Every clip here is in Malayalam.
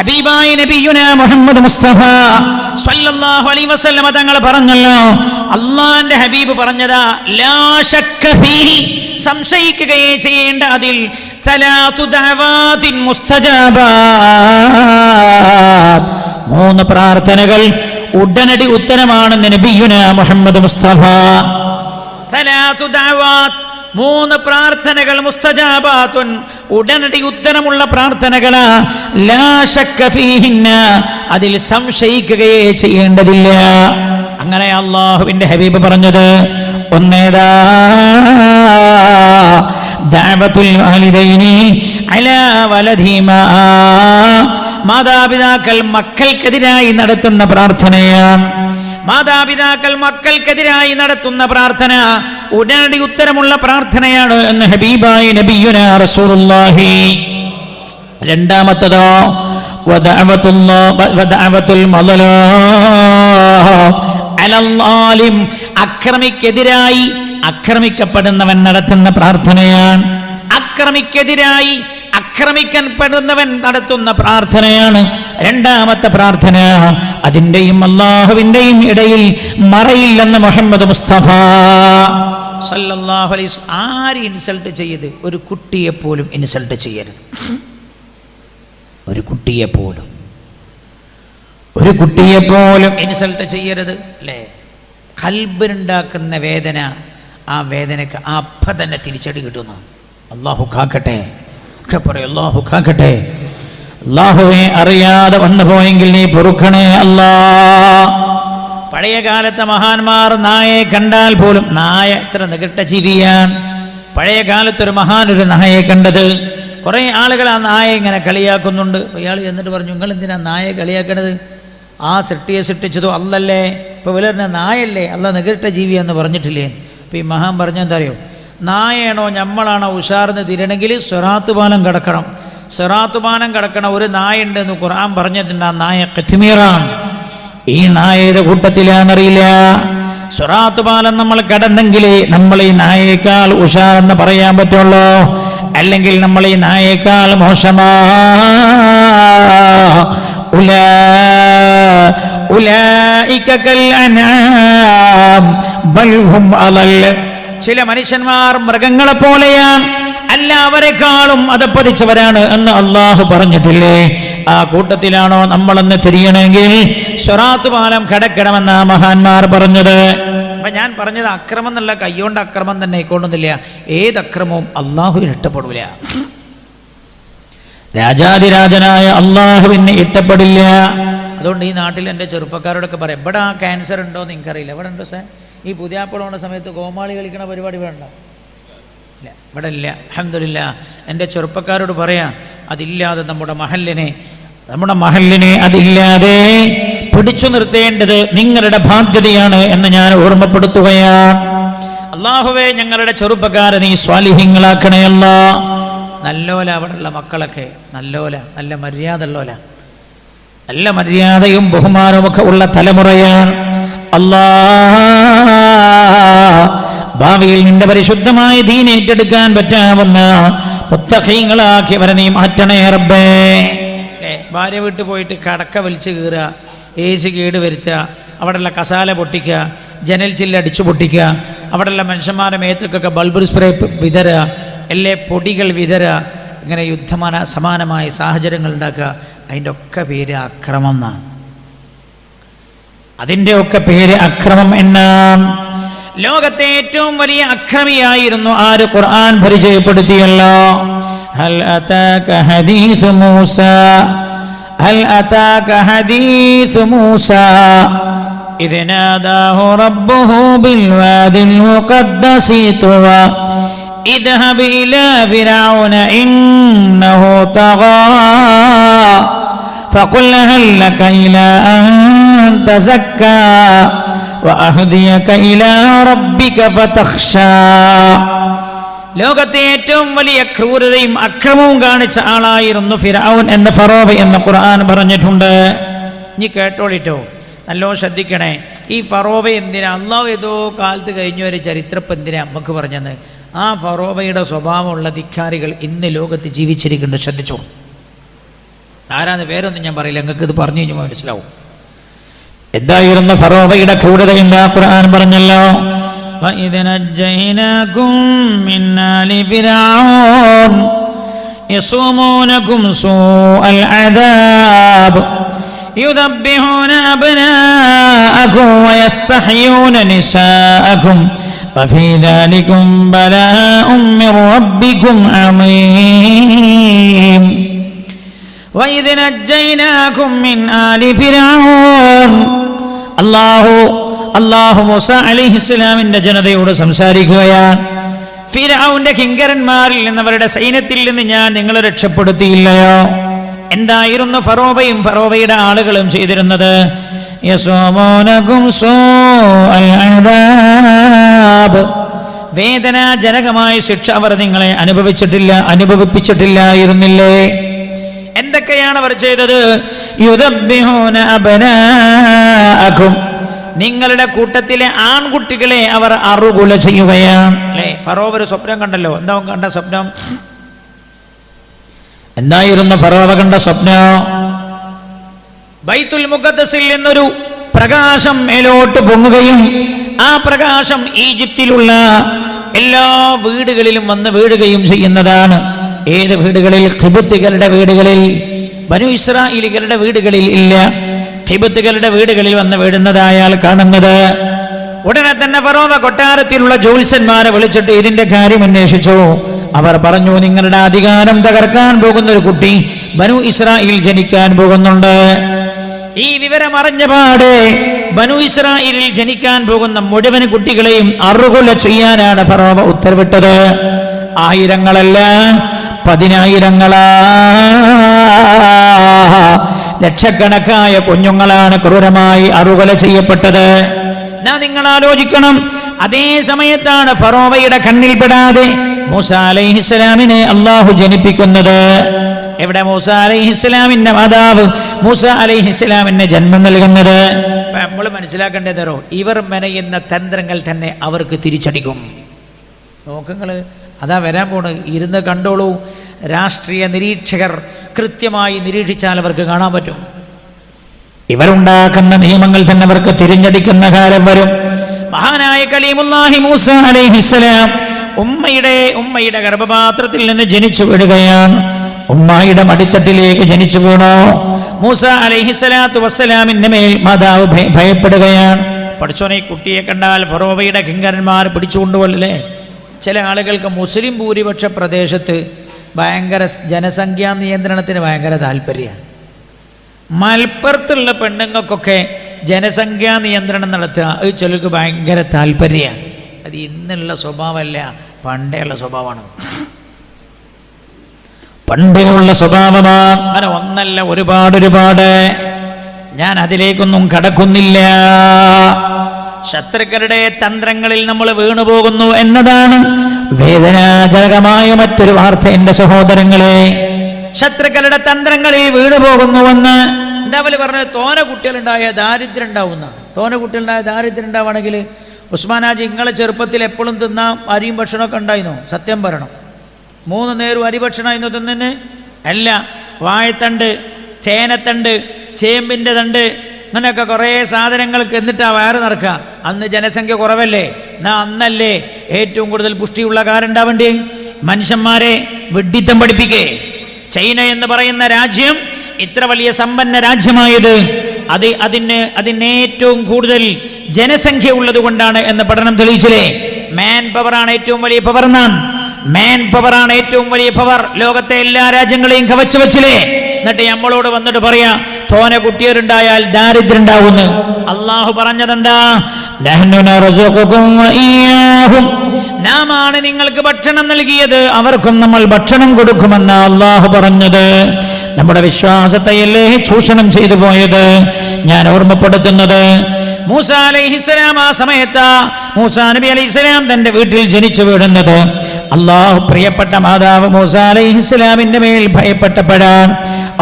ഹബീബായ നബിയുനാ മുഹമ്മദ് മുസ്തഫ സ്വല്ലല്ലാഹു അലൈഹി വസല്ലമ തങ്ങൾ പറഞ്ഞല്ലോ, അല്ലാഹുവിന്റെ ഹബീബ് പറഞ്ഞതാ, ലാ ശക്ക ഫീഹി, സംശയിക്കുകയേ ചെയ്യേണ്ട അതിൽ, സലാത്തു ദഅവാതിൻ മുസ്തജാബാത്, 3 പ്രാർത്ഥനകൾ ഉടനടി ഉത്തരമാണെന്ന് നബിയുനാ മുഹമ്മദ് മുസ്തഫ. സലാത്തു ദഅവാത്, 3 പ്രാർത്ഥനകൾ മുസ്തജാബാത്തുൻ, ഉടനടി ഉത്തരമുള്ള പ്രാർത്ഥനകളാ. ലാ ശക്ക ഫീഹിന്ന, അതിൽ സംശയിക്കുകയേ ചെയ്യേണ്ടതില്ല. അങ്ങനെ അല്ലാഹുവിന്റെ ഹബീബ് പറഞ്ഞത്. ഒന്നേതാ, ദഅവത്തുൽ വാലിദൈനി അലാ വലദിഹിമാ, മാതാപിതാക്കൾ മക്കൾക്കെതിരായി നടത്തുന്ന പ്രാർത്ഥനയാണ്. മാതാപിതാക്കൾ മക്കൾക്കെതിരായി നടത്തുന്ന പ്രാർത്ഥന ഉടനടി ഉത്തരമുള്ള പ്രാർത്ഥനയാണ് എന്ന് ഹബീബായ നബിയുനാ റസൂലുള്ളാഹി. രണ്ടാമത്തതോ, വദഅവത്തുൽ മളലാം അലല്ലാലിം, അക്രമിക്കെതിരായി അക്രമിക്കപ്പെടുന്നവൻ നടത്തുന്ന പ്രാർത്ഥനയാണ്. അക്രമിക്കെതിരായി ആക്രമിക്കപ്പെടുന്നവൻ നടത്തുന്ന പ്രാർത്ഥനയാണ് രണ്ടാമത്തെ പ്രാർത്ഥന. അതിൻ്റെയും അല്ലാഹുവിൻ്റെയും ഇടയിൽ മറയില്ലെന്ന് മുഹമ്മദ് മുസ്തഫ സല്ലല്ലാഹു അലൈഹി വസല്ലം. ആര് ഇൻസൾട്ട് ചെയ്യരുത്, ഒരു കുട്ടിയെ പോലും ഇൻസൾട്ട് ചെയ്യരുത്. ഒരു കുട്ടിയെ പോലും ഇൻസൾട്ട് ചെയ്യരുത്. അല്ലേ? ഖൽബിനുണ്ടാക്കുന്ന വേദന, ആ വേദനക്ക് അപ്പം തന്നെ തിരിച്ചടി കിട്ടുന്നു. അല്ലാഹു കാക്കട്ടെ, ഒക്കെ പറയും അല്ലാഹു കാക്കട്ടെ. അല്ലാഹുവേ, അറിയാതെ വന്നു പോയെങ്കിൽ നീ പൊറുക്കണേ അല്ലാ. പഴയ കാലത്തെ മഹാന്മാർ നായയെ കണ്ടാൽ പോലും, നായ എത്ര നികട്ട ജീവിയാണ്. പഴയ കാലത്തൊരു മഹാനൊരു നായയെ കണ്ടത്. കുറേ ആളുകൾ ആ നായയെ ഇങ്ങനെ കളിയാക്കുന്നുണ്ട്. ഇയാൾ എന്നിട്ട് പറഞ്ഞു, നിങ്ങൾ എന്തിനാ നായയെ കളിയാക്കണത്? ആ സൃഷ്ടിയെ സൃഷ്ടിച്ചതോ അല്ലല്ലേ? ഇപ്പോൾ വിലറിന നായല്ലേ, അല്ല നികട്ട ജീവിയാന്ന് പറഞ്ഞിട്ടില്ലേ? അപ്പോൾ ഈ മഹാൻ പറഞ്ഞു, എന്താ അറിയോ, നായയാണോ നമ്മളാണോ ഉഷാർന്ന് തിരണമെങ്കിൽ സിറാത്ത് പാലം കടക്കണം. സിറാത്ത് പാലം കടക്കണ ഒരു നായ ഉണ്ടെന്ന് ഖുർആൻ പറഞ്ഞിട്ടുണ്ട്. ആ നായ ഖിത്മീറാണ്. ഈ നായയുടെ കൂട്ടത്തിലാണെന്നറിയില്ല. സിറാത്ത് പാലം നമ്മൾ കടന്നെങ്കിൽ നമ്മൾ ഈ നായേക്കാൾ ഉഷാറെന്ന് പറയാൻ പറ്റുള്ളൂ, അല്ലെങ്കിൽ നമ്മൾ ഈ നായേക്കാൾ മോശമാ. ഉലൈക കൽ അൻആം ബൽ ഹും അളൽ. ചില മനുഷ്യന്മാർ മൃഗങ്ങളെ പോലെയാണ്, അല്ല അവരെക്കാളും അതപ്പതിച്ചവരാണ് എന്ന് അള്ളാഹു പറഞ്ഞിട്ടില്ലേ? ആ കൂട്ടത്തിലാണോ നമ്മളെന്ന് തിരിയണമെങ്കിൽ സിറാത്ത് പാലം കടക്കണമെന്ന മഹാന്മാർ പറഞ്ഞത്. അപ്പൊ ഞാൻ പറഞ്ഞത് അക്രമം എന്നല്ല, കൈകൊണ്ട് അക്രമം തന്നെ ആയിക്കൊള്ളുന്നില്ല. ഏത് അക്രമവും അള്ളാഹുവിന് ഇഷ്ടപ്പെടില്ല. രാജാതിരാജനായ അള്ളാഹുവിന് ഇഷ്ടപ്പെടില്ല. അതുകൊണ്ട് ഈ നാട്ടിൽ എൻ്റെ ചെറുപ്പക്കാരോടൊക്കെ പറയാം, എവിടെ ആ ക്യാൻസർ ഉണ്ടോ എന്ന് എനിക്കറിയില്ല. എവിടെ ഉണ്ടോ സാർ? ഈ പുതിയാപ്പളോണ സമയത്ത് കോമാളി കളിക്കണ പരിപാടി ഇവിടെ ഉണ്ടോ? ഇല്ല, ഇവിടെ ഇല്ല. അൽഹംദുലില്ലാഹ്. എൻ്റെ ചെറുപ്പക്കാരോട് പറയാം, അതില്ലാതെ നമ്മുടെ മഹല്ലിനെ അതില്ലാതെ പിടിച്ചു നിർത്തേണ്ടത് നിങ്ങളുടെ ബാധ്യതയാണ് എന്ന് ഞാൻ ഓർമ്മപ്പെടുത്തുകയാണ്. അല്ലാഹുവേ, ഞങ്ങളുടെ ചെറുപ്പക്കാരെ നീ സ്വാലിഹീങ്ങളാക്കണേ അല്ലാ. നല്ലോല അവിടെയുള്ള മക്കളൊക്കെ നല്ലോല, നല്ല മര്യാദ ഉള്ളോല, നല്ല മര്യാദയും ബഹുമാനവും ഒക്കെ ഉള്ള തലമുറയാണ്. അല്ലാ, ഭാവിയിൽ നിന്റെ പരിശുദ്ധമായ ദീൻ ഏറ്റെടുക്കാൻ പറ്റാവുന്ന മുത്തഖീങ്ങളാക്കിയവരെ നീ മാറ്റണേ റബ്ബേ. ഭാര്യ വീട്ടിൽ പോയിട്ട് കടക്ക വലിച്ചു കീറുക, AC കേട് വരുത്തുക, അവിടെയുള്ള കസാല പൊട്ടിക്കുക, ജനൽ ചില്ല് അടിച്ചു പൊട്ടിക്കുക, അവിടെയുള്ള മനുഷ്യന്മാരുടെ മേത്തൊക്കെ ബൾബ് സ്പ്രേ വിതറുക, അല്ലേ പൊടികൾ വിതറുക, ഇങ്ങനെ സമാനമായ സാഹചര്യങ്ങൾ ഉണ്ടാക്കുക. അതിൻ്റെ ഒക്കെ പേര് അക്രമം എന്നാണ്. അതിൻ്റെ ഒക്കെ പേര് അക്രമം എന്നാണ്. ലോകത്തെ ഏറ്റവും വലിയ അക്രമിയായിരുന്നു ആര്? ഖുർആൻ പരിചയപ്പെടുത്തിയല്ലോ. ഹൽ അതാക ഹദീസു മൂസ, ഹൽ അതാക ഹദീസു മൂസ ഇദ് നാദാഹു റബ്ബുഹു ബിൽ വാദിൽ മുഖദ്ദസി തുവ ഇദ്ഹബ് ഇലാ ഫിർഔന ഇന്നഹു തഗാ ഫഖുൽ ഹൽ ലക ഇലാ അൻ തസക്കാ ലോകത്തെ ഏറ്റവും വലിയ ക്രൂരതയും അക്രമവും കാണിച്ച ആളായിരുന്നു ഫിർഔൻ എന്ന ഫറോവ എന്ന് ഖുർആൻ പറഞ്ഞിട്ടുണ്ട്. ഇനി കേട്ടോളിട്ടോ, നല്ലോ ശ്രദ്ധിക്കണേ. ഈ ഫറോവ എന്തിനാ അള്ളാഹു ഏതോ കാലത്ത് കഴിഞ്ഞ ഒരു ചരിത്രം എന്തിനാ നമുക്ക് പറഞ്ഞത്? ആ ഫറോവയുടെ സ്വഭാവമുള്ള ധിക്കാരികൾ ഇന്ന് ലോകത്ത് ജീവിച്ചിരിക്കുന്നുണ്ട്. ശ്രദ്ധിച്ചോ. ആരാന്ന് പേരൊന്നും ഞാൻ പറയില്ല, നിങ്ങൾക്ക് ഇത് പറഞ്ഞു കഴിഞ്ഞാൽ മനസ്സിലാവും. എന്തായിരുന്നു ഫറോവയുടെ ക്രൂരതയെന്ന് ഖുർആൻ പറഞ്ഞല്ലോ. وَإِذْ نَجَّيْنَاكُمْ مِنْ آلِ فِرْعَوْنَ يَصُومُونَكُمْ سُوءَ الْعَذَابِ يُذَبِّحُونَ أَبْنَاءَكُمْ وَيَسْتَحْيُونَ نِسَاءَكُمْ وَفِي ذَلِكُمْ بَلَاءٌ مِّن رَّبِّكُمْ عَظِيمٌ وَإِذْ نَجَّيْنَاكُمْ مِنْ آلِ فِرْعَوْنَ അല്ലാഹു മൂസ അലൈഹിസ്സലാമിന്റെ ജനതയോട് സംസാരിക്കുകയാണ്. ഫിർഔന്റെ കിങ്കരന്മാരിൽ നിന്ന്, അവരുടെ സൈന്യത്തിൽ നിന്ന് ഞാൻ നിങ്ങളെ രക്ഷപ്പെടുത്തിയില്ലയോ? എന്തായിരുന്നു ഫറോവയും ഫറോവയുടെ ആളുകളും ചെയ്തിരുന്നത്? യസൂമൂനകും സൂഅൽ അദാബ്, വേദനാജനകമായ ശിക്ഷ അവർ നിങ്ങളെ അനുഭവിപ്പിച്ചിട്ടില്ലായിരുന്നില്ലേ? എന്തൊക്കെയാണ് അവർ ചെയ്തത്? യുദബ്ബിഹൂന അബ്നാഅകും, നിങ്ങളുടെ കൂട്ടത്തിലെ ആൺകുട്ടികളെ അവർ അറുകൊല ചെയ്യുകയാണ്. അല്ലേ? ഫറോവ ഒരു സ്വപ്നം കണ്ടല്ലോ. എന്താ കണ്ട സ്വപ്നം? എന്തായിരുന്നു ഫറോവ കണ്ട സ്വപ്നം? ബൈത്തുൽ മുഖദ്ദസിൽ നിന്നൊരു പ്രകാശം മേലോട്ട് പൊങ്ങുകയും ആ പ്രകാശം ഈജിപ്തിലുള്ള എല്ലാ വീടുകളിലും വന്ന് വീഴുകയും ചെയ്യുന്നതാണ്. ഏത് വീടുകളിൽ? ഖിബ്തികളുടെ വീടുകളിൽ. ബനു ഇസ്രായേലികളുടെ വീടുകളിൽ ഇല്ല, ഖിബ്തികളുടെ വീടുകളിൽ വന്ന് വീഴുന്നതായാൽ കാണുന്നത്. ഉടനെ തന്നെ ഫറോവ കൊട്ടാരത്തിലുള്ള ജ്യോത്സ്യന്മാരെ വിളിച്ചിട്ട് ഇതിന്റെ കാര്യം അന്വേഷിച്ചു. അവർ പറഞ്ഞു, നിങ്ങളുടെ അധികാരം തകർക്കാൻ പോകുന്ന ഒരു കുട്ടി ബനു ഇസ്രായേൽ ജനിക്കാൻ പോകുന്നുണ്ട്. ഈ വിവരം അറിഞ്ഞ പാടെ ബനു ഇസ്രായേലിൽ ജനിക്കാൻ പോകുന്ന മുഴുവൻ കുട്ടികളെയും അറുകൊല ചെയ്യാനാണ് ഫറോവ ഉത്തരവിട്ടത്. ആയിരങ്ങളല്ല, പതിനായിരങ്ങളാ, ലക്ഷക്കണക്കായ കുഞ്ഞുങ്ങളാണ് ക്രൂരമായി അറുകൊല ചെയ്യപ്പെട്ടത്. നിങ്ങൾ ആലോചിക്കണം. അതേ സമയത്താണ് ഫറോവയുടെ കണ്ണിൽപ്പെടാതെ മൂസ അലൈഹിസ്സലാമിനെ അള്ളാഹു ജനിപ്പിക്കുന്നത്. എവിടെ? മൂസ അലൈഹിസ്സലാമിന്റെ മാതാവ് മൂസ അലൈഹിസ്സലാമിന് ജന്മം നൽകുന്നത്. നമ്മൾ മനസ്സിലാക്കേണ്ടതോ, ഇവർ മെനയുന്ന തന്ത്രങ്ങൾ തന്നെ അവർക്ക് തിരിച്ചടിക്കും. നോക്കങ്ങള്, അതാ വരാൻ പോണ്. ഇരുന്ന് കണ്ടോളൂ. രാഷ്ട്രീയ നിരീക്ഷകർ കൃത്യമായി നിരീക്ഷിച്ചാൽ അവർക്ക് കാണാൻ പറ്റും. ഇവരുണ്ടാക്കുന്ന നിയമങ്ങൾ തന്നെ അവർക്ക് തിരിഞ്ഞടിക്കുന്ന കാലം വരും. മഹാനായ കലീമുല്ലാഹി മൂസ അലൈഹിസ്സലാം ഉമ്മയുടെ ഗർഭപാത്രത്തിൽ നിന്ന് ജനിച്ചു വീഴുകയാണ്. ഉമ്മയുടെ മടിത്തട്ടിലേക്ക് ജനിച്ചു വീണു. മൂസ അലൈഹിസ്സലാത്തു വസ്സലാമിന്റെ മേൽ മാതാവ് ഭയപ്പെടുകയാണ്. പഠിച്ചോനെ, കുട്ടിയെ കണ്ടാൽ ഫറോവയുടെ കിങ്കരന്മാർ പിടിച്ചുകൊണ്ടുപോലല്ലേ. ചില ആളുകൾക്ക് മുസ്ലിം ഭൂരിപക്ഷ പ്രദേശത്ത് ഭയങ്കര ജനസംഖ്യാ നിയന്ത്രണത്തിന് ഭയങ്കര താല്പര്യമാണ്. മലപ്പുറത്തുള്ള പെണ്ണുങ്ങൾക്കൊക്കെ ജനസംഖ്യാ നിയന്ത്രണം നടത്തുക അത് ചിലർക്ക് ഭയങ്കര താല്പര്യമാണ്. അത് ഇന്നുള്ള സ്വഭാവമല്ല, പണ്ടേയുള്ള സ്വഭാവമാണ്. പണ്ടേയുള്ള സ്വഭാവമാണ്. അങ്ങനെ ഒന്നല്ല, ഒരുപാട്. ഞാൻ അതിലേക്കൊന്നും കടക്കുന്നില്ല. ശത്രുക്കളുടെ തന്ത്രങ്ങളിൽ നമ്മൾ വീണുപോകുന്നു എന്നതാണ് വേദനാജനകമായ മറ്റൊരു വാർത്ത. എന്റെ സഹോദരങ്ങളെ, ശത്രുക്കളുടെ തന്ത്രങ്ങളിൽ വീണുപോകുന്നുവെന്ന് എന്താ പറഞ്ഞത്? തോന കുട്ടികളുണ്ടായ ദാരിദ്ര്യം ഉണ്ടാവുന്ന. തോന കുട്ടികളുണ്ടായ ദാരിദ്ര്യം ഉണ്ടാവുകയാണെങ്കിൽ ഉസ്മാനാജി, നിങ്ങളെ ചെറുപ്പത്തിൽ എപ്പോഴും തിന്നാൻ അരിയും ഭക്ഷണമൊക്കെ ഉണ്ടായിരുന്നു? സത്യം പറയണം. 3 നേരം അരി ഭക്ഷണമായിരുന്നു തിന്നുന്നത്? അല്ല. വാഴത്തണ്ട്, ചേനത്തണ്ട്, ചേമ്പിൻ്റെ തണ്ട്, അങ്ങനെയൊക്കെ കുറേ സാധനങ്ങൾക്ക് എന്നിട്ടാ വയറ് നിറക്കുക. അന്ന് ജനസംഖ്യ കുറവല്ലേ? അന്നല്ലേ ഏറ്റവും കൂടുതൽ പുഷ്ടിയുള്ള കാരുണ്ടാവേണ്ടി? മനുഷ്യന്മാരെ വിഡ്ഢിത്തം പഠിപ്പിക്കേ. ചൈന എന്ന് പറയുന്ന രാജ്യം ഇത്ര വലിയ സമ്പന്ന രാജ്യമായത് അതിന് ഏറ്റവും കൂടുതൽ ജനസംഖ്യ ഉള്ളത് കൊണ്ടാണ് എന്ന് പഠനം തെളിയിച്ചില്ലേ? മാൻ പവറാണ് ഏറ്റവും വലിയ പവർ. മാൻ പവറാണ് ഏറ്റവും വലിയ പവർ. ലോകത്തെ എല്ലാ രാജ്യങ്ങളെയും കവച്ചു വെച്ചില്ലേ? എന്നിട്ട് നമ്മളോട് വന്നിട്ട് പറയാ തോന കുട്ടികളുണ്ടായാൽ ദാരിദ്ര്യം ഉണ്ടാവുന്നു. അള്ളാഹു പറഞ്ഞതെന്താ? നാമാണ് നിങ്ങൾക്ക് ഭക്ഷണം നൽകിയത്, അവർക്കും നമ്മൾ ഭക്ഷണം കൊടുക്കുമെന്ന അള്ളാഹു പറഞ്ഞത്. നമ്മുടെ വിശ്വാസത്തെയല്ലേ ചൂഷണം ചെയ്തു പോയത്? ഞാൻ ഓർമ്മപ്പെടുത്തുന്നത്, മൂസ അലൈഹിസ്സലാം ആ സമയത്ത് മൂസ നബി അലൈഹിസ്സലാം തന്റെ വീട്ടിൽ ജനിച്ചു വീഴുന്നത് അള്ളാഹു പ്രിയപ്പെട്ട മാതാവ് മൂസ അലൈഹിസ്സലാമിന്റെ മേൽ ഭയപ്പെട്ടപ്പോഴാണ്.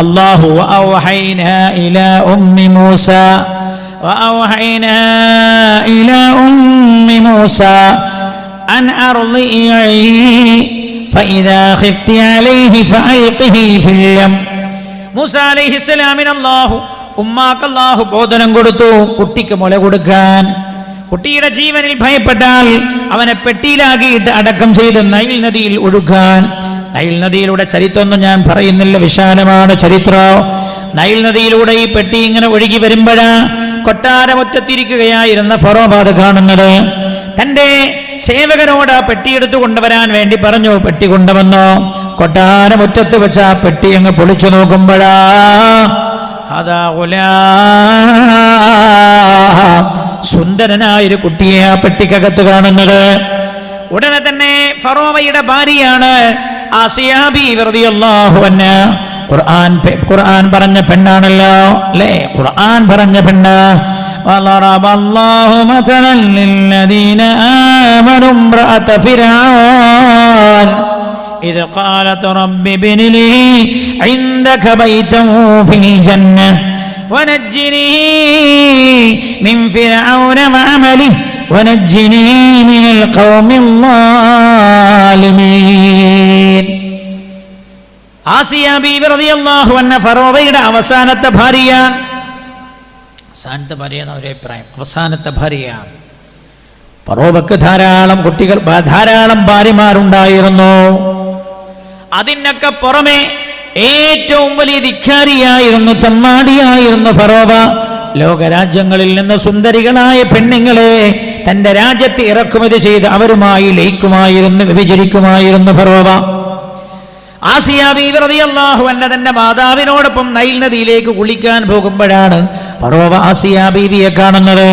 അള്ളാഹു വഅൗഹൈനാ ഇലാ ഉമ്മി മൂസ വഅൗഹൈനാ ഇലാ ഉമ്മി മൂസ അൻ അർളിഇ ഫഇദാ ഖിഫ്തി അലൈഹി ഫഅൽഖിഹി ഫിൽ യം. മൂസാ അലൈഹിസ്സലാമിന് ഉമ്മാക്ക് ബോധനം കൊടുത്തു, കുട്ടിക്ക് മുല കൊടുക്കാൻ. കുട്ടിയുടെ ജീവനിൽ ഭയപ്പെട്ടാൽ അവനെ പെട്ടിയിലാക്കിയിട്ട് അടക്കം ചെയ്ത് നൈൽ നദിയിൽ ഒഴുകാൻ. നൈൽ നദിയിലൂടെ ചരിത്രമൊന്നും ഞാൻ പറയുന്നില്ല, വിശാലമാണ് ചരിത്രം. നൈൽ നദിയിലൂടെ ഈ പെട്ടി ഇങ്ങനെ ഒഴുകി വരുമ്പോഴാ കൊട്ടാരമുറ്റത്തിരിക്കുകയായിരുന്ന ഫറോവ അത് കാണുന്നത്. തന്റെ സേവകനോട് ആ പെട്ടിയെടുത്തു കൊണ്ടുവരാൻ വേണ്ടി പറഞ്ഞു. പെട്ടി കൊണ്ടുവന്നോ. കൊട്ടാരമുറ്റത്ത് വെച്ച് ആ പെട്ടി അങ്ങ് പൊളിച്ചു നോക്കുമ്പോഴാ അതാ സുന്ദരനായൊരു കുട്ടിയെ ആ പെട്ടിക്കകത്ത് കാണുന്നത്. ഉടനെ തന്നെ ഫറോവയുടെ ഭാര്യയാണ് ആസിയാ ബീവി റളിയല്ലാഹു അൻഹാ. ഖുർആൻ പറഞ്ഞ പെണ്ണാണല്ലോ അല്ലേ? ഖുർആൻ പറഞ്ഞ പെണ്ണ്. وضرب الله مثلا للذين آمنوا امرأة فرعون إذ قالت رب ابن لي عندك بيتا في الجنة ونجني من فرعون وعمله ونجني من القوم الظالمين. ആസിയ ബീവി റളിയല്ലാഹു അൻഹ ഫറോവയുടെ അവസാനത്തെ ഭാര്യയാണ്. അവസാനത്തെ ഭാര്യയാണ് ഒരു അഭിപ്രായം. അവസാനത്തെ ഭാര്യയാണ്. ഫറോവക്ക് ധാരാളം കുട്ടികൾ, ധാരാളം ഭാര്യമാരുണ്ടായിരുന്നു. അതിനൊക്കെ പുറമെ ഏറ്റവും വലിയ ധിക്കാരിയായിരുന്നു, തമ്മാടിയായിരുന്നു ഫറോവ. ലോകരാജ്യങ്ങളിൽ നിന്ന് സുന്ദരികളായ പെണ്ണുങ്ങളെ തന്റെ രാജ്യത്ത് ഇറക്കുമതി ചെയ്ത് അവരുമായി ലയിക്കുമായിരുന്നു, വ്യഭിചരിക്കുമായിരുന്നു ഫറോവ. ആസിയ ബീവി റളിയല്ലാഹു അൻഹ തന്റെ മാതാവിനോടൊപ്പം നൈൽ നദിയിലേക്ക് കുളിക്കാൻ പോകുമ്പോഴാണ് ഫറോവ ആസിയ ബീവിയെ കാണുന്നത്.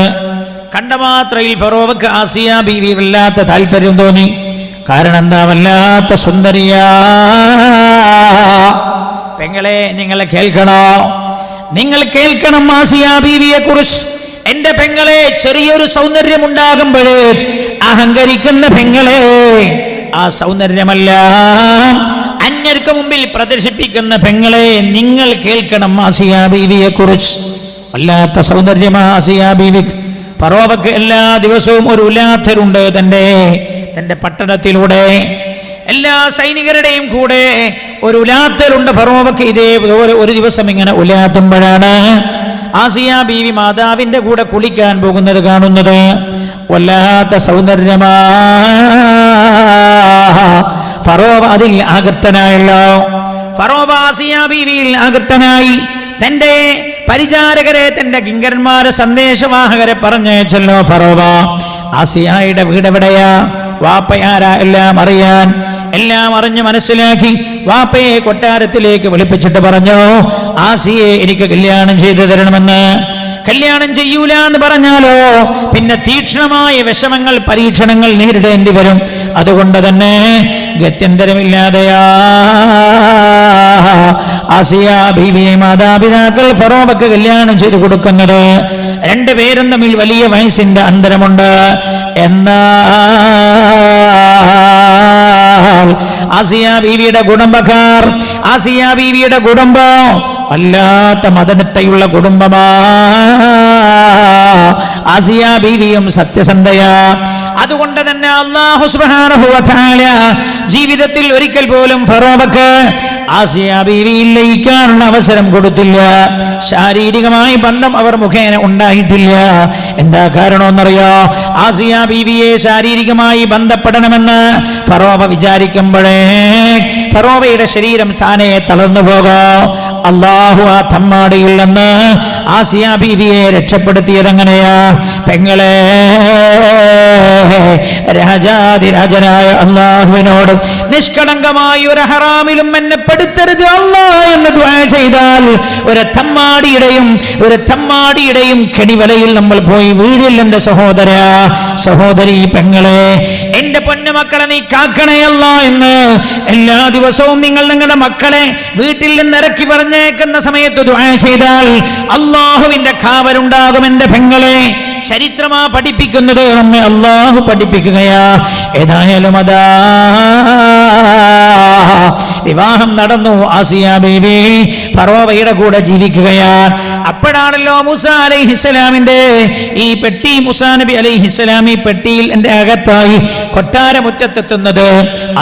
കണ്ട മാത്രയിൽ ഫറോവക്ക് ആസിയ ബീവി വല്ലാത്ത താല്പര്യം തോന്നി. കാരണം എന്താ? വല്ലാത്ത സുന്ദരിയാ. പെങ്ങളെ, നിങ്ങൾ കേൾക്കണോ? നിങ്ങൾ കേൾക്കണം ആസിയ ബീവിയെ കുറിച്ച്. എന്റെ പെങ്ങളെ, ചെറിയൊരു സൗന്ദര്യം ഉണ്ടാകുമ്പോഴേ അഹങ്കരിക്കുന്ന പെങ്ങളെ, ആ സൗന്ദര്യമല്ല അന്യർക്ക് മുമ്പിൽ പ്രദർശിപ്പിക്കുന്ന പെങ്ങളെ, നിങ്ങൾ കേൾക്കണം ആസിയ ബീവിയെ കുറിച്ച്. വല്ലാത്ത സൗന്ദര്യമാ ആസിയ ബീവിക്ക്. ഫറോവക്ക് എല്ലാ ദിവസവും ഒരു ഉലാത്തരുണ്ട് തന്റെ പട്ടണത്തിലൂടെ. എല്ലാ സൈനികരുടെയും കൂടെ ഒരു ഉലാത്തരുണ്ട് ഫറോവക്ക്. ഇതേപോലെ ഒരു ദിവസം ഇങ്ങനെ ഉലാത്തുമ്പോഴാണ് ആസിയ ബീവി മാതാവിന്റെ കൂടെ കുളിക്കാൻ പോകുന്നത് കാണുന്നത്. വല്ലാത്ത സൗന്ദര്യമാ. ഫറോവ അതിൽ ആകർത്തനായല്ലോ. ഫറോവ ആസിയ ബീവിയിൽ ആകർത്തനായി. തന്റെ പരിചാരകരെ, തന്റെ കിങ്കരന്മാരെ, സന്ദേശവാഹകരെ പറഞ്ഞയച്ചല്ലോ ഫറോവ. ആസിയയുടെ വീട് എവിടെയാ? വാപ്പയാരാ? എല്ലാം അറിയാൻ, എല്ലാം അറിഞ്ഞ് മനസ്സിലാക്കി വാപ്പയെ കൊട്ടാരത്തിലേക്ക് വിളിപ്പിച്ചിട്ട് പറഞ്ഞു, ആസിയെ എനിക്ക് കല്യാണം ചെയ്തു തരണമെന്ന്. കല്യാണം ചെയ്യൂല എന്ന് പറഞ്ഞാലോ പിന്നെ തീക്ഷ്ണമായ വിഷമങ്ങൾ, പരീക്ഷണങ്ങൾ നേരിടേണ്ടി വരും. അതുകൊണ്ട് തന്നെ ഗത്യന്തരമില്ലാതെയാ ആസിയ ബീവിയെ മാതാപിതാക്കൾ ഫറോവക്ക് കല്യാണം ചെയ്തു കൊടുക്കുന്നത്. രണ്ടുപേരും തമ്മിൽ വലിയ വയസ്സിന്റെ അന്തരമുണ്ട്. എന്നാൽ ആസിയ ബീവിയുടെ കുടുംബക്കാർ, ആസിയ ബീവിയുടെ കുടുംബം വല്ലാത്ത മദനത്തെയുള്ള കുടുംബമാ. ആസിയ ബീവിയും സത്യസന്ധയാ. അതുകൊണ്ട് തന്നെ അല്ലാഹു സുബ്ഹാനഹു വ തആല ജീവിതത്തിൽ ഒരിക്കൽ പോലും ഫറോവക്ക് ആസിയ ബീവിയിൽ ലയിക്കാനുള്ള അവസരം കൊടുത്തില്ല. ശാരീരികമായ ബന്ധം അവർ മുഖേന ഉണ്ടായിട്ടില്ല. എന്താ കാരണമെന്നറിയോ? ആസിയ ബീവിയെ ശാരീരികമായി ബന്ധപ്പെടണമെന്ന് ഫറോവ വിചാരിക്കുമ്പോഴേ ഫറോവയുടെ ശരീരം താനെ തളർന്നു പോകാം. അല്ലാഹു ആ തമ്മാടിയിൽ നിന്ന് ആസിയ ബീവിയെ രക്ഷപ്പെടുത്തിയതെങ്ങനെയാ? പെങ്ങളെ, രാജാതിരാജനായ അല്ലാഹുവിനോട് നിഷ്കളങ്കമായ ഒരു ഹറാമിലും എന്നെ പെടുത്തരുത് അല്ലാ എന്ന് ദുആ ചെയ്താൽ ഒരു തമ്മാടിയുടെയും കെണിവലയിൽ നമ്മൾ പോയി വീഴില്ല. എന്റെ സഹോദരി, പെങ്ങളെ, എന്റെ പൊന്നുമക്കളെ നീ കാക്കണയല്ല എന്ന് എല്ലാ ദിവസവും നിങ്ങൾ നിങ്ങളുടെ മക്കളെ വീട്ടിൽ നിന്ന് ഇറക്കി പറഞ്ഞേക്കുന്ന സമയത്ത് ദുആ ചെയ്താൽ അല്ലാഹുവിന്റെ കാവലുണ്ടാകും. എന്റെ പെങ്ങളെ, ചരിത്രമാ പഠിപ്പിക്കുന്നത്, നമ്മെ അള്ളാഹു പഠിപ്പിക്കുകയാ. ഏതായാലും അതാ വിവാഹം നടന്നു. ആസിയ ബീവി ഫറോവയുടെ കൂടെ ജീവിക്കുകയാണ്. അപ്പോഴാണല്ലോ മൂസ അലൈഹിസ്സലാമിന്റെ ഈ പെട്ടി, മൂസാ നബി അലൈഹിസ്സലാം ഈ പെട്ടിയിൽ എന്റെ അകത്തായി കൊട്ടാരമുറ്റത്തെത്തുന്നത്.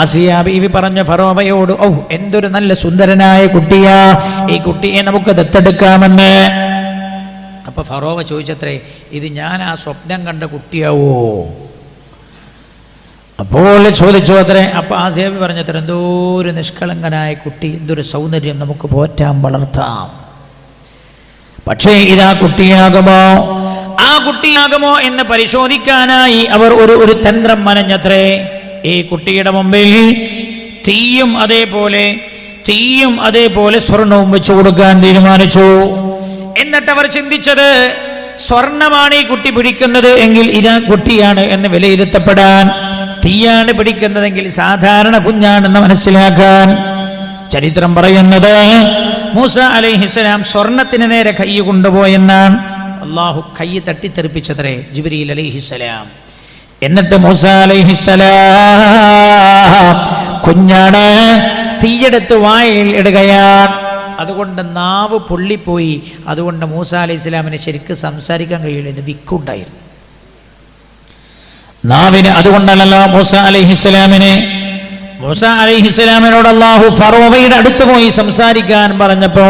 ആസിയ ബീവി പറഞ്ഞ ഫറോവയോട്, ഓ എന്തൊരു നല്ല സുന്ദരനായ കുട്ടിയാ, ഈ കുട്ടിയെ നമുക്ക് ദത്തെടുക്കാമെന്ന്. അപ്പൊ ഫറോവ ചോദിച്ചത്രേ, ഇത് ഞാൻ ആ സ്വപ്നം കണ്ട കുട്ടിയാവോ? അപ്പോൾ ചോദിച്ചു അത്രേ. അപ്പൊ ആ സേവി പറഞ്ഞത്ര, എന്തോ ഒരു നിഷ്കളങ്കനായ കുട്ടി, എന്തൊരു സൗന്ദര്യം, നമുക്ക് പോറ്റാം, വളർത്താം. പക്ഷേ ഇതാ കുട്ടിയാകുമോ, ആ കുട്ടിയാകുമോ എന്ന് പരിശോധിക്കാനായി അവർ ഒരു തന്ത്രം മനഞ്ഞത്രേ. ഈ കുട്ടിയുടെ മുമ്പിൽ തീയും അതേപോലെ സ്വർണവും വെച്ചു കൊടുക്കാൻ തീരുമാനിച്ചു. എന്നിട്ട് അവർ ചിന്തിച്ചത്, സ്വർണമാണ് ഈ കുട്ടി പിടിക്കുന്നത് എങ്കിൽ ഇതാ കുട്ടിയാണ് എന്ന് വിലയിരുത്തപ്പെടാൻ, തീയാണ് പിടിക്കുന്നതെങ്കിൽ സാധാരണ കുഞ്ഞാണെന്ന് മനസ്സിലാക്കാൻ. ചരിത്രം പറയുന്നത് മൂസ അലൈഹിസ്സലാം സ്വർണത്തിന് നേരെ കൈ കൊണ്ടുപോയെന്നാണ്. അള്ളാഹു കൈ തട്ടിത്തെറിപ്പിച്ചത്രേ ജിബ്രീൽ അലൈഹിസ്സലാം. എന്നിട്ട് മൂസ അലൈഹിസ്സലാം കുഞ്ഞാണ്, തീയെടുത്ത് വായിൽ ഇടുകയാണ്. അതുകൊണ്ട് നാവ് പൊള്ളിപ്പോയി. അതുകൊണ്ട് മൂസ അലൈഹിസ്സലാമിന് ശരിക്കും സംസാരിക്കാൻ കഴിയില്ല, വിക്കുണ്ടായിരുന്നു നാവിന്. അതുകൊണ്ടല്ലോ മൂസ അലൈഹിസ്സലാമിനോട് അല്ലാഹു ഫറോവയുടെ അടുത്ത് പോയി സംസാരിക്കാൻ പറഞ്ഞപ്പോ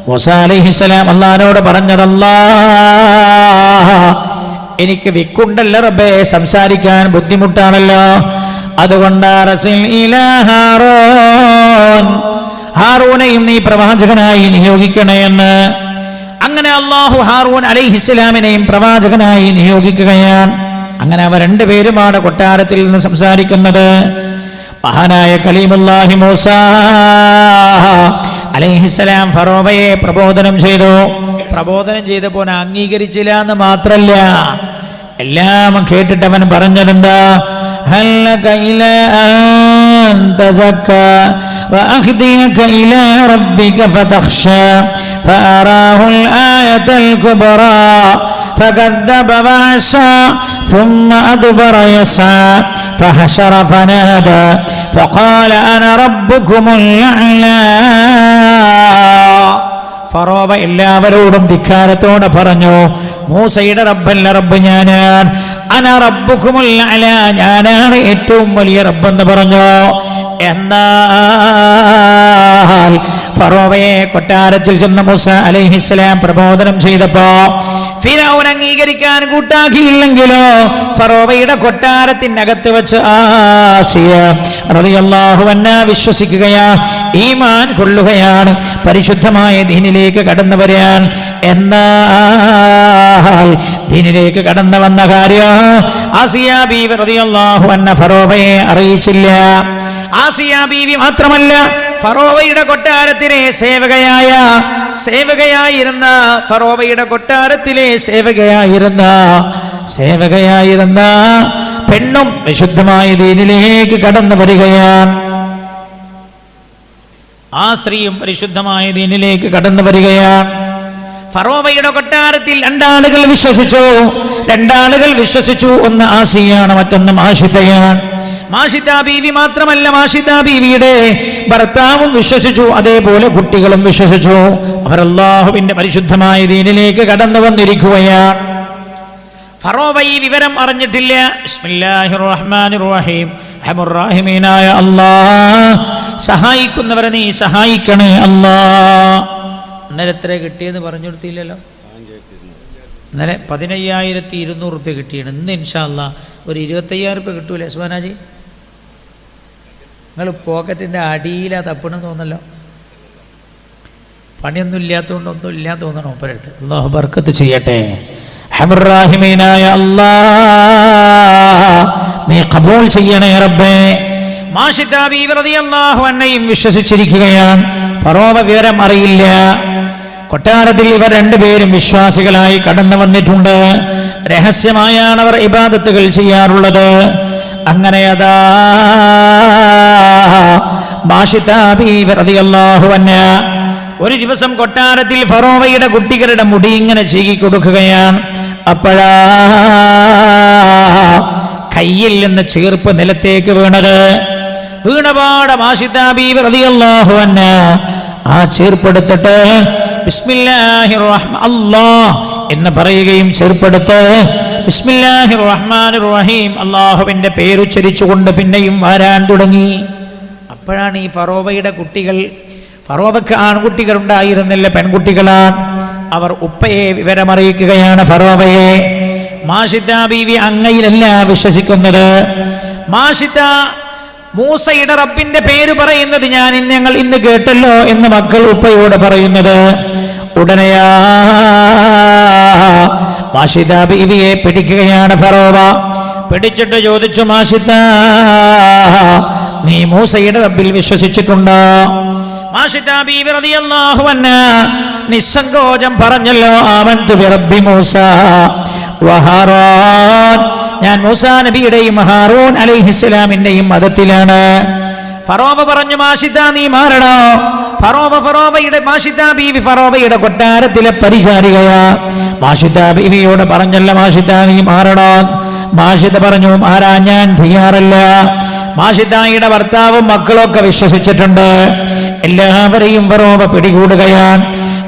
മൂസ അലൈഹിസ്സലാം അല്ലാഹുവിനോട് പറഞ്ഞത്, അല്ലാഹ് എനിക്ക് വിക്കുണ്ടല്ലോ റബ്ബേ, സംസാരിക്കാൻ ബുദ്ധിമുട്ടാണല്ലോ, അതുകൊണ്ട് ഹാറൂനെയും നീ പ്രവാചകനായി നിയോഗിക്കണേ എന്ന്. അങ്ങനെ അല്ലാഹു ഹാറൂൻ അലൈഹിസ്സലാമിനെയും പ്രവാചകനായി നിയോഗിക്കുകയാണ്. അങ്ങനെ അവർ രണ്ടുപേരുമാണ് കൊട്ടാരത്തിൽ നിന്ന് സംസാരിക്കുന്നത്. മഹാനായ കലീമുല്ലാഹി മൂസ അലൈഹിസ്സലാം ഫറോവയെ പ്രബോധനം ചെയ്തപ്പോൾ അംഗീകരിച്ചില്ല എന്ന് മാത്രല്ല, എല്ലാം കേട്ടിട്ട് അവൻ പറഞ്ഞതെന്താ, ഹല്ലക ഇലാ അൻ തസക്ക വഅഹ്ദിയക ഇലാ റബ്ബിക ഫതഖ്ശാ ഫഅറാഹുൽ ആയതൽ കുബ്രാ فكذب وعصى ثم أدبر يسعى فحشر فنادى فقال أنا ربكم الأعلى. ഫറോവ എല്ലാവരോടും ധിക്കാരത്തോടെ പറഞ്ഞു, മൂസയുടെ റബ്ബല്ല റബ്ബ് ഞാനാണ്, അന റബ്ബുകുമുൽ അഅ്ലാ, ഞാനാണ് ഏറ്റവും വലിയ റബ്ബെന്ന് പറഞ്ഞു. എന്നാൽ ഫറോവയെ കൊട്ടാരത്തിൽ ചെന്ന മൂസ അലൈഹിസ്സലാം പ്രബോധനം ചെയ്തപ്പോ ഫിർഔൻ അംഗീകരിക്കാൻ കൂട്ടാക്കിയില്ലെങ്കിലോ ഫറോവയുടെ കൊട്ടാരത്തിനകത്ത് വെച്ച് ആസിയ റളിയല്ലാഹു അൻഹാ വിശ്വസിക്കുകയാ, ഈമാൻ കൊള്ളുകയാണ്, പരിശുദ്ധമായ ദീനിലേക്ക് കടന്നു വരാൻ. എന്നാൽ ദീനിലേക്ക് കടന്നു വന്ന കാര്യം ആസിയ ബീവി റളിയല്ലാഹു അൻഹാ ഫറോവയെ അറിയിച്ചില്ല. ആസിയ ബീവി മാത്രമല്ല, ഫറോവയുടെ കൊട്ടാരത്തിലെ സേവകയായിരുന്ന ഫറോവയുടെ കൊട്ടാരത്തിലെ സേവകയായിരുന്ന പെണ്ണും വിശുദ്ധമായ ദീനിലേക്ക് കടന്നു വരികയാണ്. ആ സ്ത്രീയും പരിശുദ്ധമായ ദീനിലേക്ക് കടന്നു വരികയാണ്. ഫറോവയുടെ കൊട്ടാരത്തിൽ രണ്ടാളുകൾ വിശ്വസിച്ചു. ഒന്ന് ആസിയാണ്, മറ്റൊന്ന് മാഷിതയാണ്. മാഷിത ബീവി മാത്രമല്ല, മാഷിത ബീവിയുടെ ഭർത്താവും വിശ്വസിച്ചു, അതേപോലെ കുട്ടികളും വിശ്വസിച്ചു. അവർ അല്ലാഹുവിന്റെ പരിശുദ്ധമായ ദീനിലേക്ക് കടന്നു വന്നിരിക്കുകയാണ്. ഫറോവ ഈ വിവരം അറിഞ്ഞിട്ടില്ല. ബിസ്മില്ലാഹിർ റഹ്മാനിർ റഹീം, റഹീമീനായ അല്ലാഹ്, സഹായിക്കുന്നവരെ നീ സഹായിക്കണേ അല്ലാഹ്. ഇന്നലെ എത്ര കിട്ടിയെന്ന് പറഞ്ഞു കൊടുത്തില്ലല്ലോ. ഇന്നലെ 15,200 കിട്ടിയാണ്. ഇന്ന് ഇൻഷാ അല്ലാഹ് ഒരു 25,000 കിട്ടൂലേ സുബാനാജി? നിങ്ങൾ പോക്കറ്റിൻ്റെ അടിയിലാ തപ്പണെന്ന് തോന്നല്ലോ. പണിയൊന്നും ഇല്ലാത്തതുകൊണ്ട് ഒന്നും ഇല്ലാന്ന് തോന്നണം ഒപ്പരടുത്ത്. അല്ലാഹു ബർക്കത്ത് ചെയ്യട്ടെ. റഹീമീനായ അല്ലാഹ്, നീ ഖബൂൽ ചെയ്യണേ റബ്ബേ. മാഷിത ബീവി റളിയല്ലാഹു അൻഹയും വിശ്വസിച്ചിരിക്കുകയാണ്. ഫറോവ വിവരം അറിയില്ല. കൊട്ടാരത്തിൽ ഇവർ രണ്ടുപേരും വിശ്വാസികളായി കടന്നു വന്നിട്ടുണ്ട്. രഹസ്യമായാണ് അവർ ഇബാദത്തുകൾ ചെയ്യാറുള്ളത്. അങ്ങനെ അതാ മാഷിത ബീവി റളിയല്ലാഹു അൻഹാ ഒരു ദിവസം കൊട്ടാരത്തിൽ ഫറോവയുടെ കുട്ടികളുടെ മുടി ഇങ്ങനെ ചീകി കൊടുക്കുകയാണ്. അപ്പോഴാ കയ്യിൽ നിന്ന് ചീർപ്പ് നിലത്തേക്ക് വീണപാടെ മാഷിദ ബീവി റളിയല്ലാഹു അൻഹാ ആ ചീർപ്പെടുത്തിട്ട് ബിസ്മില്ലാഹിർ റഹ്മാൻ അല്ലാഹ് എന്ന് പറയുകയും ചീർപ്പെടുത്ത് ബിസ്മില്ലാഹിർ റഹ്മാനിർ റഹീം അല്ലാഹുവിന്റെ പേരുച്ചരിച്ചുകൊണ്ട് പിന്നെയും വാരാൻ തുടങ്ങി. അപ്പോഴാണ് ഈ ഫറോവയുടെ കുട്ടികൾ, ഫറോവക്ക് ആൺകുട്ടികൾ ഉണ്ടായിരുന്നില്ല, പെൺകുട്ടികളാണ്. അവർ ഉപ്പയെ വിവരമറിയിക്കുകയാണ് ഫറോവയെ. മാഷിദ ബീവി അങ്ങയിലല്ല വിശ്വസിക്കുന്നത്. മാഷിദ മൂസയുടെ റബ്ബിന്റെ പേര് പറയുന്നത് ഞങ്ങൾ ഇന്ന് കേട്ടല്ലോ എന്ന് മക്കൾ ഉപ്പയോട് പറയുന്നത്. ഉടനെയാ മാഷിദ ബീവിയെ പിടിക്കുകയാണ് ഫറോവ. പിടിച്ചിട്ട് ചോദിച്ചു, മാഷിദ നീ മൂസയുടെ റബ്ബിൽ വിശ്വസിച്ചിട്ടുണ്ടോ? മാഷിദ ബീവി റളിയല്ലാഹു അൻഹാ നിസ്സങ്കോചം പറഞ്ഞല്ലോ, ആമന്തു ബിറബ്ബി മൂസ വഹാറൂൻ, ഞാൻ മൂസാ നബിയുടെയും ഹാറൂൻ അലൈഹിസ്സലാമിന്റെയും മതത്തിലാണ്. ഫറോവ പറഞ്ഞു, മാഷിദ നീ മാറണോ? മാഷിദ ബീവി ഫറോവയുടെ കൊട്ടാരത്തിലെ പരിചാരികയാ. മാഷിദ ബീവിയോട് പറഞ്ഞല്ല, മാഷിദ നീ മാറണോ? മാഷിദ പറഞ്ഞു, മാറാൻ ഞാൻ തയ്യാറല്ല. മാഷിദയുടെ ഭർത്താവും മക്കളൊക്കെ വിശ്വസിച്ചിട്ടുണ്ട്. എല്ലാവരെയും ഫറോവ പിടികൂടുകയാണ്.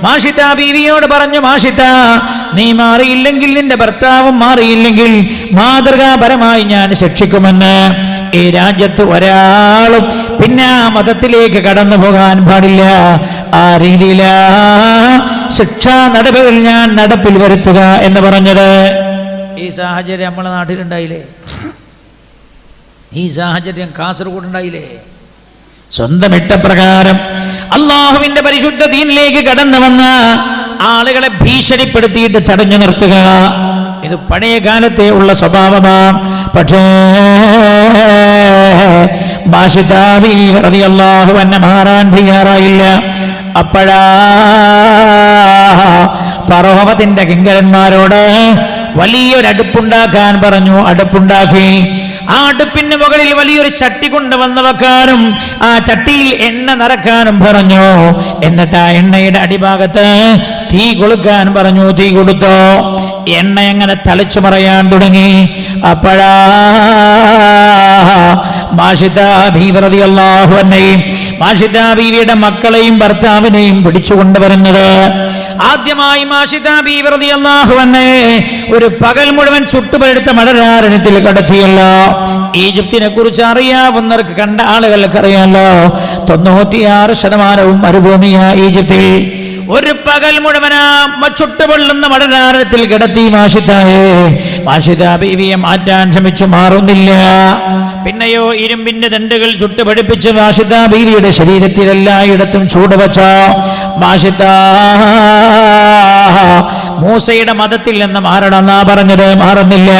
മാഷിദ ബീവിയോട് പറഞ്ഞു, മാഷിദ നീ മാറിയില്ലെങ്കിൽ, നിന്റെ ഭർത്താവും മാറിയില്ലെങ്കിൽ മാതൃകാപരമായി ഞാൻ ശിക്ഷിക്കുമെന്ന്. ഈ രാജ്യത്ത് ഒരാളും പിന്നെ ആ മതത്തിലേക്ക് കടന്നു പോകാൻ പാടില്ല. ആ രീതിയിലാ ശിക്ഷാ നടപടികൾ ഞാൻ നടപ്പിൽ വരുത്തുക എന്ന് പറഞ്ഞത്. ഈ സാഹചര്യം നമ്മളെ നാട്ടിലുണ്ടായില്ലേ? ഈ സാഹചര്യം കാസർഗോഡ് ഉണ്ടായില്ലേ? സ്വന്തം ഇഷ്ടപ്രകാരം അള്ളാഹുവിന്റെ പരിശുദ്ധ ദീനിലേക്ക് കടന്നു വന്ന ആളുകളെ ഭീഷണിപ്പെടുത്തിയിട്ട് തടഞ്ഞു നിർത്തുക, ഇത് പഴയ കാലത്തെ ഉള്ള സ്വഭാവമാണ്. പക്ഷേ മാഷിദ ബീവി റളിയല്ലാഹു അൻഹ മാറാൻ തയ്യാറായില്ല. അപ്പോഴാ ഫറോവത്തിന്റെ കിങ്കരന്മാരോട് വലിയൊരു അടുപ്പുണ്ടാക്കാൻ പറഞ്ഞു. അടുപ്പുണ്ടാക്കി. ആ അടുപ്പിന് മുകളിൽ വലിയൊരു ചട്ടി കൊണ്ടുവന്ന് വെക്കാനും ആ ചട്ടിയിൽ എണ്ണ നിറക്കാനും പറഞ്ഞു. എന്നിട്ട് ആ എണ്ണയുടെ അടിഭാഗത്ത് തീ കൊളുക്കാൻ പറഞ്ഞു. തീ കൊടുത്തോ. എണ്ണ എങ്ങനെ തളിച്ചു മറയാൻ തുടങ്ങി. അപ്പോഴാ മാഷിദ ബീവി റളിയല്ലാഹു അൻഹയും മാഷിദ ബീവിയുടെ മക്കളെയും ഭർത്താവിനെയും പിടിച്ചുകൊണ്ടുവരുന്നത്. ആദ്യമായി മാഷിദ ബീവി റളിയല്ലാഹു അൻഹയെ ഒരു പകൽ മുഴുവൻ ചുട്ടുപഴുത്ത മണലാരണ്യത്തിൽ കടത്തിയല്ലോ. ഈജിപ്തിനെ കുറിച്ച് അറിയാവുന്നവർക്ക്, കണ്ട ആളുകൾക്ക് അറിയാമല്ലോ, 96% മരുഭൂമിയാ ഈജിപ്തിൽ. ഒരു പകൽ മുഴുവനാ ചുട്ടുപൊള്ളുന്ന മണലാരണ്യത്തിൽ കിടത്തി മാഷിദ ബീവിയെ മാറ്റാൻ ശ്രമിച്ചു, മാറുന്നില്ല. പിന്നെയോ ഇരുമ്പിന്റെ ദണ്ടുകൾ ചുട്ടുപടിപ്പിച്ച് മാഷിദ ബീവിയുടെ ശരീരത്തിൽ എല്ലായിടത്തും ചൂടുവച്ച മാഷിദ മൂസയുടെ മതത്തിൽ നിന്ന് മാറണമെന്നാ പറഞ്ഞത്, മാറുന്നില്ല.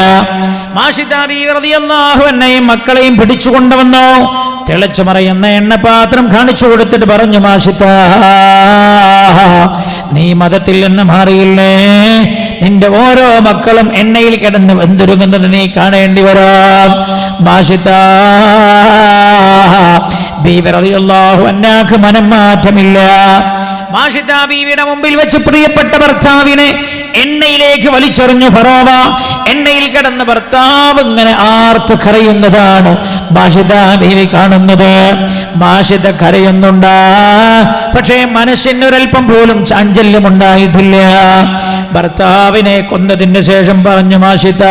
മാഷിദ ബീവി റളിയല്ലാഹു അൻഹയും മക്കളെയും പിടിച്ചുകൊണ്ടുവന്നു. തിളച്ചു മറയുന്ന എണ്ണപാത്രം കാണിച്ചു കൊടുത്തിട്ട് പറഞ്ഞു, മാഷിദ നീ മതത്തിൽ നിന്ന് മാറിയില്ലേ? നിന്റെ ഓരോ മക്കളും എണ്ണയിൽ കിടന്ന് വെന്തുരുങ്ങുന്നത് നീ കാണേണ്ടി വരാം. മാഷിദ ബീവി റളിയല്ലാഹു അൻഹാക്ക് മനം മാറ്റമില്ല. മാഷിദ ബീവിയുടെ മുമ്പിൽ വെച്ച് പ്രിയപ്പെട്ട ഭർത്താവിനെ എണ്ണയിലേക്ക് വലിച്ചെറിഞ്ഞു ഫറോവ. എണ്ണയിൽ കിടന്ന ഭർത്താവ് ഇങ്ങനെ ആർത്ത് കരയുന്നതാണ് മാഷിദ ബീവി കാണുന്നത്. മാഷിദ കരയുന്നുണ്ടാ, പക്ഷേ മനസ്സിനൊരൽപ്പം പോലും ചാഞ്ചല്യമുണ്ടായിട്ടില്ല. ഭർത്താവിനെ കൊന്നതിന് ശേഷം പറഞ്ഞു, മാഷിദ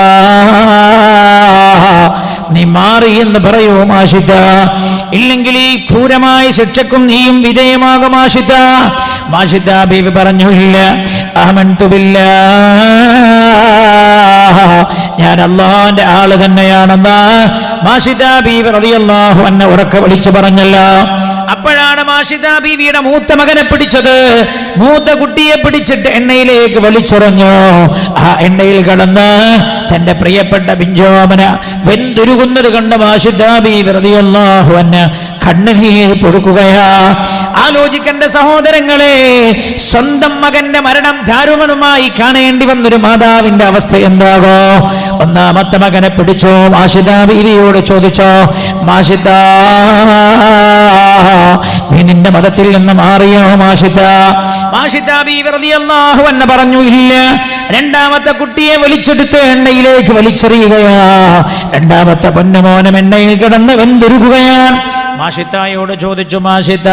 നീ മാറി എന്ന് പറയൂ മാഷിദ, ഇല്ലെങ്കിൽ ഈ ക്രൂരമായ ശിക്ഷക്കും നീയും വിധേയമാകും മാഷിദ. മാഷിദ ബീവി പറഞ്ഞു, ഇല്ല, ആമൻതു ബില്ലാഹ്, ഞാൻ അല്ലാഹുവിന്റെ ആള് തന്നെയാണെന്ന് മാഷിദ ബീവി റളിയല്ലാഹു അൻഹ ഉറക്കെ വിളിച്ചു പറഞ്ഞല്ലോ. അപ്പോഴാണ് മാഷിദ ബീവിയുടെ മൂത്ത മകനെ പിടിച്ചത്. മൂത്ത കുട്ടിയെ പിടിച്ചിട്ട് എണ്ണയിലേക്ക് വലിച്ചെറിഞ്ഞു. ആ എണ്ണയിൽ കടന്ന് തന്റെ പ്രിയപ്പെട്ട പിഞ്ചോമന വെന്തുരുകുന്നത് കണ്ട മാഷിദ ബീവി റളിയല്ലാഹു അൻഹ കണ്ണുനീർ പൊടുക്കുകയാ. ആലോചിക്കേണ്ട സഹോദരങ്ങളെ, സ്വന്തം മകന്റെ മരണം ദാരുണമായി കാണേണ്ടി വന്നൊരു മാതാവിന്റെ അവസ്ഥ എന്താകോ? ഒന്നാമത്തെ മകനെ പിടിച്ചോ, മാഷിദ ബീവിയോട് ചോദിച്ചോ, മാഷിദ നീ നിന്റെ മതത്തിൽ നിന്ന് മാറിയോ മാഷിദ? മാഷിദ ബീവി റളിയല്ലാഹു അൻഹ പറഞ്ഞു, ഇല്ല. രണ്ടാമത്തെ കുട്ടിയെ വലിച്ചെടുത്ത് എണ്ണയിലേക്ക് വലിച്ചെറിയുകയാ. രണ്ടാമത്തെ പൊന്നുമോനം എണ്ണയിൽ കിടന്ന് വെന്തുരുകുകയാണ്. മാഷിദയോട് ചോദിച്ചു, മാഷിദ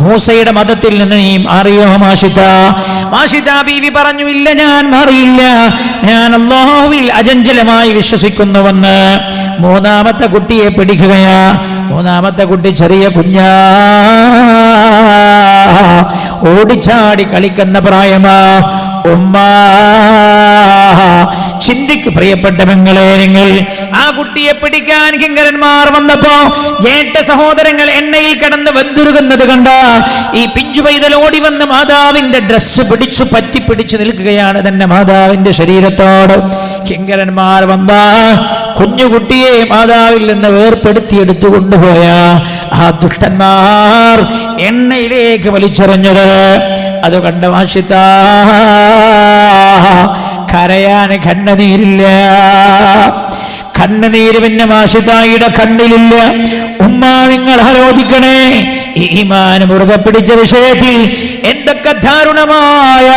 മൂസയുടെ മതത്തിൽ നിന്ന് നീ മാറിയോ മാഷിദ? മാഷിദ ബീവി പറഞ്ഞു, ഇല്ല, ഞാൻ മാറിയില്ല, ഞാൻ അല്ലാഹുവിൽ അചഞ്ചലമായി വിശ്വസിക്കുന്നുവെന്ന്. മൂന്നാമത്തെ കുട്ടിയെ പിടിക്കുകയാ. മൂന്നാമത്തെ കുട്ടി ചെറിയ കുഞ്ഞാ, ഓടിച്ചാടി കളിക്കുന്ന പ്രായമാ. ഉമ്മ ചിന്തിക്ക് പ്രിയപ്പെട്ട പെങ്ങളെ, നിങ്ങൾ ആ കുട്ടിയെ പിടിക്കാൻ കിങ്കരന്മാർ വന്നപ്പോ ജേഷ്ഠ സഹോദരങ്ങൾ എണ്ണയിൽ കിടന്ന് വെന്തുരുകുന്നത് കണ്ട ഈ പിഞ്ചു പൈതൽ ഓടി വന്ന് മാതാവിന്റെ ഡ്രസ്സ് പിടിച്ചു പറ്റിപ്പിടിച്ചു നിൽക്കുകയാണ് തന്റെ മാതാവിന്റെ ശരീരത്തോട്. കിങ്കരന്മാർ വന്ന കുഞ്ഞുകുട്ടിയെ മാതാവിൽ നിന്ന് വേർപ്പെടുത്തിയെടുത്തു കൊണ്ടുപോയ ആ ദുഷ്ടന്മാർ എണ്ണയിലേക്ക് വലിച്ചെറിഞ്ഞത് അത് കണ്ട മാഷിദ കരയാൻ കണ്ണുനീരില്ല. കണ്ണുനീര് പിന്നെ മാഷിദയുടെ കണ്ണിലില്ല. ഉമ്മ, നിങ്ങൾ ആലോചിക്കണേ, ഈമാൻ മുറുകെ പിടിച്ച വിഷയത്തിൽ എന്തൊക്കെ ദാരുണമായ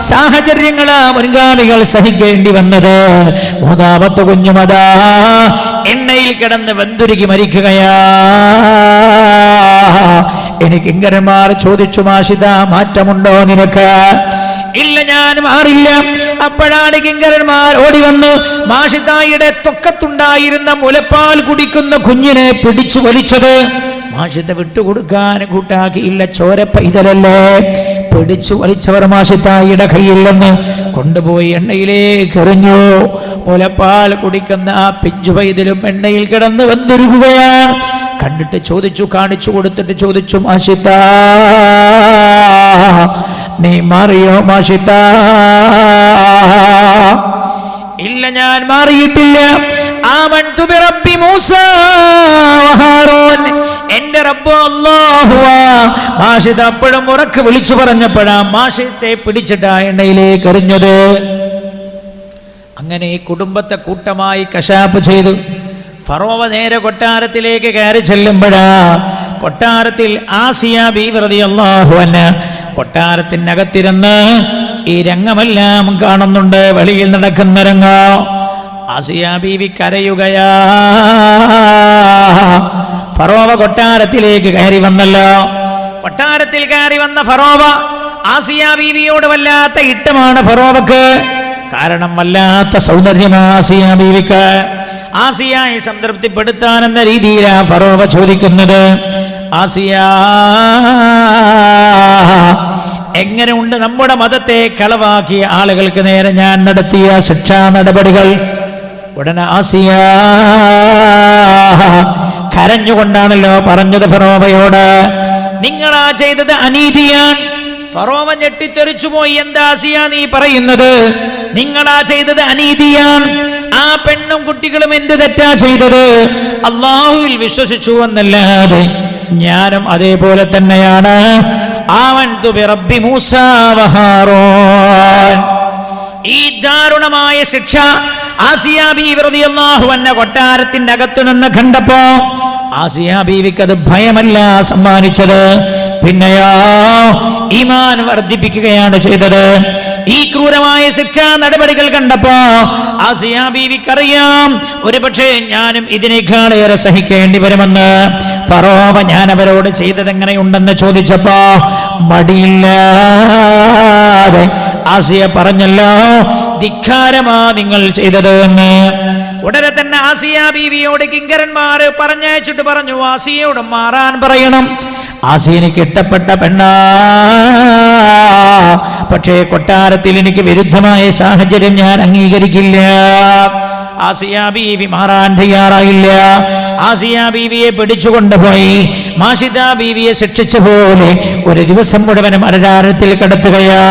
സാഹചര്യങ്ങളാ മുൻഗാമികൾ സഹിക്കേണ്ടി വന്നത്. മൂന്നാമത്തെ കുഞ്ഞുമതാ എണ്ണയിൽ കിടന്ന് വെന്തുരുകി മരിക്കുകയാ. എനിക്ക് കിങ്കരന്മാർ ചോദിച്ചു, മാഷിദ മാറ്റമുണ്ടോ നിനക്ക്? ഇല്ല, ഞാൻ മാറില്ല. അപ്പോഴാണ് കിങ്കരന്മാർ ഓടി വന്ന് മാഷിദയുടെ തൊക്കത്തുണ്ടായിരുന്ന മുലപ്പാൽ കുടിക്കുന്ന കുഞ്ഞിനെ പിടിച്ചു വലിച്ചത്. മാഷിദ വിട്ടുകൊടുക്കാൻ കൂട്ടാക്കിയില്ല. ചോര പൈതലല്ലേ. പിടിച്ചു വലിച്ചവർ മാഷിദയുടെ കയ്യിൽ നിന്ന് കൊണ്ടുപോയി എണ്ണയിലേക്ക് എറിഞ്ഞു. മുലപ്പാൽ കുടിക്കുന്ന ആ പിഞ്ചു പൈതലും എണ്ണയിൽ കിടന്ന് വെന്തുരുകുകയാണ്. കണ്ടിട്ട് ചോദിച്ചു, കാണിച്ചു കൊടുത്തിട്ട് ചോദിച്ചു, മാഷിദ നീ മാറിയോ മാഷിദ? ഇല്ല, ഞാൻ മാറിയിട്ടില്ല. ആമൻതു ബിറബ്ബി മൂസ വഹാറൂൻ, എന്റെ റബ്ബ് അല്ലാഹുവാ. മാഷിദ അപ്പോഴും ഉറക്കെ വിളിച്ചു പറഞ്ഞപ്പോഴാ മാഷിദയെ പിടിച്ചിട്ട് എണ്ണയിലേക്ക് എറിഞ്ഞത്. അങ്ങനെ കുടുംബത്തെ കൂട്ടമായി കശാപ്പ് ചെയ്തു. ഫറോവ നേരെ കൊട്ടാരത്തിലേക്ക് കയറി ചെല്ലുമ്പോഴാ കൊട്ടാരത്തിൽ ആസിയ ബീവി റളിയല്ലാഹു അൻഹ കൊട്ടാരത്തിനകത്തിരുന്ന് ഈ രംഗമെല്ലാം കാണുന്നുണ്ട്. വെളിയിൽ നടക്കുന്ന രംഗം. ആസിയ ബീവി കരയുകയാ. ഫറോവ കൊട്ടാരത്തിലേക്ക് കയറി വന്നല്ലോ. കൊട്ടാരത്തിൽ കയറി വന്ന ഫറോവ ആസിയ ബീവിയോട് വല്ലാത്ത ഇഷ്ടമാണ് ഫറോവക്ക്. കാരണം വല്ലാത്ത സൗന്ദര്യമാ ആസിയ ബീവിക്ക്. ആസിയയെ സംതൃപ്തിപ്പെടുത്താനെന്ന രീതിയിലാ ഫറോവ ചോദിക്കുന്നത്. ആസിയ, എങ്ങനെയുണ്ട് നമ്മുടെ മതത്തെ കളവാക്കിയ ആളുകൾക്ക് നേരെ ഞാൻ നടത്തിയ ശിക്ഷാ നടപടികൾ? ഉടനെ ആസിയ കരഞ്ഞുകൊണ്ടാണല്ലോ പറഞ്ഞത് ഫറോവയോട്, നിങ്ങളാ ചെയ്തത് അനീതിയാണ്. ഫറോവ ഞെട്ടിത്തെറിച്ചു പോയി. എന്താ ആസിയ നീ പറയുന്നത്? നിങ്ങളാ ചെയ്തത് അനീതിയാണ്. ആ പെണ്ണും കുട്ടികളും എന്ത് തെറ്റാ ചെയ്തത്? അല്ലാഹുവിൽ വിശ്വസിച്ചു എന്നല്ലാതെ ഞാനും അതേപോലെ തന്നെയാണ്. ആമൻതു ബിറബ്ബി മൂസ വഹാറൂൻ. ഈ ദാരുണമായ ശിക്ഷ ആസിയ ബീവി റളിയല്ലാഹു അൻഹ കൊട്ടാരത്തിന്റെ അകത്തു നിന്ന് കണ്ടപ്പോ ആസിയ ബീവിക്ക് അത് ഭയമല്ല സമ്മാനിച്ചത്, പിന്നെയോ ഈമാൻ വർദ്ധിപ്പിക്കുകയാണ് ചെയ്തത്. ഈ ക്രൂരമായ ശിക്ഷാ നടപടികൾ കണ്ടപ്പോ ആസിയ ബീവിക്കറിയാം, ഒരുപക്ഷെ ഞാനും ഇതിനേക്കാളേറെ സഹിക്കേണ്ടി വരുമെന്ന്. ഫറോവ ഞാൻ അവരോട് ചെയ്തത് എങ്ങനെയുണ്ടെന്ന് ചോദിച്ചപ്പോ മടിയില്ലാതെ ആസിയ പറഞ്ഞല്ലോ, ധിക്കാരമാ നിങ്ങൾ ചെയ്തത് എന്ന്. ഉടനെ തന്നെ ആസിയ ബീവിയോട് കിങ്കരന്മാർ പറഞ്ഞയച്ചിട്ട് പറഞ്ഞു, ആസിയയോട് മാറാൻ പറയണം. ആസിയ എനിക്ക് ഇഷ്ടപ്പെട്ട പെണ്ണാ, പക്ഷേ കൊട്ടാരത്തിൽ എനിക്ക് വിരുദ്ധമായ സാഹചര്യം ഞാൻ അംഗീകരിക്കില്ല. ആസിയ ബീവി മാറാൻ തയ്യാറായില്ല. ആസിയ ബീവിയെ പിടിച്ചുകൊണ്ടുപോയി മാഷിദ ബീവിയെ ശിക്ഷിച്ച പോലെ ഒരു ദിവസം മുഴുവനും അരരാരത്തിൽ കിടത്തുകയാ.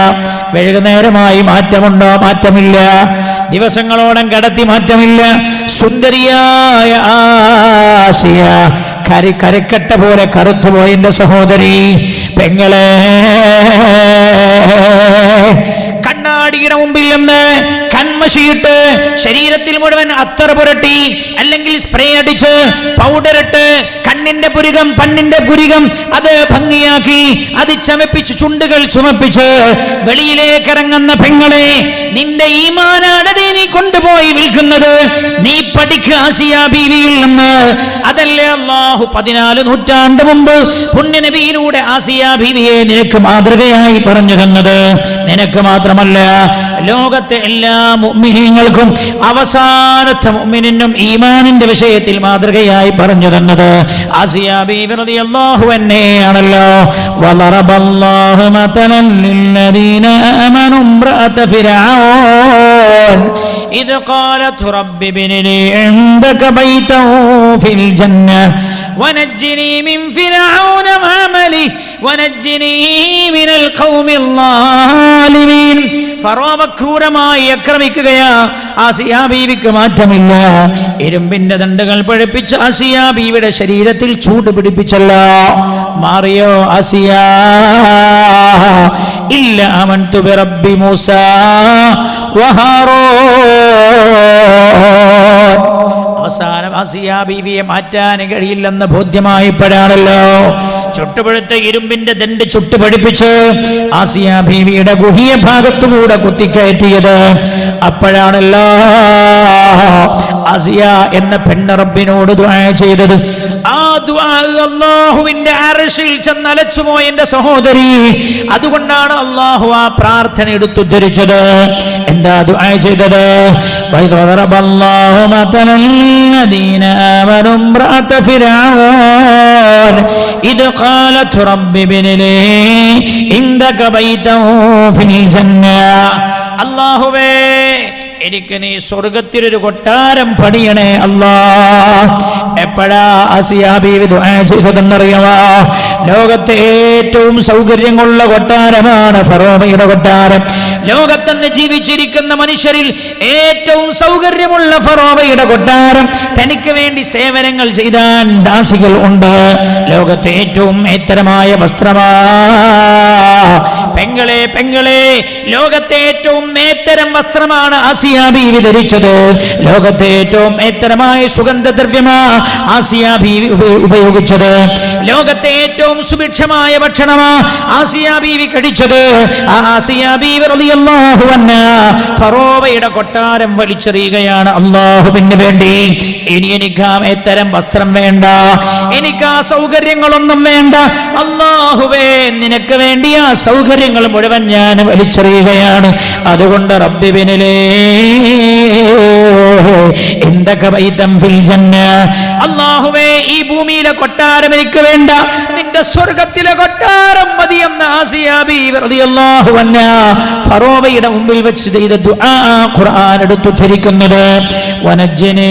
വൈകുന്നേരമായി മാറ്റമുണ്ടോ? മാറ്റമില്ല. ദിവസങ്ങളോളം കടത്തി മാറ്റമില്ല. സുന്ദരിയായ ആസിയ കരക്കട്ട പോലെ കറുത്തുപോയി. എന്റെ സഹോദരി പെങ്ങളെ, കണ്ണാടിയുടെ മുമ്പിൽ നിന്ന് കൺമഷിയിട്ട് ശരീരത്തിൽ മുഴുവൻ അത്തർ പുരട്ടി, അല്ലെങ്കിൽ സ്പ്രേ അടിച്ച്, പൗഡറിട്ട്, കണ്ണിന്റെ പുരികം, പണ്ണിന്റെ പുരികം അത് ഭംഗിയാക്കി, അത് ചമപ്പിച്ച്, ചുണ്ടുകൾ ചുമപ്പിച്ച് വെളിയിലേക്ക് ഇറങ്ങുന്ന പെങ്ങളെ, നിന്റെ ഈമാനാടനെ നീ കൊണ്ടുപോയി വിൽക്കുന്നത്. നീ പഠിക്കുക ആസിയ ബീവിയിൽ നിന്ന്. അതല്ലേ അല്ലാഹു 14 നൂറ്റാണ്ട് മുമ്പ് പുണ്യനബിയിലൂടെ ആസിയ ബീവിയെ നിനക്ക് മാതൃകയായി പറഞ്ഞു തന്നത്. നിനക്ക് മാത്രമല്ല, ലോകത്തെ എല്ലാ മുഅ്മിനീങ്ങൾക്കും അവസാനത്തെ മുഅ്മിനിനും ഈമാനിന്റെ വിഷയത്തിൽ മാതൃകയായി പറഞ്ഞു തന്നത് ആസിയ ബീവി റളിയല്ലാഹു അൻഹയാണല്ലോ. വളറബല്ലാഹു മതലൻ ലില്ലദീന ആമനു ഇംറഅത ഫിർഔൻ ഇദ് ഖാലത് റബ്ബി ഇബ്നി ലീ ഇൻദക ബൈതൻ ഫിൽ ജന്ന വനജ്ജിനി മിൻ ഫിർഔന വഅമലിഹി വനജ്ജിനി മിനൽ ഖൗമിൽ ളാലിമീൻ. ഫറോവ ക്രൂരമായി ആക്രമിക്കുകയാ. ആസിയ ബീവിക്ക് മാറ്റമില്ല. ഇരുമ്പിന്റെ ദണ്ഡുകൾ പഴിപ്പിച്ച് ആസിയ ബീവിയുടെ ശരീരത്തിൽ ചൂട് പിടിപ്പിച്ചല്ലോ. മാറിയോ ആസിയ? ഇല്ല ആമൻതു ബിറബ്ബി മൂസ വഹാറൂൻ. അവസാനം ആസിയ ബീവിയെ മാറ്റാൻ കഴിയില്ലെന്ന് ബോധ്യമായപ്പോഴാണല്ലോ ചുട്ടുപഴുത്ത ഇരുമ്പിന്റെ ദണ്ട് ചുട്ടുപടിപ്പിച്ച് ആസിയ ബീവിയുടെ ഗുഹ്യ ഭാഗത്തുകൂടെ കുത്തിക്കയറ്റിയത്. അപ്പോഴാണല്ലോ ആസിയ എന്ന പെണ്ണ് റബ്ബിനോട് ദുആ ചെയ്തത്. ആ ദുആ അല്ലാഹുവിന്റെ അർശിൽ ചെന്നലച്ചുപോയ എന്റെ സഹോദരി. അതുകൊണ്ടാണ് അല്ലാഹു ആ പ്രാർത്ഥന എടുത്തുദ്ധരിച്ചത്. എന്താ ദുആ ചെയ്തത്? വൈദറബല്ലാഹു മതലൻ ലദീന ആമനു ഇംറഅത ഫിർഔൻ ഇദ് ഖാലത് റബ്ബി ഇബ്നി ലീ ഇൻദക ബൈതൻ ഫിൽ ജന്ന. അല്ലാഹുവേ, എനിക്ക് നീ സ്വർഗത്തിലൊരു കൊട്ടാരം പണിയണേ അല്ലാ. എപ്പോഴാ ആസിയ ബീവി ദുആ ചെയ്തതെന്നറിയാമോ? ലോകത്തെ ഏറ്റവും സൗകര്യമുള്ള കൊട്ടാരമാണ് ഫറോവയുടെ കൊട്ടാരം. ലോകത്തന്നെ ജീവിച്ചിരിക്കുന്ന മനുഷ്യരിൽ ഏറ്റവും സൗകര്യമുള്ള ഫറോവയുടെ കൊട്ടാരം. തനിക്ക് വേണ്ടി സേവനങ്ങൾ ചെയ്താൻ ദാസികൾ ഉണ്ട്. ലോകത്തെ ഏറ്റവും മേത്തരമായ വസ്ത്രമാ പെങ്ങളെ, പെങ്ങളെ, ലോകത്തെ ഏറ്റവും മേത്തരം വസ്ത്രമാണ് ആസിയ ബീവി ധരിച്ചത്. ലോകത്തെ ഏറ്റവും മേത്തരമായ സുഗന്ധദ്രവ്യമാ ആസിയ ബീവി ഉപയോഗിച്ചത്. ലോകത്തെ ഏറ്റവും സുഭിക്ഷമായ ഭക്ഷണമാ ആസിയ ബീവി കഴിച്ചത്. ആസിയ ബീവി റളിയല്ലാഹു അൻഹാ ഫറോവയുടെ കൊട്ടാരം വലിച്ചെറിയുകയാണ് അല്ലാഹുവിന് വേണ്ടി. ഇനി എനിക്ക് ആ മേത്തരം വസ്ത്രം വേണ്ട, എനിക്ക് ആ സൗകര്യങ്ങളൊന്നും വേണ്ട. അല്ലാഹുവേ, നിനക്ക് വേണ്ടി ആ സൗകര്യങ്ങൾ മുഴുവൻ ഞാൻ വലിച്ചെറിയുകയാണ്. അതുകൊണ്ട് റബ്ബി ഇബ്നി ലീ ഇൻദക ബൈതൻ ഫിൽ ജന്ന. അല്ലാഹുവേ, ഈ ഭൂമിയിലെ കൊട്ടാരം എനിക്ക് വേണ്ട, നിന്റെ സ്വർഗ്ഗത്തിലെ കൊട്ടാരം മതിയെന്ന് ആസിയ ബീവി റളിയല്ലാഹു അൻഹാ ഫറോവയുടെ മുമ്പിൽ വെച്ച് ചെയ്ത ദുആ ഖുർആൻ എടുത്തുദ്ധരിക്കുന്നത്. വനജ്ജിനി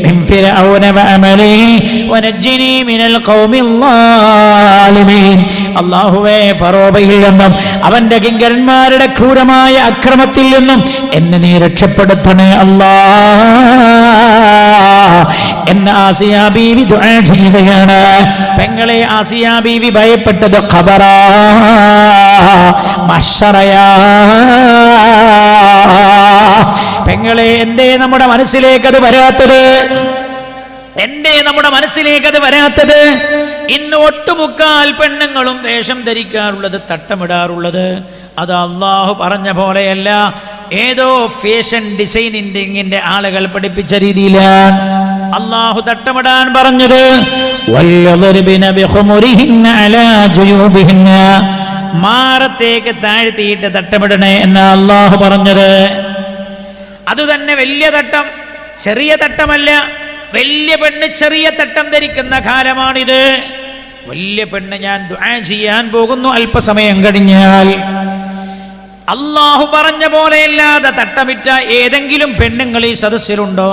മിൻ ഫിർഔന വഅമലിഹി വനജ്ജിനി മിനൽ ഖൗമിൽ ളാലിമീൻ. അല്ലാഹുവേ, ഫറോവയിൽ നിന്നും അവന്റെ കിങ്കരന്മാരുടെ ക്രൂരമായ അക്രമത്തിൽ നിന്നും എന്നെ നീ രക്ഷപ്പെടുത്തണേ അല്ലാ എന്ന് ആസിയ ബീവി ദുആ ചെയ്യുകയാണ്. പെങ്ങളെ, ആസിയ ബീവി ഭയപ്പെട്ടത് ഖബറാ, മഹ്ശറയാ. പെങ്ങളെ, എന്തേ നമ്മുടെ മനസ്സിലേക്ക് അത് വരാത്തത്? എന്തേ നമ്മുടെ മനസ്സിലേക്ക് അത് വരാത്തത്? ഇന്ന് ഒട്ടുമുക്കാൽ പെണ്ണുങ്ങളും വേഷം ധരിക്കാറുള്ളത്, തട്ടമിടാറുള്ളത് അത് അള്ളാഹു പറഞ്ഞ പോലെയല്ല, ഏതോ ഫാഷൻ ഡിസൈനിങ്ങിന്റെ ആളുകൾ പഠിപ്പിച്ച രീതിയിലാണ്. അള്ളാഹു തട്ടമിടാൻ പറഞ്ഞത് മാറത്തേക്ക് താഴ്ത്തിയിട്ട് തട്ടമിടണേ എന്നാ അള്ളാഹു പറഞ്ഞത്. അതുതന്നെ വലിയ തട്ടം, ചെറിയ തട്ടമല്ല. വലിയ പെണ്ണ് ചെറിയ തട്ടം ധരിക്കുന്ന കാലമാണിത്. വലിയ പെണ്ണ്, ഞാൻ ദുആ ചെയ്യാൻ പോകുന്നു അല്പസമയം കഴിഞ്ഞാൽ. അള്ളാഹു പറഞ്ഞ പോലെയല്ലാതെ തട്ടമിട്ട ഏതെങ്കിലും പെണ്ണുങ്ങൾ ഈ സദസ്സിലുണ്ടോ?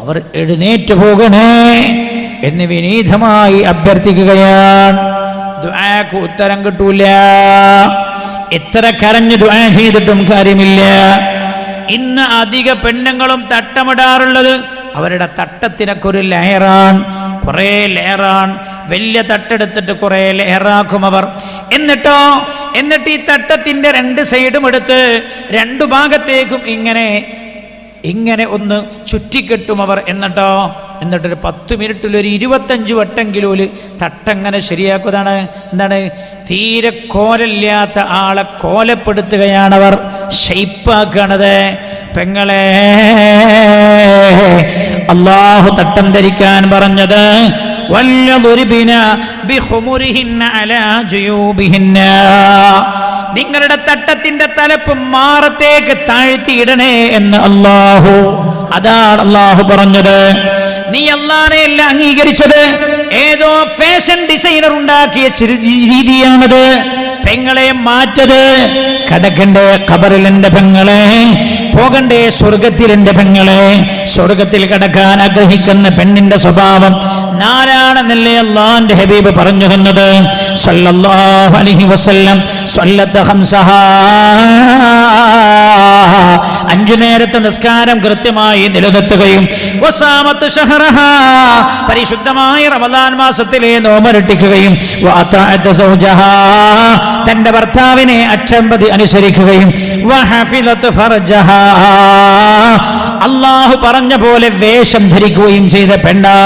അവർ എഴുന്നേറ്റ് പോകണേ എന്ന് വിനീതമായി അഭ്യർത്ഥിക്കുകയാണ്. ദുആക്ക് ഉത്തരം കിട്ടൂല. എത്ര കരഞ്ഞ് ദുആ ചെയ്തിട്ടും കാര്യമില്ല. ഇന്ന് അധിക പെണ്ണുങ്ങളും തട്ടമിടാറുള്ളത് അവരുടെ തട്ടത്തിനൊക്കെ ഒരു ലെയറാണ്, കുറേ ലെയറാണ്. വലിയ തട്ടെടുത്തിട്ട് കുറേ ലെയറാക്കും അവർ. എന്നിട്ട് ഈ തട്ടത്തിൻ്റെ രണ്ട് സൈഡും എടുത്ത് രണ്ടു ഭാഗത്തേക്കും ഇങ്ങനെ ഒന്ന് ചുറ്റിക്കെട്ടും അവർ. എന്നിട്ടൊരു 10 മിനിറ്റിൽ ഒരു 25 വട്ടെങ്കിലും തട്ടങ്ങനെ ശരിയാക്കുന്നതാണ്. എന്താണ്? തീരെ കോലില്ലാത്ത ആളെ കോലപ്പെടുത്തുകയാണവർ, ഷെയ്പ്പാക്കണത്. പെങ്ങളെ, അല്ലാഹു തട്ടം ധരിക്കാൻ പറഞ്ഞത് വല്ലദുരിബിന ബിഖുമുരിഹിന്ന അലാ ജുയൂബിഹിന്ന, നിങ്ങളുടെ തട്ടത്തിന്റെ തലപ്പ് മാറത്തേക്ക് താഴ്ത്തിയിടണേ എന്ന് അല്ലാഹു. അതാണ് അല്ലാഹു പറഞ്ഞത്. നീ അല്ലാഹുവിനെയല്ല അംഗീകരിച്ചത്, ഏതോ ഫാഷൻ ഡിസൈനർ ഉണ്ടാക്കിയ രീതിയാണത്. പെങ്ങളെ മാറ്റത്. കടക്കണ്ടേ ഖബറിൽ എൻ്റെ പെങ്ങളെ, പോകണ്ടേ സ്വർഗത്തിൽ എൻ്റെ പെങ്ങളെ. സ്വർഗത്തിൽ കടക്കാൻ ആഗ്രഹിക്കുന്ന പെണ്ണിന്റെ സ്വഭാവം നാലാണെന്നല്ലേ അല്ലാഹുവിന്റെ ഹബീബ് പറഞ്ഞു തന്നത് സല്ലല്ലാഹു അലൈഹി വസല്ലം. സ്വല്ലത്ത ഖംസഹാ, 5 നേരത്തെ നിസ്കാരം കൃത്യമായി നിലനിർത്തുകയും വസാമത്ത് ഷഹറഹാ, പരിശുദ്ധമായ റമദാൻ മാസത്തിലെ നോമ്പനുഷ്ഠിക്കുകയും വഅതഅത സൗജഹാ, തന്റെ ഭർത്താവിനെ അക്ഷംപതി അനുസരിക്കുകയും വഹഫിലത്ത് ഫർജഹാ, അല്ലാഹു പറഞ്ഞ പോലെ വേഷം ധരിക്കുകയും ചെയ്ത പെണ്ണാ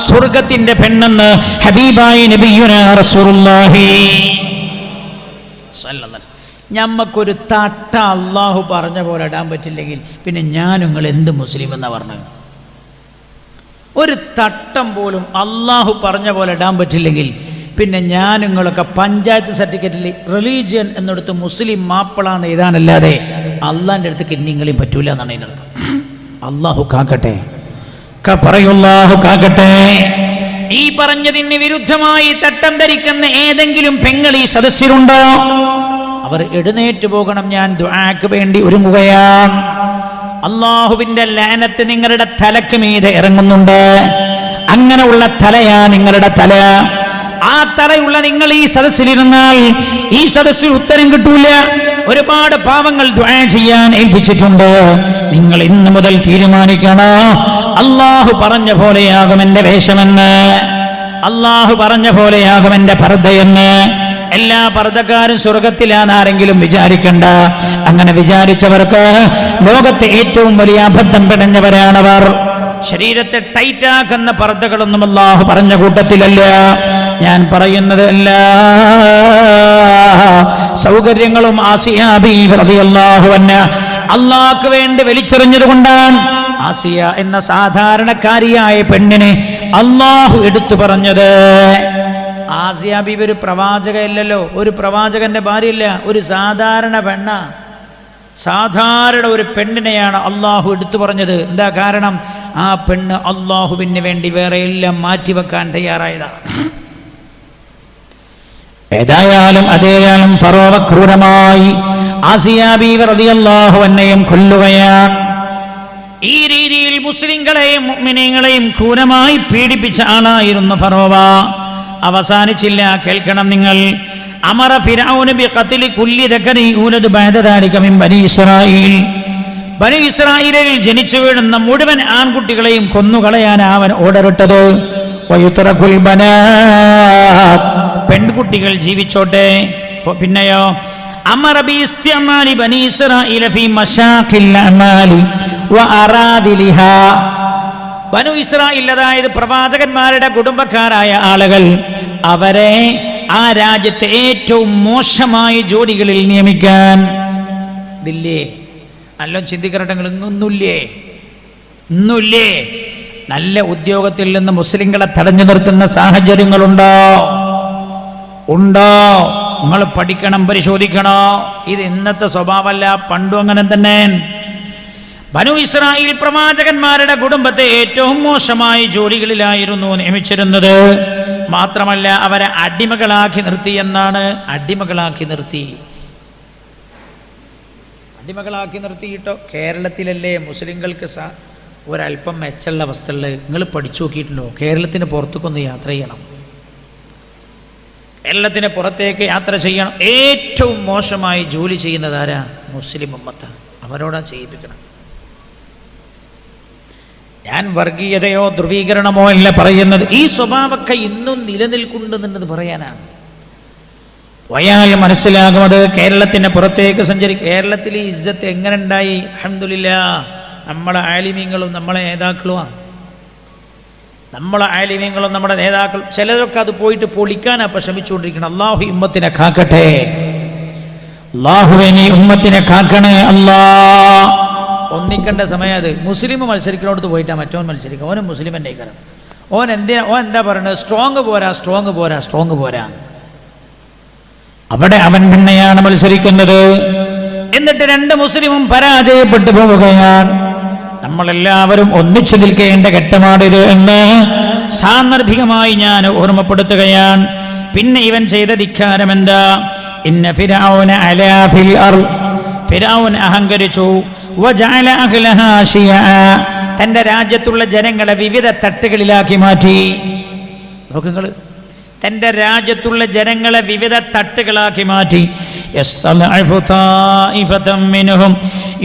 സ്വർഗത്തിന്റെ പെണ്ണെന്ന് ഹബീബായി നബിയുനാ റസൂലുള്ളാഹി സ്വല്ലല്ലാഹു. ഞമ്മക്കൊരു തട്ട അല്ലാഹു പറഞ്ഞ പോലെ ഇടാൻ പറ്റില്ലെങ്കിൽ പിന്നെ നിങ്ങൾ എന്ത് മുസ്ലിം എന്നാ പറഞ്ഞത്? ഒരു തട്ടം പോലും അല്ലാഹു പറഞ്ഞ പോലെ ഇടാൻ പറ്റില്ലെങ്കിൽ പിന്നെ നിങ്ങളൊക്കെ പഞ്ചായത്ത് സർട്ടിഫിക്കറ്റിൽ റിലീജിയൻ എന്നിടത്ത് മുസ്ലിം മാപ്പിളാന്ന് എഴുതാനല്ലാതെ അള്ളാന്റെ അടുത്ത് കിന്നിങ്ങളെയും പറ്റൂല എന്നാണ് അതിനർത്ഥം. അല്ലാഹു കാക്കട്ടെ, പറയുള്ളാഹു കാക്കട്ടെ. ഈ പറഞ്ഞതിന് വിരുദ്ധമായി തട്ടം ധരിക്കുന്ന ഏതെങ്കിലും പെങ്ങൾ ഈ സദസ്സിലുണ്ടോ? അവർ എഴുന്നേറ്റ് പോകണം. ഞാൻ ദുആക്ക് വേണ്ടി ഒരുങ്ങുകയാണ്. അല്ലാഹുവിന്റെ ലഅനത്ത് നിങ്ങളുടെ തലക്ക് മീതെ ഇറങ്ങുന്നുണ്ട്. അങ്ങനെയുള്ള തലയാ നിങ്ങളുടെ തല. ആ തലയുള്ള നിങ്ങൾ ഈ സദസ്സിലിരുന്നാൽ ഈ സദസ്സിൽ ഉത്തരം കിട്ടൂല. ഒരുപാട് പാവങ്ങൾ ദുആ ചെയ്യാൻ ഏൽപ്പിച്ചിട്ടുണ്ട്. നിങ്ങൾ ഇന്ന് മുതൽ തീരുമാനിക്കണം, അല്ലാഹു പറഞ്ഞ പോലെയാകും എന്റെ വേഷമെന്ന്, അല്ലാഹു പറഞ്ഞ പോലെയാകും എന്റെ പർദ്ദയെന്ന്. എല്ലാ പർദ്ദക്കാരും സ്വർഗത്തിലാന്ന് ആരെങ്കിലും വിചാരിക്കണ്ട. അങ്ങനെ വിചാരിച്ചവർക്ക് ലോകത്തെ ഏറ്റവും വലിയ അബദ്ധം പിടഞ്ഞവരാണവർ. ശരീരത്തെ ടൈറ്റാക്കുന്ന പർദ്ദകളൊന്നും അല്ലാഹു പറഞ്ഞ കൂട്ടത്തിലല്ല. ഞാൻ പറയുന്നത് എല്ലാ സൗകര്യങ്ങളും ആസിയ ബീവി റളിയല്ലാഹു അൻഹാ അല്ലാഹുക്ക് വേണ്ടി വലിച്ചെറിഞ്ഞത് കൊണ്ടാണ് ആസിയ എന്ന സാധാരണക്കാരിയായ പെണ്ണിനെ അല്ലാഹു എടുത്തു പറഞ്ഞത്. ആസിയ ബീവി ഒരു പ്രവാചകയല്ലല്ലോ, ഒരു പ്രവാചകന്റെ ഭാര്യയല്ല, ഒരു സാധാരണ പെണ്ണ. സാധാരണ ഒരു പെണ്ണിനെയാണ് അല്ലാഹു എടുത്തു പറഞ്ഞത്. എന്താ കാരണം? ആ പെണ്ണ് അല്ലാഹുവിന് വേണ്ടി വേറെ എല്ലാം മാറ്റിവെക്കാൻ തയ്യാറായതാണ്. ഏതായാലും അതേയാലും ഫറോവ ക്രൂരമായി ആസിയ ബീവി റളിയല്ലാഹു അൻഹയും കൊല്ലുകയാണ്. ഈ രീതിയിൽ മുസ്ലിങ്ങളെയും മുഅ്മിനീങ്ങളെയും ക്രൂരമായി പീഡിപ്പിച്ച ആളായിരുന്നു ഫറോവ. അവസാനിച്ചില്ല, കേൾക്കണം നിങ്ങൾ. അമറ ഫിർഔന ബിഖത്ലി കുല്ലി ദക്കരി യൂലദ് ബഅദ ദാലിക മിൻ ബനി ഇസ്രായീൽ, ബനി ഇസ്രായേലിൽ ജനിച്ചു വീഴുന്ന മുഴുവൻ ആൺകുട്ടികളെയും കൊന്നുകളയാൻ അവൻ ഓർഡറിട്ടത്. വയുത്രകുൽ ബനാത്, പെൺകുട്ടികൾ ജീവിച്ചോട്ടെ. പിന്നെയോ അമറ ബി ഇസ്തിഅമാലി ബനി ഇസ്രായീല ഫീ മശാഖിൽ അമാലി വഅറാദിലിഹാ, ബനു ഇസ്രായേൽ അതായത് പ്രവാചകന്മാരുടെ കുടുംബക്കാരായ ആളുകൾ, അവരെ ആ രാജ്യത്തെ ഏറ്റവും മോശമായ ജോലികളിൽ നിയമിക്കാൻ. ഇതില്ലേ? നല്ല ചിന്തിക്കട്ടെ. ഇന്നുല്ലേ നല്ല ഉദ്യോഗത്തിൽ നിന്ന് മുസ്ലിങ്ങളെ തടഞ്ഞു നിർത്തുന്ന സാഹചര്യങ്ങളുണ്ടോ? ഉണ്ടോ? നിങ്ങൾ പഠിക്കണം, പരിശോധിക്കണോ. ഇത് ഇന്നത്തെ സ്വഭാവമല്ല, പണ്ടും അങ്ങനെ തന്നെ. ബനു ഇസ്രായേൽ പ്രവാചകന്മാരുടെ കുടുംബത്തെ ഏറ്റവും മോശമായ ജോലികളിലായിരുന്നു നിയമിച്ചിരുന്നത്. മാത്രമല്ല അവരെ അടിമകളാക്കി നിർത്തി എന്നാണ്. അടിമകളാക്കി നിർത്തിയിട്ടോ. കേരളത്തിലല്ലേ മുസ്ലിങ്ങൾക്ക് ഒരല്പം മെച്ചമുള്ള അവസ്ഥകളിൽ നിങ്ങൾ പഠിച്ചു നോക്കിയിട്ടുണ്ടോ? കേരളത്തിന് പുറത്തേക്കൊന്ന് യാത്ര ചെയ്യണം, കേരളത്തിന് പുറത്തേക്ക് യാത്ര ചെയ്യണം. ഏറ്റവും മോശമായി ജോലി ചെയ്യുന്നത് ആരാ? മുസ്ലിം ഉമ്മത്ത്. അവരോടാ ചെയ്യിപ്പിക്കണം. ഞാൻ വർഗീയതയോ ധ്രുവീകരണമോ അല്ല പറയുന്നത്. ഈ സ്വഭാവമൊക്കെ ഇന്നും നിലനിൽക്കുന്നുണ്ടെന്നത് പറയാനാണ്. പോയാൽ മനസ്സിലാകും അത് കേരളത്തിന് പുറത്തേക്ക് കേരളത്തിൽ ഈ ഇസ്സത്ത് എങ്ങനെ ഉണ്ടായി? അൽഹംദുലില്ലാഹ് നമ്മളെ ആലിമീങ്ങളും നമ്മളെ നേതാക്കളുമാണ്. നമ്മുടെ നേതാക്കൾ ചിലരൊക്കെ അത് പോയിട്ട് പൊളിക്കാനാ ഇപ്പം ശ്രമിച്ചുകൊണ്ടിരിക്കണം. അള്ളാഹു ഉമ്മത്തിനെ കാക്കട്ടെ. അള്ളാഹുവേ നീ ഉമ്മത്തിനെ കാക്കണേ അല്ലാ. ഒന്നിക്കേണ്ട സമയം അത്. മുസ്ലിം മത്സരിക്കുന്നോടത്ത് പോയിട്ടാണ് മറ്റോൻ മത്സരിക്കുക. ഓനും മുസ്ലിം തന്നെ കാരണം ഓൻ എന്താ പറയുന്നത്? സ്ട്രോങ് പോരാ. അവിടെ അവൻ തന്നെയാണ് മത്സരിക്കുന്നത്. എന്നിട്ട് രണ്ട് മുസ്ലിമും പരാജയപ്പെട്ടു പോവുകയാണ്. നമ്മളെല്ലാവരും ഒന്നിച്ചു നിൽക്കേണ്ട ഘട്ടമാണിത് എന്ന് സാന്ദർഭികമായി ഞാൻ ഓർമ്മപ്പെടുത്തുകയാണ്. പിന്നെ ഇവൻ ചെയ്ത ധിക്കാരം എന്താ? ഇന്ന ഫിർഔന അലാ ഫിൽ അർദ്, ഫിർഔൻ അഹങ്കരിച്ചു. വജഅല അഹ്ലഹാ ശിയഅ, തന്റെ രാജ്യത്തുള്ള ജനങ്ങളെ വിവിധ തട്ടുകളിലാക്കി മാറ്റി. നോക്കുങ്ങൾ, തന്റെ രാജ്യത്തുള്ള ജനങ്ങളെ വിവിധ തട്ടുകളാക്കി മാറ്റി. യസ്തലഅഫു തായിഫതം മിൻഹും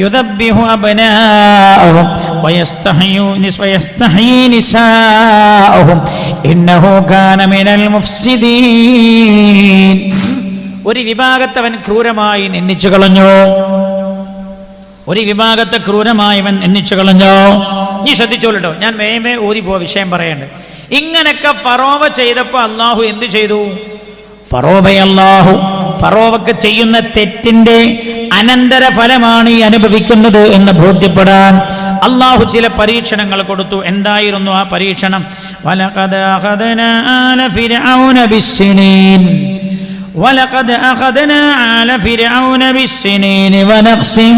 യുദബ്ബിഹു അബ്നാഅഹും വയസ്തഹയീ നിസാഅഹും ഇന്നഹു കാന മിനൽ മുഫ്സിദീൻ. ഒരു വിഭാഗത്തെ അവൻ ക്രൂരമായി നിന്ദിച്ചു കളഞ്ഞു. നീ ശ്രദ്ധിച്ചോളട്ടോ, ഞാൻ വേമേ ഓതിപ്പോ വിഷയം പറയണ്ട്. ഇങ്ങനൊക്കെ ഫറോവ ചെയ്തപ്പോ അള്ളാഹു എന്തു ചെയ്തു? ഫറോവക്ക് ചെയ്യുന്ന തെറ്റിന്റെ അനന്തര ഫലമാണ് ഈ അനുഭവിക്കുന്നത് എന്ന് ബോധ്യപ്പെടാൻ അള്ളാഹു ചില പരീക്ഷണങ്ങൾ കൊടുത്തു. എന്തായിരുന്നു ആ പരീക്ഷണം? വലഖദ് അഖദനാ ആല ഫിർഔന ബിസ്സിനീൻ വനഖ്സിൻ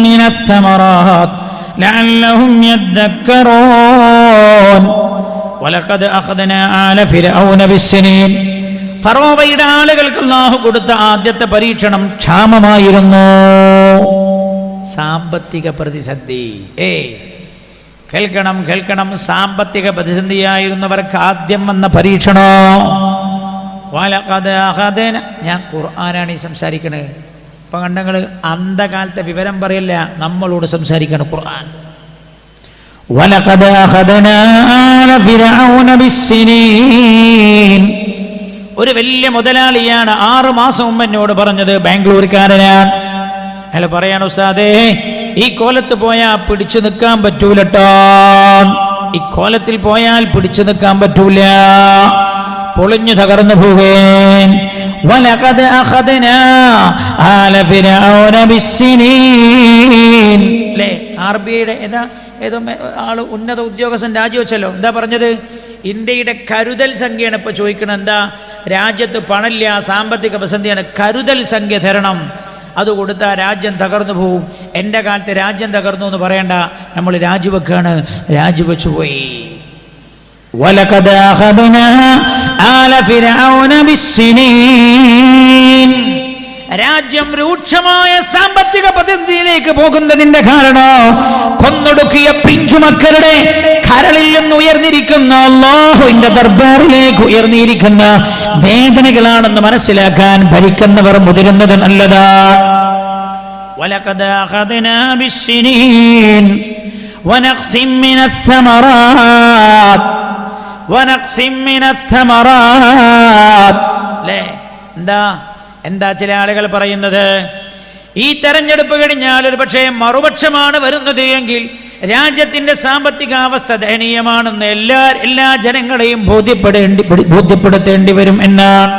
മിനത് തമറാത്ത് ലഅല്ലഹും യദ്ദക്കറൂൻ. വലഖദ് അഖദനാ ആല ഫിർഔന ബിസ്സിനീൻ. ഫറോവയുടെ ആളുകൾക്ക് അല്ലാഹു കൊടുത്ത ആദ്യത്തെ പരീക്ഷണം ക്ഷാമമായിരുന്നു, സാമ്പത്തിക പ്രതിസന്ധി. കേൾക്കണം, സാമ്പത്തിക പ്രതിസന്ധിയായിരുന്നവർക്ക് ആദ്യം വന്ന പരീക്ഷണം. ഞാൻ ഖുർആനാണ് ഈ സംസാരിക്കണത്. ഇപ്പൊ കണ്ടങ്ങൾ അന്ധകാലത്തെ വിവരം പറയല്ല, നമ്മളോട് സംസാരിക്കണം ഖുർആൻ. വലഖദ് അഖദനാ ആല ഫിർഔന ബിസ്സിനീൻ. ഒരു വലിയ മുതലാളിയാണ് 6 മാസം മുമ്പ് എന്നോട് പറഞ്ഞത്. ബാംഗ്ലൂർക്കാരനാണ്. അയാൾ പറയാണ്, ഉസ്താദേ ഈ കോലത്ത് പോയാൽ പിടിച്ചു നിൽക്കാൻ പറ്റൂലട്ടോ. ഈ കോലത്തിൽ പോയാൽ പിടിച്ചു നിൽക്കാൻ പറ്റൂല, പൊളിഞ്ഞു തകർന്നു പോവേൻ. വലഖദ് അഖദനാ ആല ഫിർഔന ബിസ്സിനീൻ. അല്ലേ, RBIയുടെ ഏതോ ആള് ഉന്നത ഉദ്യോഗസ്ഥൻ രാജിവെച്ചല്ലോ. എന്താ പറഞ്ഞത്? ഇന്ത്യയുടെ കരുതൽ സംഖ്യയാണ് ഇപ്പൊ ചോദിക്കണം. എന്താ? രാജ്യത്ത് പണമില്ല, സാമ്പത്തിക പ്രതിസന്ധിയാണ്, കരുതൽ സംഖ്യ തരണം. അത് കൊടുത്താൽ രാജ്യം തകർന്നു പോവും. എൻ്റെ കാലത്ത് രാജ്യം തകർന്നു എന്ന് പറയണ്ട, നമ്മൾ രാജിവെക്കാണ്. രാജിവെച്ചു പോയി. വലഖദ് അഖദനാ ആല ഫിർഔന ബിസ്സിനീൻ. രാജ്യം രൂക്ഷമായ സാമ്പത്തിക പ്രതിസന്ധിയിലേക്ക് പോകുന്നതിന്റെ കാരണം കൊന്നൊടുക്കിയ പിഞ്ചുമക്കളുടെ കരളിൽ നിന്ന് ഉയർന്നിരിക്കുന്ന അല്ലാഹുവിന്റെ ദർബാറിലേക്ക് ഉയർന്നിരിക്കുന്ന വേദനകളാണെന്ന് മനസ്സിലാക്കാൻ ഭരിക്കുന്നവർ മുതിരുന്നത് നല്ലതാണ്. വലഖദ് അഖദനാ ബിസ്സിനീൻ വനഖ്സിൻ മിനത് തമറാത്ത്. ല്ലേ, എന്താ ചില ആളുകൾ പറയുന്നത്? ഈ തെരഞ്ഞെടുപ്പ് കഴിഞ്ഞാൽ ഒരു പക്ഷേ മറുപക്ഷമാണ് വരുന്നത് എങ്കിൽ രാജ്യത്തിന്റെ സാമ്പത്തിക അവസ്ഥ ദയനീയമാണെന്ന് എല്ലാ ജനങ്ങളെയും ബോധ്യപ്പെടുത്തേണ്ടി വരും എന്നാണ്.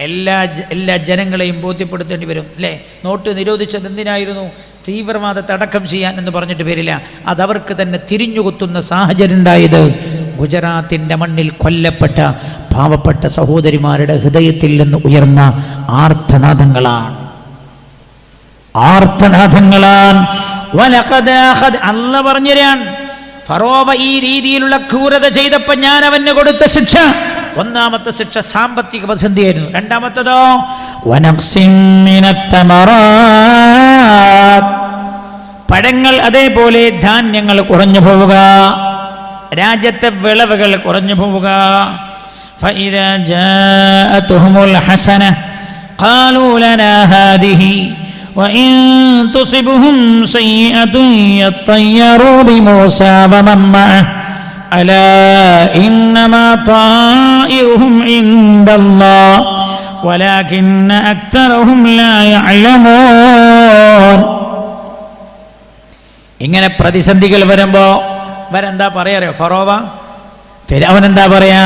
എല്ലാ ജനങ്ങളെയും ബോധ്യപ്പെടുത്തേണ്ടി വരും. അല്ലേ, നോട്ട് നിരോധിച്ചത് എന്തിനായിരുന്നു? തീവ്രവാദത്തെ അടക്കം ചെയ്യാൻ എന്ന് പറഞ്ഞിട്ട് പേരില്ല. അതവർക്ക് തന്നെ തിരിഞ്ഞുകുത്തുന്ന സാഹചര്യം ഉണ്ടായത് ഗുജറാത്തിന്റെ മണ്ണിൽ കൊല്ലപ്പെട്ട പാവപ്പെട്ട സഹോദരിമാരുടെ ഹൃദയത്തിൽ നിന്ന് ഉയർന്ന ആർത്തനാദങ്ങളാണ്. അല്ല പറഞ്ഞുതരാൻ, ഫറോവ ഈ രീതിയിലുള്ള ക്രൂരത ചെയ്തപ്പോൾ ഞാൻ അവന് കൊടുത്ത ശിക്ഷ, ഒന്നാമത്തെ ശിക്ഷ സാമ്പത്തിക പ്രതിസന്ധിയായിരുന്നു. രണ്ടാമത്തേതോ പഴങ്ങൾ, അതേപോലെ ധാന്യങ്ങൾ കുറഞ്ഞു പോവുക, രാജ്യത്തെ വിളവുകൾ കുറഞ്ഞു പോവുക. فإذا جاءتهم الحسنة قالوا لنا هذه وإن تصبهم سيئة يطيروا بموسى ومن معه ألا إنما طائرهم عند الله ولكن أكثرهم لا يعلمون. ഇങ്ങനെ പ്രതിസന്ധികൾ വരുമ്പോൾ അവരെന്താ പറയാറിയോ? ഫിർഔൻ എന്താ പറയാ?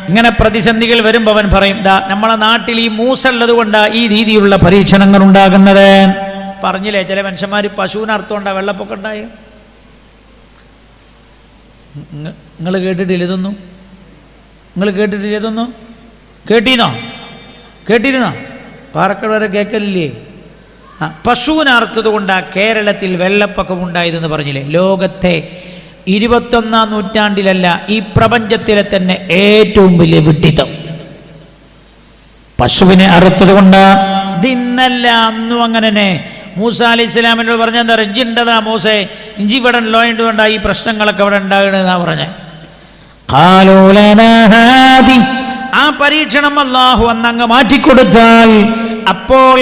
ഇങ്ങനെ പ്രതിസന്ധികൾ വരുമ്പോൾ അവൻ പറയും, നമ്മളെ നാട്ടിൽ ഈ മൂസ ഉള്ളത് കൊണ്ടാ ഈ രീതിയിലുള്ള പരീക്ഷണങ്ങൾ ഉണ്ടാകുന്നത്. പറഞ്ഞില്ലേ, ചില മനുഷ്യന്മാർ പശുവിന് അർത്ഥമുണ്ടാ വെള്ളപ്പൊക്കം ഉണ്ടായി. നിങ്ങൾ കേട്ടിട്ടില്ല ഇതൊന്നും? നിങ്ങൾ കേട്ടിട്ടില്ല ഇതൊന്നും? കേട്ടിരുന്നോ? പാറക്കട വരെ കേൾക്കലില്ലേ? പശുവിന് അർത്ഥത് കൊണ്ടാ കേരളത്തിൽ വെള്ളപ്പൊക്കം ഉണ്ടായതെന്ന് പറഞ്ഞില്ലേ? ലോകത്തെ 21-ാം നൂറ്റാണ്ടിലല്ല, ഈ പ്രപഞ്ചത്തിലെ തന്നെ ഏറ്റവും വലിയ വിഡ്ഢിത്തം പശുവിനെ അറുത്തത് കൊണ്ട്. ഇതിന്നല്ല അന്നും അങ്ങനെ തന്നെ മൂസ അലൈഹി ഇസ്ലാമിനോട് പറഞ്ഞാൽ എന്താ പറയുക? ഇഞ്ചിണ്ടതാ മൂസേ, ഇഞ്ചി ഇവിടെ ഉള്ളതുകൊണ്ട് കൊണ്ടാ ഈ പ്രശ്നങ്ങളൊക്കെ ഇവിടെ ഉണ്ടാകണെന്നാ പറഞ്ഞ. ആ പരീക്ഷണം അല്ലാഹു അന്നങ്ങ് മാറ്റിക്കൊടുത്താൽ അപ്പോൾ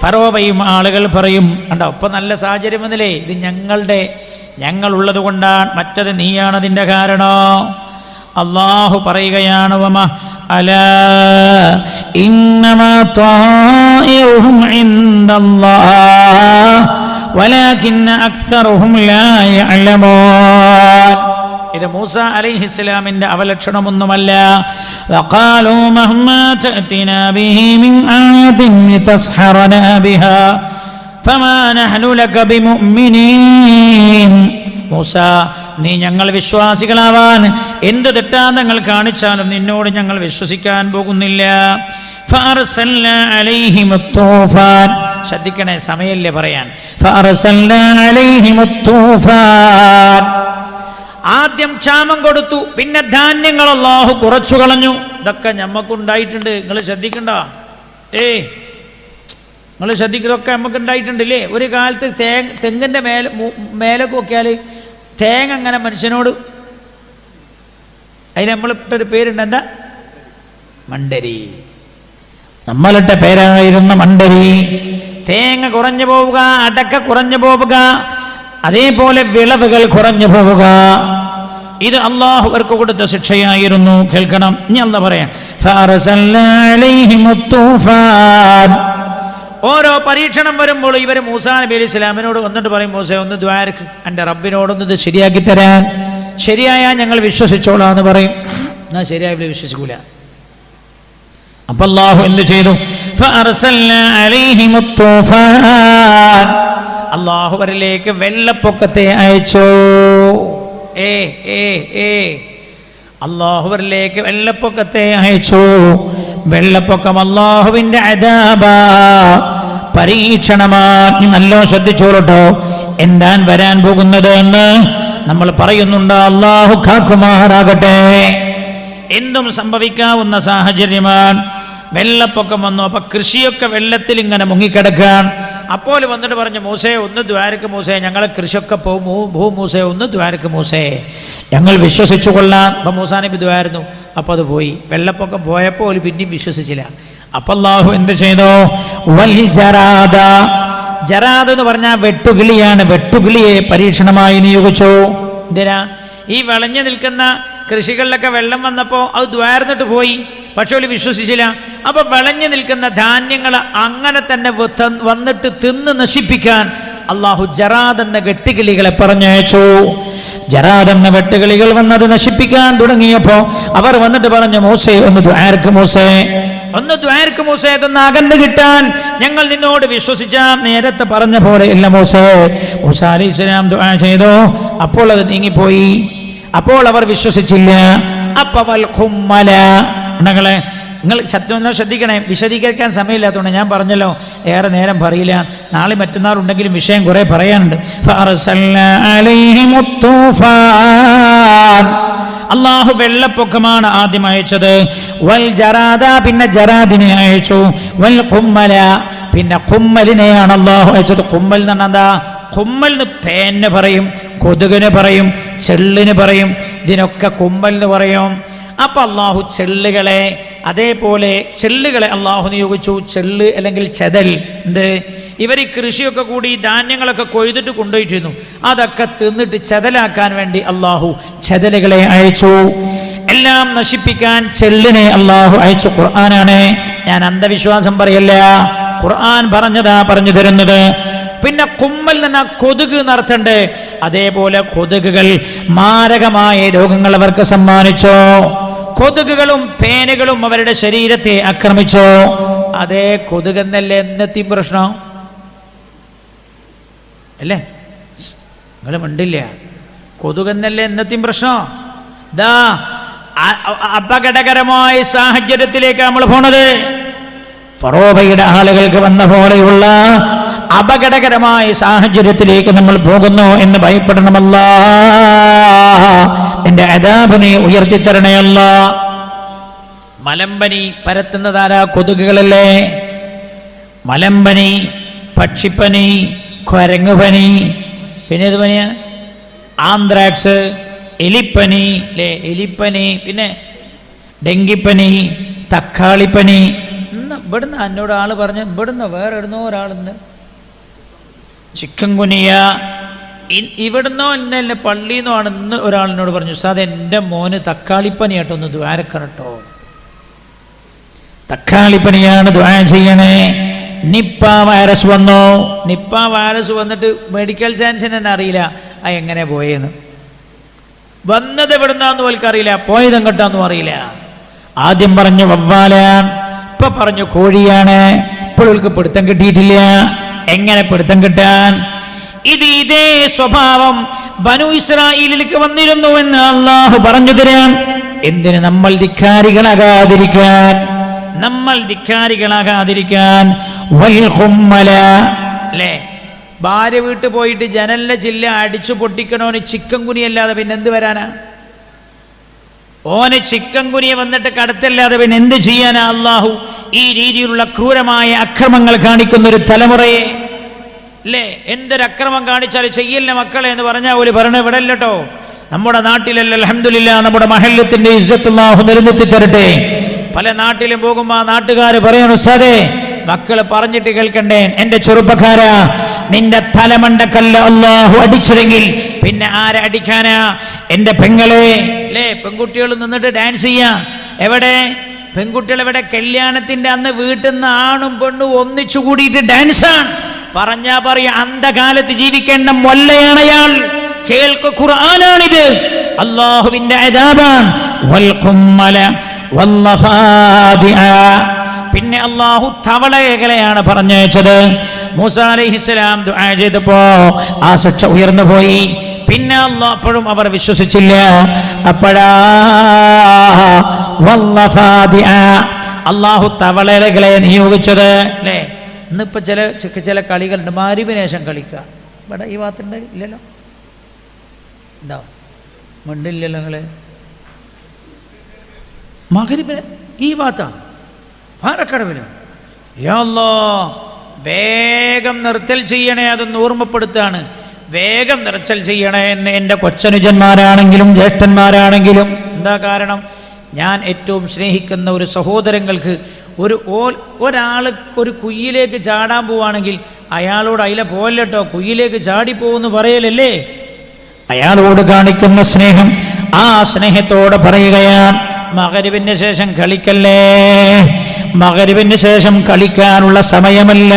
ഫറോവയും ആളുകൾ പറയും, കണ്ടോ ഇപ്പൊ നല്ല സാഹചര്യം വന്നില്ലേ, ഇത് ഞങ്ങളുള്ളത് കൊണ്ടാണ്, മറ്റത് നീയാണ് അതിൻ്റെ കാരണം. അല്ലാഹു പറയുകയാണ്, വമാ അലാ ഇന്നമാ ത്വാഇറുഹും ഇൻദല്ലാഹ് വലാകിന്ന അക്തറുഹും ലാ യഅലമൂൻ. ഇത് മൂസ അലൈഹിസ്സലാമിന്റെ അവലക്ഷണമൊന്നുമല്ല. വഖാലൂ മഹ്മാ തഅതിനാ ബിഹി മിൻ ആയതിൻ ലിതസ്ഹറനാ ബിഹാ ഫമാ നഹ്നു ലക ബിമുഅ്മിനീൻ. മൂസ, നീ ഞങ്ങൾ വിശ്വാസികളാവാൻ എന്ത് തെറ്റാന്തങ്ങൾ കാണിച്ചാലും നിന്നോട് ഞങ്ങൾ വിശ്വസിക്കാൻ പോകുന്നില്ല. ഫഅർസൽനാ അലൈഹിമുത് തൂഫാൻ. ശ്രദ്ധിക്കണേ, സമയല്ലേ പറയാൻ. ഫഅർസൽനാ അലൈഹിമുത് തൂഫാൻ. ആദ്യം ക്ഷാമം കൊടുത്തു, പിന്നെ ധാന്യങ്ങൾ അല്ലാഹു കുറച്ചു കളഞ്ഞു. ഇതൊക്കെ ഞമ്മക്കുണ്ടായിട്ടുണ്ട്. നിങ്ങൾ ശ്രദ്ധിക്കണ്ട, നിങ്ങൾ ശ്രദ്ധിക്കുന്നതൊക്കെ നമുക്ക് ഉണ്ടായിട്ടുണ്ടല്ലേ. ഒരു കാലത്ത് തെങ്ങിൻ്റെ മേലൊക്കെ നോക്കിയാൽ തേങ്ങ അങ്ങനെ മനുഷ്യനോട്, അതിന് നമ്മളിട്ടൊരു പേരുണ്ട്, എന്താ? മണ്ടരി. നമ്മളിട്ട പേരായിരുന്ന മണ്ടരി. തേങ്ങ കുറഞ്ഞു പോവുക, അടക്ക കുറഞ്ഞു പോവുക, അതേപോലെ വിളവുകൾ കുറഞ്ഞു പോവുക. ഇത് അല്ലാഹു അവർക്ക് കൊടുത്ത ശിക്ഷയായിരുന്നു. കേൾക്കണം, ഇനി അല്ലാഹു പറയാം, ഫഅർസൽനാ അലൈഹിമുത് തൂഫാൻ. ഓരോ പരീക്ഷണം വരുമ്പോൾ ഇവർ മൂസാ നബി അലൈഹി സ്വലാമിനോട് വന്നിട്ട് പറയും, മൂസേ ഒന്ന് ദ്വാരക്ക്, എൻ്റെ റബ്ബിനോടൊന്ന് ഇത് ശരിയാക്കി തരാൻ, ശരിയായാൽ ഞങ്ങൾ വിശ്വസിച്ചോളാം എന്ന് പറയും. എന്നാൽ ശരിയായി വിശ്വസിക്കൂല. അപ്പോൾ അല്ലാഹു എന്ത് ചെയ്തു? ഫഅർസൽനാ അലൈഹിമുത് തൂഫാൻ. അല്ലാഹു അവരിലേക്ക് വെള്ളപ്പൊക്കത്തെ അയച്ചു. അല്ലാഹുവിലേക്ക് വെള്ളപ്പൊക്കത്തെ അയച്ചു. വെള്ളപ്പൊക്കം അല്ലാഹുവിന്റെ അദാബാ, പരീക്ഷണമാണ്. നല്ലോ ശ്രദ്ധിച്ചോളട്ടോ, എന്താണ് വരാൻ പോകുന്നത് എന്ന് നമ്മൾ പറയുന്നുണ്ട്. അല്ലാഹു കാക്കുമാറാകട്ടെ. എന്തും സംഭവിക്കാവുന്ന സാഹചര്യമാണ്. വെള്ളപ്പൊക്കം വന്നു. അപ്പൊ കൃഷിയൊക്കെ വെള്ളത്തിൽ ഇങ്ങനെ മുങ്ങിക്കിടക്കാൻ. അപ്പോൾ വന്നിട്ട് പറഞ്ഞു, മൂസേ ഒന്ന് ദ്വാരക്ക് മൂസേ, ഞങ്ങളെ കൃഷിയൊക്കെ മൂസേ ഒന്ന് ദ്വാരക്ക് മൂസേ, ഞങ്ങൾ വിശ്വസിച്ചു കൊള്ളാം. അപ്പൊ മൂസാ നബി ദ്വാരുന്നു. അപ്പൊ അത് പോയി. വെള്ളപ്പൊക്കം പോയപ്പോൾ പിന്നെയും വിശ്വസിച്ചില്ല. അപ്പൊ അല്ലാഹു എന്ത് ചെയ്തു? വൽ ജറാദ. ജറാദ് എന്ന് പറഞ്ഞാൽ വെട്ടുകിളിയാണ്. വെട്ടുകിളിയെ പരീക്ഷണമായി നിയോഗിച്ചു. എന്തിനാ? ഈ വിളഞ്ഞു നിൽക്കുന്ന കൃഷികളിലൊക്കെ വെള്ളം വന്നപ്പോൾ അത് ദ്വാരന്നിട്ട് പോയി, പക്ഷെ അവർ വിശ്വസിച്ചില്ല. അപ്പൊ വിളഞ്ഞു നിൽക്കുന്ന ധാന്യങ്ങൾ അങ്ങനെ തന്നെ വന്നിട്ട് തിന്ന് നശിപ്പിക്കാൻ അല്ലാഹു ജറാദ് എന്ന വെട്ടുകിളികളെ പറഞ്ഞയച്ചു. ജറാദ് എന്ന വെട്ടുകിളികൾ വന്നത് നശിപ്പിക്കാൻ തുടങ്ങിയപ്പോ അവർ വന്നിട്ട് പറഞ്ഞു, മൂസേ ഒന്ന് ദ്വാരക്ക് മൂസേ, ഒന്ന് ദ്വാരക്ക് മൂസേ, ഇതൊന്ന് അകന്ന് കിട്ടാൻ ഞങ്ങൾ നിന്നോട് വിശ്വസിച്ചാൽ നേരത്തെ പറഞ്ഞ പോലെ ഇല്ല മൂസേ. മൂസാ അലൈഹിസ്സലാം ദുആ ചെയ്തു. അപ്പോൾ അത് നീങ്ങിപ്പോയി. അപ്പോൾ അവർ വിശ്വസിച്ചില്ല. അപ്പവൽ ഖുമ്മല. ഉണ്ടങ്ങളെ, നിങ്ങൾ ശ്രദ്ധിക്കണേ, വിശദീകരിക്കാൻ സമയമില്ലാത്തതുകൊണ്ട് ഞാൻ പറഞ്ഞല്ലോ, ഏറെ നേരം പറയില്ല. നാളെ മറ്റന്നാൾ ഉണ്ടെങ്കിലും വിഷയം കുറെ പറയാനുണ്ട്. അല്ലാഹു വെള്ളപ്പൊക്കമാണ് ആദ്യം അയച്ചത്. വൽ ജറാദ, പിന്നെ ജറാദിനെ അയച്ചു. വൽ ഖുമ്മല, പിന്നെ ഖുമ്മലിനെയാണ് അല്ലാഹു അയച്ചത്. ഖുമ്മൽ എന്ന് പറഞ്ഞാൽ എന്താ? ഖുമ്മൽ എന്ന് പേന് പറയും, കൊതുകിന് പറയും, ചെള്ളിന് പറയും, ഇതിനൊക്കെ ഖുമ്മൽ എന്ന് പറയും. അപ്പൊ അല്ലാഹു ചെള്ളുകളെ, അതേപോലെ ചെള്ളുകളെ അല്ലാഹു നിയോഗിച്ചു. ചെള്ള് അല്ലെങ്കിൽ ചെതൽ, എന്ത്? ഈ ഇവർ ഈ കൃഷിയൊക്കെ കൂടി ധാന്യങ്ങളൊക്കെ കൊയ്തിട്ട് കൊണ്ടുപോയിട്ടിരുന്നു. അതൊക്കെ തിന്നിട്ട് ചെതലാക്കാൻ വേണ്ടി അള്ളാഹു ചെതലുകളെ അയച്ചു. എല്ലാം നശിപ്പിക്കാൻ ചെള്ളിനെ അള്ളാഹു അയച്ചു. ഖുർആനാണ്, ഞാൻ അന്ധവിശ്വാസം പറയല്ല, ഖുർആൻ പറഞ്ഞതാ പറഞ്ഞു തരുന്നത്. പിന്നെ കുമ്മൽ എന്ന കൊതുക് നടത്തണ്ട്. അതേപോലെ കൊതുകുകൾ മാരകമായ രോഗങ്ങൾ അവർക്ക് സമ്മാനിച്ചോ. കൊതുകുകളും പേനുകളും അവരുടെ ശരീരത്തെ ആക്രമിച്ചോ. അതേ കൊതുകെന്നല്ലേ എന്നെത്തിയും പ്രശ്നം അല്ലേ? നിങ്ങൾ മിണ്ടില്ല. കൊതുകെന്നല്ലേ എന്നെത്തിയും പ്രശ്നം. ദാ അപകടകരമായ സാഹചര്യത്തിലേക്ക് നമ്മൾ പോണത്. ഫറോവയുടെ ആളുകൾക്ക് വന്ന പോലെയുള്ള അപകടകരമായ സാഹചര്യത്തിലേക്ക് നമ്മൾ പോകുന്നു എന്ന് ഭയപ്പെടണമല്ല. എന്റെ അദാബിനെ ഉയർത്തിത്തരണേ അല്ല. മലമ്പനി പരത്തുന്നതാരാ? കൊതുകുകളല്ലേ. മലമ്പനി, പക്ഷിപ്പനി, കുരങ്ങുപനി, പിന്നെ ഏത് പനിയാ? ആന്ത്രാക്സ്, എലിപ്പനി അല്ലേ? എലിപ്പനി, പിന്നെ ഡെങ്കിപ്പനി, തക്കാളിപ്പനി. ഇവിടുന്ന് എന്നോട് ആള് പറഞ്ഞു, ഇവിടുന്ന് വേറെ ഇടുന്നോ ഒരാളിന്ന് ചിക്കൻ ഗുനിയ. ഇവിടുന്നോ ഇന്നല്ലേ പള്ളിയിൽ നിന്നോ ആണ്. ഇന്ന് ഒരാളിനോട് പറഞ്ഞു, സാർ എൻ്റെ മോന് തക്കാളിപ്പനി ആട്ടോ, ഒന്ന് ദ്വാരക്കണം കേട്ടോ. തക്കാളിപ്പനിയാണ്, ദ്വാര ചെയ്യണേ. നിപ്പ വൈറസ് വന്നു. നിപ്പ വൈറസ് വന്നിട്ട് മെഡിക്കൽ സയൻസിന് തന്നെ അറിയില്ല ആ എങ്ങനെ പോയെന്ന്. വന്നത് എവിടുന്നാന്ന് പോൽക്കറിയില്ല, പോയത് എങ്ങോട്ടാന്നും അറിയില്ല. ആദ്യം പറഞ്ഞു വവ്വാലാണ്, ഇപ്പൊ പറഞ്ഞു കോഴിയാണ്. ഇപ്പോഴേക്ക് പിടുത്തം കിട്ടിയിട്ടില്ല. എങ്ങനെ പിടുത്തം കിട്ടാൻ? ഇതേ സ്വഭാവം ബനു ഇസ്രായേലിലേക്ക് വന്നിരുന്നു എന്ന് അള്ളാഹു പറഞ്ഞു തരാൻ. എന്തിന്? നമ്മൾ ധിക്കാരികളാകാതിരിക്കാൻ. അല്ലേ? ഭാര്യ വീട്ടിൽ പോയിട്ട് ജനലിലെ ചില്ല അടിച്ചു പൊട്ടിക്കണോന് ചിക്കൻ കുനിയല്ലാതെ പിന്നെ എന്ത് വരാനാ? ഓന് ചിക്കൻ കുനിയ വന്നിട്ട് കടത്തല്ലാതെ പിന്നെ എന്ത് ചെയ്യാനാ? അള്ളാഹു ഈ രീതിയിലുള്ള ക്രൂരമായ അക്രമങ്ങൾ കാണിക്കുന്ന ഒരു തലമുറയെ അല്ലേ? എന്തൊരു അക്രമം കാണിച്ചാൽ ചെയ്യല്ല മക്കളെ എന്ന് പറഞ്ഞാൽ ഒരു പറഞ്ഞ ഇവിടെ അല്ലട്ടോ, നമ്മുടെ നാട്ടിലല്ല. അൽഹംദുലില്ലാ, നമ്മുടെ മഹല്ലത്തിന്റെ ഇസ്സത്ത് അല്ലാഹു നിലനിർത്തി തരട്ടെ. പല നാട്ടിലും പോകുമ്പോൾ ആ നാട്ടുകാർ പറയണു, ഉസ്താദേ മക്കള് പറഞ്ഞിട്ട് കേൾക്കണ്ടേ, എന്റെ ചെറുപ്പക്കാരാ, നിന്റെ തലമണ്ടക്കല്ല അല്ലാഹു അടിച്ചതെങ്കിൽ പിന്നെ ആരെ അടിക്കാനാ? എന്റെ പെങ്ങളെ അല്ലേ? പെൺകുട്ടികൾ നിന്നിട്ട് ഡാൻസ് ചെയ്യാ. എവിടെ പെൺകുട്ടികൾ? എവിടെ? കല്യാണത്തിന്റെ അന്ന് വീട്ടിൽ നിന്ന് ആണും പെണ്ണും ഒന്നിച്ചു കൂടിയിട്ട് ഡാൻസാണ്. പറഞ്ഞാ പറയാ, അന്ധകാലത്ത് ജീവിക്കേണ്ട മൊല്ലയാണ് അയാൾ. കേൾക്ക്, ഖുർആനാണിത്. അല്ലാഹുവിന്റെ അദാബാൻ. വൽ ഖുമ്മല വല്ലഫാദിഅ. പിന്നെ അല്ലാഹു തവളകളെയാണ് പറഞ്ഞയച്ചത്. മൂസാ അലൈഹിസ്സലാം ദുആ ചെയ്തപ്പോ ആ ശിക്ഷ ഉയർന്നു പോയി. പിന്നെ അപ്പോഴും അവർ വിശ്വസിച്ചില്ല. അപ്പോഴാ വല്ലഫാദിഅ, അല്ലാഹു തവളകളെ നിയോഗിച്ചത് അല്ലേ? ഇന്നിപ്പോൾ ചില കളികളുണ്ട്, മഗ്‌രിബിന് ശേഷം കളിക്കുക. ഇവിടെ ഈ ഭാഗത്തുണ്ട് ഇല്ലല്ലോ? ഉണ്ടോ? മണ്ടില്ലല്ലോ നിങ്ങൾ? മഗ്‌രിബിന് ഈ ഭാഗത്താണ്, പാലക്കടവിലും. യാ അല്ലാഹ്, വേഗം നിർത്തൽ ചെയ്യണേ, അതൊന്ന് ഓർമ്മപ്പെടുത്താണ്. വേഗം നിർത്തൽ ചെയ്യണേ എന്ന് എൻ്റെ കൊച്ചനുജന്മാരാണെങ്കിലും ജ്യേഷ്ഠന്മാരാണെങ്കിലും. എന്താ കാരണം? ഞാൻ ഏറ്റവും സ്നേഹിക്കുന്ന ഒരു സഹോദരങ്ങൾക്ക് ഒരാൾ ഒരു കുയ്യിലേക്ക് ചാടാൻ പോവുകയാണെങ്കിൽ അയാളോട് അതില പോലട്ടോ, കുയ്യിലേക്ക് ചാടിപ്പോവെന്ന് പറയലല്ലേ? അയാളോട് കാണിക്കുന്ന സ്നേഹം, ആ സ്നേഹത്തോടെ പറയുകയാണ്, മഗ്‌രിബിന് ശേഷം കളിക്കല്ലേ, മഗ്‌രിബിന് ശേഷം കളിക്കാനുള്ള സമയമല്ല.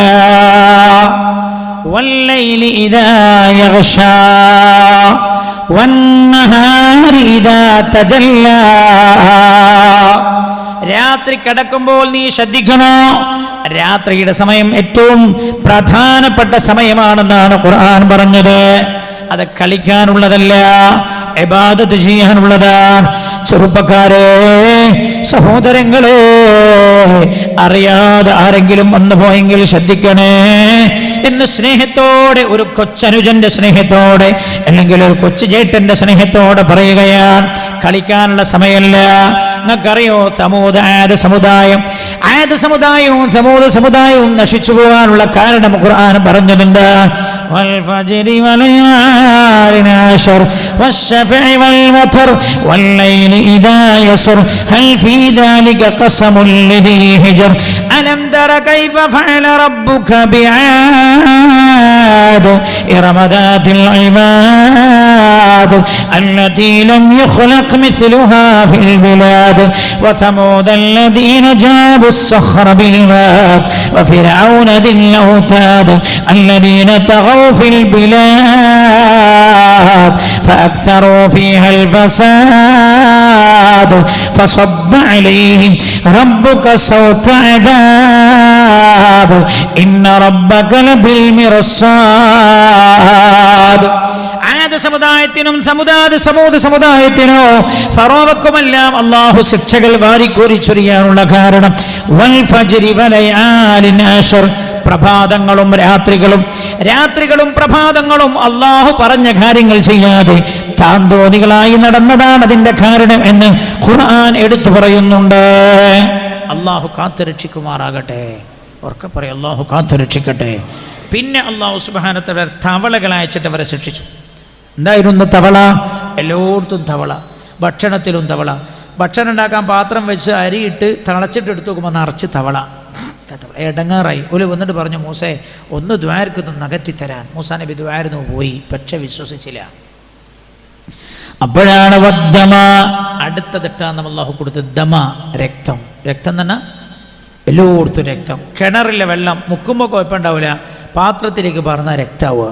വല്ലൈലി ഇദാ യഗ്ശാ വന്നഹാരി ഇദാ തജല്ലാ. രാത്രി കിടക്കുമ്പോൾ നീ ശ്രദ്ധിക്കണോ, രാത്രിയുടെ സമയം ഏറ്റവും പ്രധാനപ്പെട്ട സമയമാണെന്നാണ് ഖുർആൻ പറഞ്ഞത്. അത് കളിക്കാനുള്ളതല്ല, ഇബാദത്ത് ചെയ്യാനുള്ളതാണ്. ചെറുപ്പക്കാരെ, സഹോദരങ്ങളെ, അറിയാതെ ആരെങ്കിലും വന്നു പോയെങ്കിൽ ശ്രദ്ധിക്കണേ എന്ന് സ്നേഹത്തോടെ, ഒരു കൊച്ചനുജന്റെ സ്നേഹത്തോടെ അല്ലെങ്കിൽ ഒരു കൊച്ചു ചേട്ടന്റെ സ്നേഹത്തോടെ പറയുകയാണ്. കളിക്കാനുള്ള സമയമല്ല. നിങ്ങൾക്കറിയോ, ആദ് സമുദായവും സമൂദ് സമുദായവും നശിച്ചു പോകാനുള്ള കാരണം ഖുർആൻ പറഞ്ഞതുണ്ട്. والفجر وليال عشر والشفع والوتر والليل إذا يسر هل في ذلك قسم لذي حجر ألم تر كيف فعل ربك بعاد إرم ذات العماد التي لم يخلق مثلها في البلاد وثمود الذين جابوا الصخر بالواد وفرعون ذي الأوتاد الذين طغوا في البلاد فأكثروا فيها الفساد فصب عليهم ربك صوت عذاب إن ربك لبالمرصاد സമുദായത്തിനും സമൂഹ സമുദായത്തിനോ ഫറോവക്കുമെല്ലാം അല്ലാഹു ശിക്ഷകൾ വാരിക്കോരിച്ചൊരിയാനുള്ള കാരണം വൽ ഫജ്രി വലയാലിൻ അശ്ർ പ്രഭാതങ്ങളും രാത്രികളും പ്രഭാതങ്ങളും അല്ലാഹു പറഞ്ഞ കാര്യങ്ങൾ ചെയ്യാതെ താന്തോന്നികളായി നടന്നതാണ് അതിന്റെ കാരണം എന്ന് ഖുർആൻ എടുത്തു പറയുന്നുണ്ട്. അല്ലാഹു കാത്തുരക്ഷിക്കുമാറാകട്ടെ. ഉറക്കെ പറയും അല്ലാഹു കാത്തുരക്ഷിക്കട്ടെ. പിന്നെ അല്ലാഹു സുബ്ഹാനഹു വ തആല തവളകളെ അയച്ചിട്ട് അവരെ ശിക്ഷിച്ചു. എന്തായിരുന്നു തവള? എല്ലായിടത്തും തവള, ഭക്ഷണത്തിലും തവള. ഭക്ഷണം ഉണ്ടാക്കാൻ പാത്രം വെച്ച് അരിയിട്ട് തിളച്ചിട്ട് എടുത്തു നോക്കുമ്പോൾ നിറച്ച് തവള. എടങ്ങാറായി. ഒരു വന്നിട്ട് പറഞ്ഞു, മൂസേ ഒന്ന് ദ്വാരക്കൊന്ന് നകറ്റിത്തരാൻ. മൂസാ നബി ദ്വാരന്ന് പോയി, പക്ഷെ വിശ്വസിച്ചില്ല. അപ്പോഴാണ് വദ്ദമ, അടുത്ത തെറ്റാന്ന് അല്ലാഹു കൊടുത്തത്. ദമ, രക്തം. രക്തം തന്നെ എല്ലായിടത്തും രക്തം. കിണറിലെ വെള്ളം മുക്കുമ്പോൾ കുഴപ്പമുണ്ടാവില്ല, പാത്രത്തിലേക്ക് പറഞ്ഞ രക്താവുക.